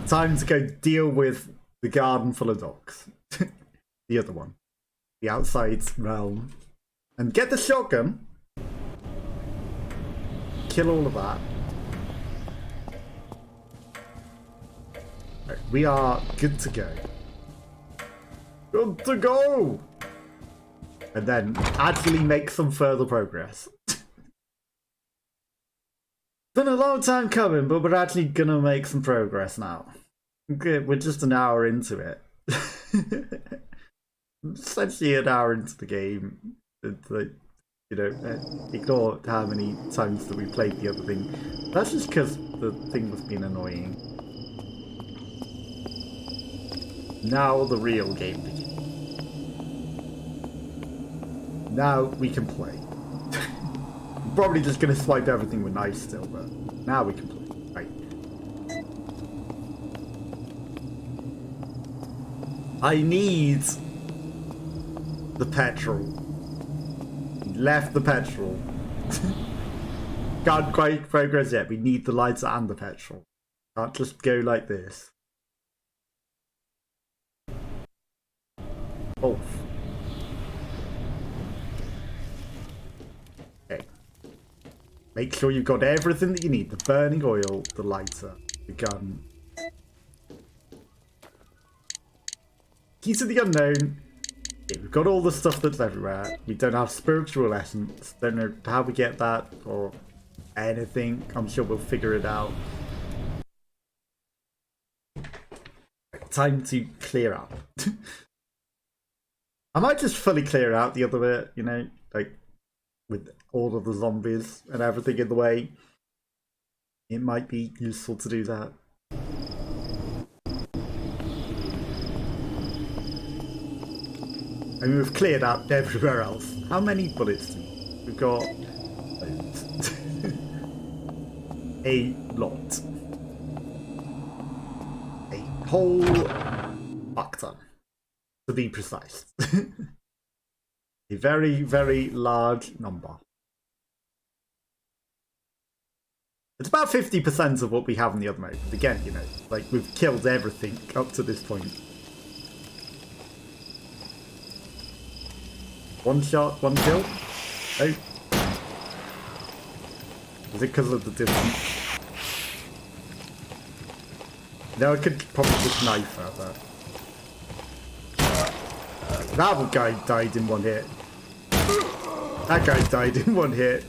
Time to go deal with the garden full of dogs. The other one. The outside realm. And get the shotgun. Kill all of that. Right, we are good to go. Good to go! And then actually make some further progress. Been a long time coming, but we're actually gonna make some progress now. Okay, we're just an hour into it. Essentially an hour into the game. It's like, you know, ignore how many times that we played the other thing. That's just because the thing was being annoying. Now the real game begins. Now we can play. I'm probably just going to swipe everything with knives still, but now we can play. Right. I need the petrol. Left the petrol. Can't quite progress yet. We need the lights and the petrol. Can't just go like this. Both. Okay. Make sure you've got everything that you need. The burning oil, the lighter, the gun. Key to the unknown. Okay, we've got all the stuff that's everywhere. We don't have spiritual essence. Don't know how we get that or anything. I'm sure we'll figure it out. Time to clear up. I might just fully clear out the other bit, you know, like with all of the zombies and everything in the way. It might be useful to do that. I mean, we've cleared out everywhere else. How many bullets do we? We've got loads. A lot. A whole fuck ton, to be precise. A very, very large number. It's about 50% of what we have in the other mode. But again, you know, like we've killed everything up to this point. One shot, one kill. Oh. Is it because of the distance? No, I could probably just knife her, but that guy died in one hit. That guy died in one hit.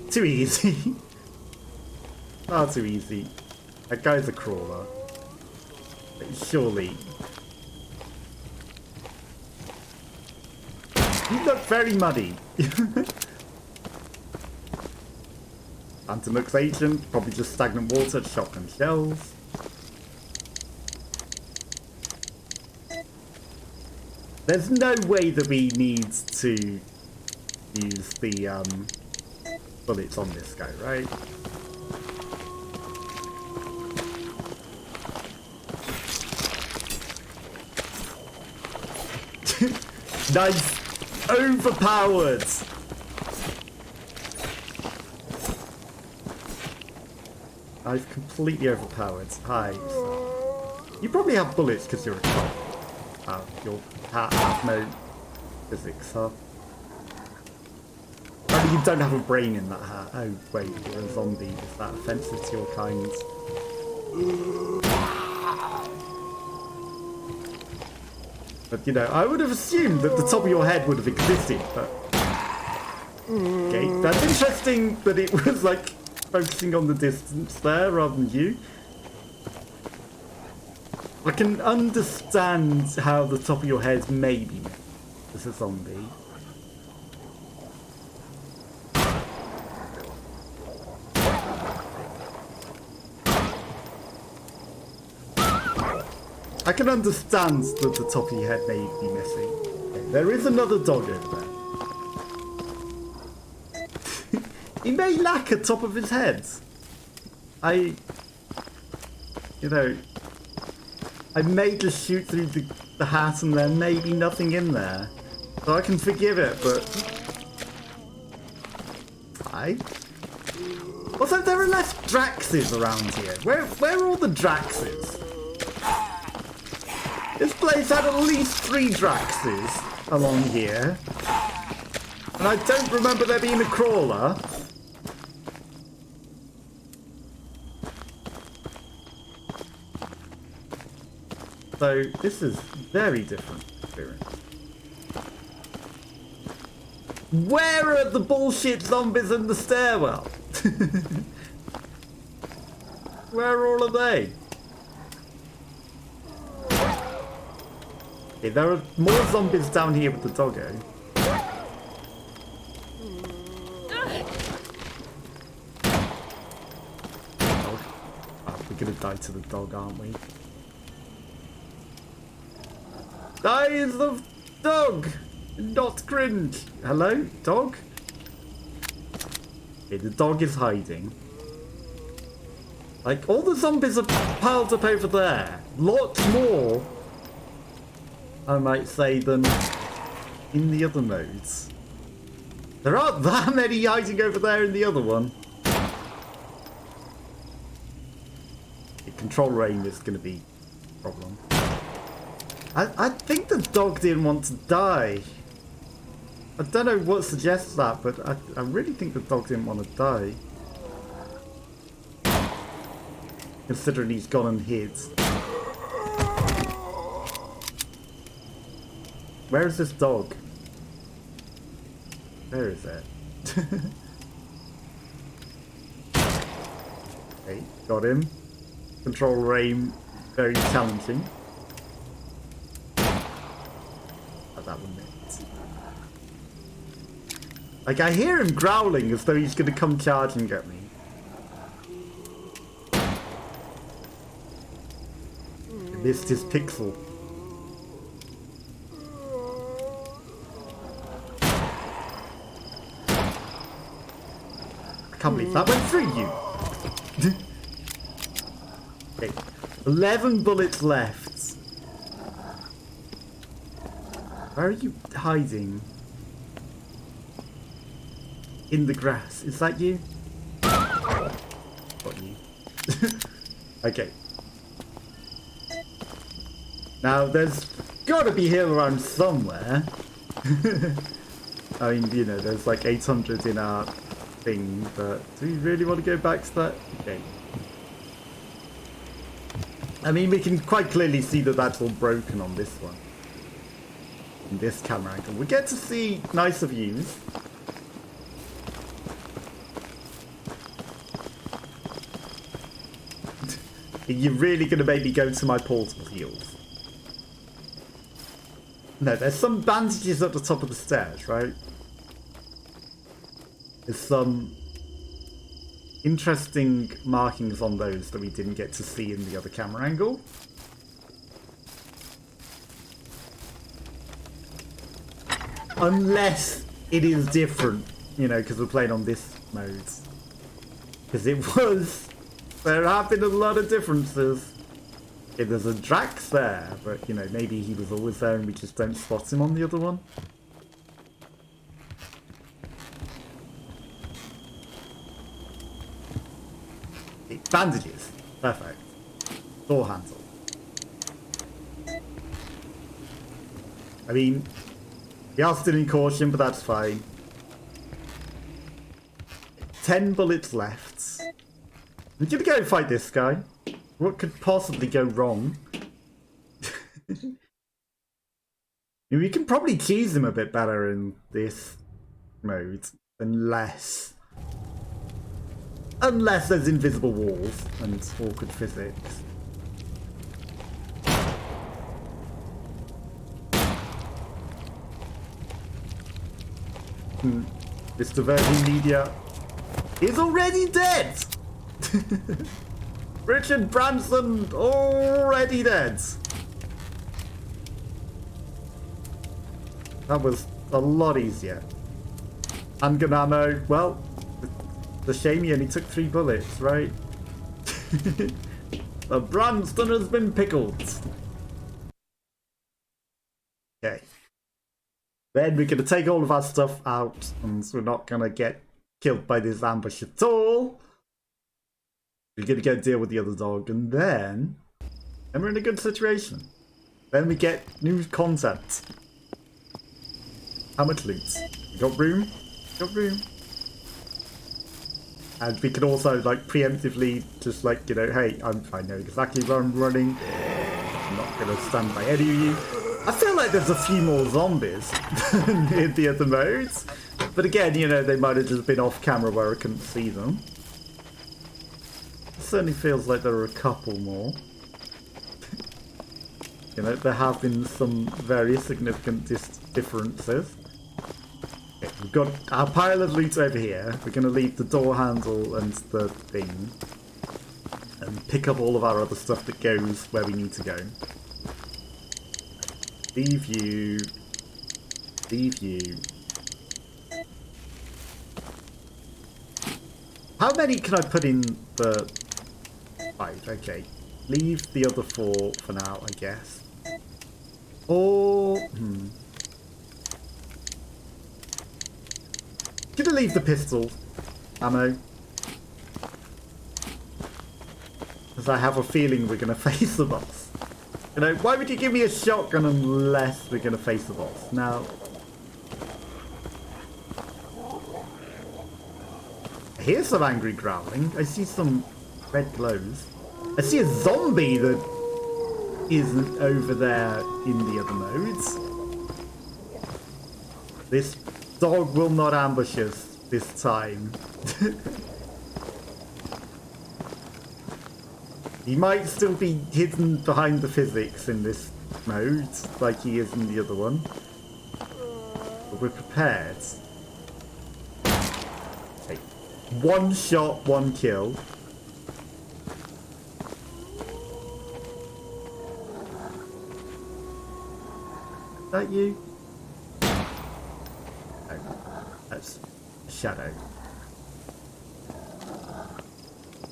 Too easy. Far too easy. That guy's a crawler. Surely. You look very muddy. Phantom looks ancient, probably just stagnant water, shotgun shells. There's no way that we need to use the bullets on this guy, right? Nice! Overpowered! I've completely overpowered. Hi. You probably have bullets because you're a cop. Your hat has no physics, huh? Oh, you don't have a brain in that hat. Oh, wait, you're a zombie. Is that offensive to your kind? But, you know, I would have assumed that the top of your head would have existed, but... Okay, that's interesting that it was, like, focusing on the distance there rather than you. I can understand how the top of your head may be as a zombie. I can understand that the top of your head may be missing. Okay, there is another dog over there. He may lack a top of his head. I may just shoot through the hat and there may be nothing in there. So I can forgive it, but... Also, there are less Draxes around here. Where are all the Draxes? This place had at least 3 Draxes along here. And I don't remember there being a crawler. So, this is very different experience. Where are the bullshit zombies in the stairwell? Where are all of they? Okay, there are more zombies down here with the doggo. Oh, we're gonna die to the dog, aren't we? Dies of dog! Not cringe! Hello, dog? Okay, the dog is hiding. Like, all the zombies are piled up over there. Lots more, I might say, than in the other modes. There aren't that many hiding over there in the other one. The control aim is going to be a problem. I think the dog didn't want to die. I don't know what suggests that, but I really think the dog didn't want to die. Considering he's gone and hid. Where is this dog? Where is it? Okay, got him. Control aim, very challenging. That one missed. Like, I hear him growling as though he's going to come charging at me. I missed his pixel. I can't believe that went through you. Okay, 11 bullets left. Where are you hiding? In the grass. Is that you? Got you. Okay. Now, there's gotta be here around somewhere. I mean, you know, there's like 800 in our thing, but do we really want to go back to that? Okay. I mean, we can quite clearly see that that's all broken on this one. In this camera angle. We get to see nicer views. You're really going to make me go to my portable heals? No, there's some bandages at the top of the stairs, right? There's some interesting markings on those that we didn't get to see in the other camera angle. Unless it is different, you know, because we're playing on this mode. Because it was... There have been a lot of differences. Okay, there's a Drax there, but, you know, maybe he was always there and we just don't spot him on the other one. Okay, bandages. Perfect. Door handle. I mean... We are still in caution, but that's fine. 10 bullets left. We're gonna go fight this guy. What could possibly go wrong? We can probably tease him a bit better in this mode. Unless there's invisible walls and awkward physics. Mr. Virgin Media is already dead! Richard Branson already dead. That was a lot easier. Handgun ammo, well, The shame he only took 3 bullets, right? The Branston has been pickled. Okay. Then we're going to take all of our stuff out, and we're not going to get killed by this ambush at all. We're going to go deal with the other dog, and then we're in a good situation. Then we get new content. How much loot? We got room? Got room. And we can also, like, preemptively just, like, you know, hey, I know exactly where I'm running. I'm not going to stand by any of you. I feel like there's a few more zombies in the other modes. But again, you know, they might have just been off camera where I couldn't see them. It certainly feels like there are a couple more. You know, there have been some very significant differences. Okay, we've got our pile of loot over here. We're going to leave the door handle and the thing. And pick up all of our other stuff that goes where we need to go. Leave you. Leave you. How many can I put in the... 5, okay. Leave the other 4 for now, I guess. Or... Gonna leave the pistol ammo. Because I have a feeling we're gonna face the boss. You know, why would you give me a shotgun unless we're gonna face the boss? Now... Here's some angry growling. I see some red glows. I see a zombie that isn't over there in the other modes. This dog will not ambush us this time. He might still be hidden behind the physics in this mode, like he is in the other one. But we're prepared. Okay. 1 shot, 1 kill. Is that you? No, that's a shadow.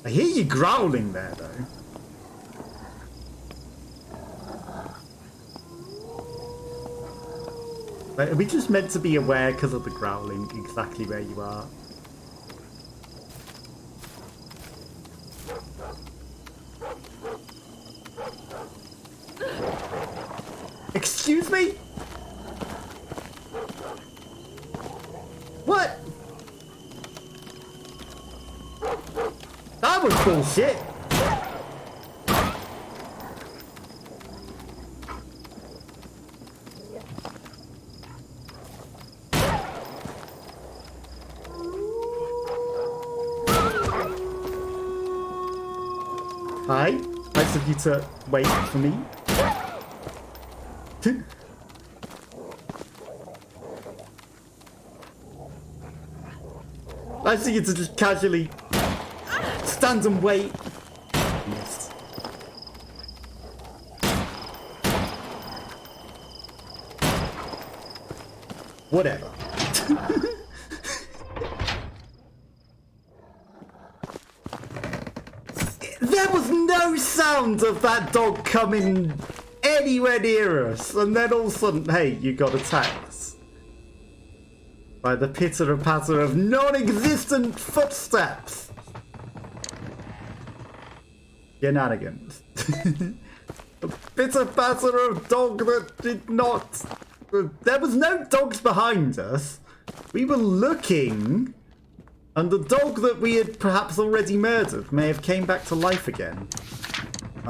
I hear you growling there, though. Like, are we just meant to be aware because of the growling exactly where you are? Excuse me? What? That was bullshit. Hi, nice of you to wait for me. Nice of you to just casually stand and wait. Yes. Whatever. There was no sound of that dog coming anywhere near us, and then all of a sudden, hey, you got attacked by the pitter and patter of non-existent footsteps. Shenanigans. The pitter patter of dog that did not. There was no dogs behind us. We were looking. And the dog that we had perhaps already murdered may have came back to life again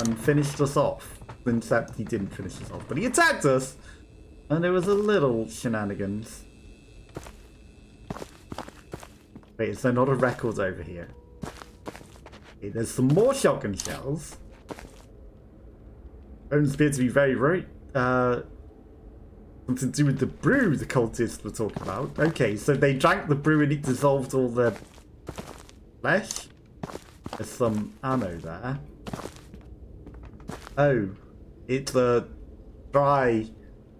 and finished us off. Except he didn't finish us off, but he attacked us, and there was a little shenanigans. Wait, is there not a record over here? Okay, there's some more shotgun shells. Don't appear to be very right. Something to do with the brew the cultists were talking about. Okay, so they drank the brew and it dissolved all the flesh. There's some ammo there. Oh, it's a dry,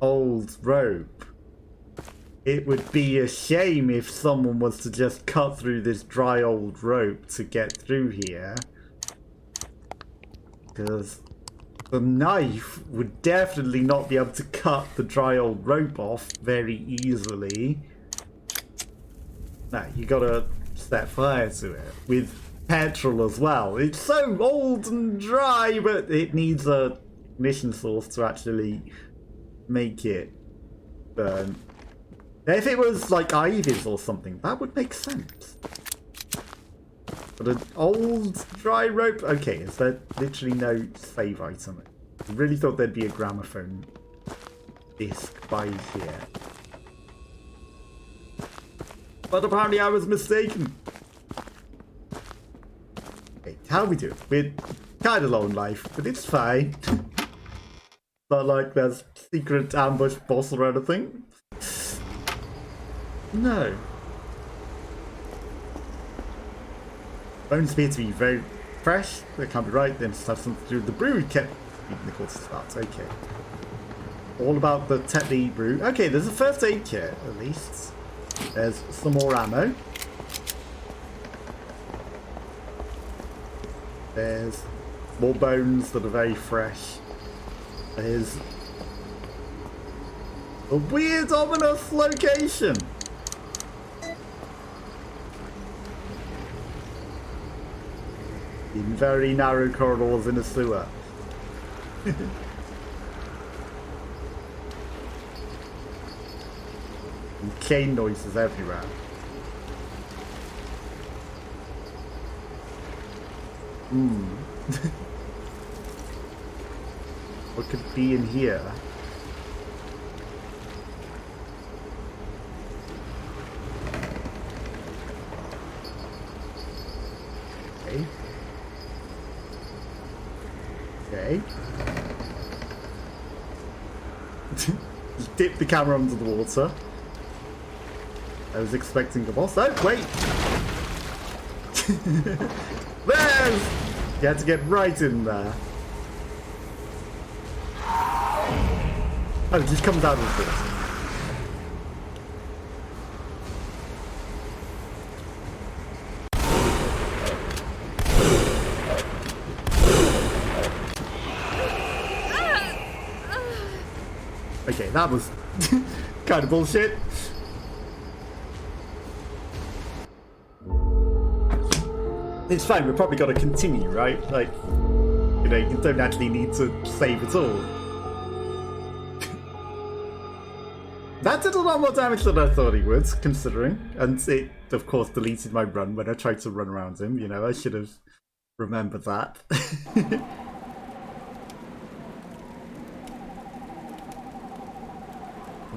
old rope. It would be a shame if someone was to just cut through this dry old rope to get through here. Because the knife would definitely not be able to cut the dry old rope off very easily. No, you gotta set fire to it with petrol as well. It's so old and dry, but it needs a ignition source to actually make it burn. If it was like Ivy's or something, that would make sense. But an old dry rope? Okay, is there literally no save item? I really thought there'd be a gramophone disc by here. But apparently I was mistaken. Okay, how we do it? We're kind of low in life, but it's fine. Not like there's secret ambush boss or anything. No. Bones appear to be very fresh. That can't be right. Then just have something to do with the brew we kept even the course starts. Okay. All about the Tetley brew. Okay, there's a first aid kit at least. There's some more ammo. There's more bones that are very fresh. There's a weird, ominous location. In very narrow corridors in a sewer. And chain noises everywhere. What could be in here? Okay. Okay. Just dip the camera under the water. I was expecting the boss. Oh, wait! There's! You had to get right in there. Oh, it just comes out of the water. Okay, that was kind of bullshit. It's fine, we've probably got to continue, right? Like, you know, you don't actually need to save at all. That did a lot more damage than I thought it would, considering. And it, of course, deleted my run when I tried to run around him. You know, I should have remembered that.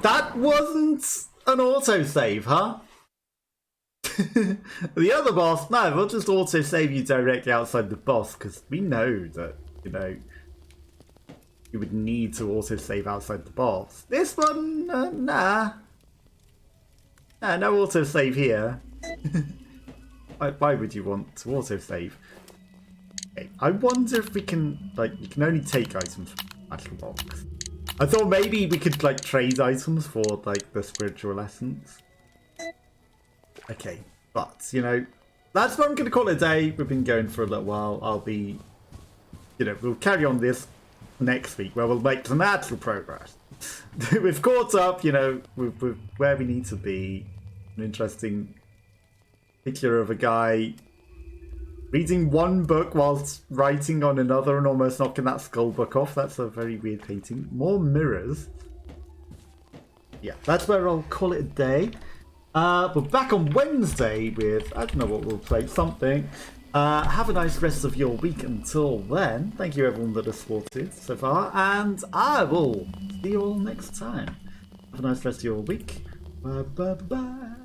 That wasn't an autosave, huh? The other boss, no, we'll just autosave you directly outside the boss, because we know that, you know, you would need to autosave outside the boss. This one, nah. Nah, no autosave here. Why would you want to autosave? Okay, I wonder if we can, like, you can only take items from the actual box. I thought maybe we could, like, trade items for, like, the spiritual essence. Okay, but, you know, that's what I'm going to call it a day. We've been going for a little while. I'll be, you know, we'll carry on this next week where we'll make some actual progress. We've caught up, you know, with where we need to be. An interesting picture of a guy reading one book whilst writing on another and almost knocking that skull book off. That's a very weird painting. More mirrors. Yeah, that's where I'll call it a day. We're back on Wednesday with, I don't know what we'll play, something. Have a nice rest of your week until then. Thank you everyone that has supported so far, and I will see you all next time. Have a nice rest of your week. Bye bye bye.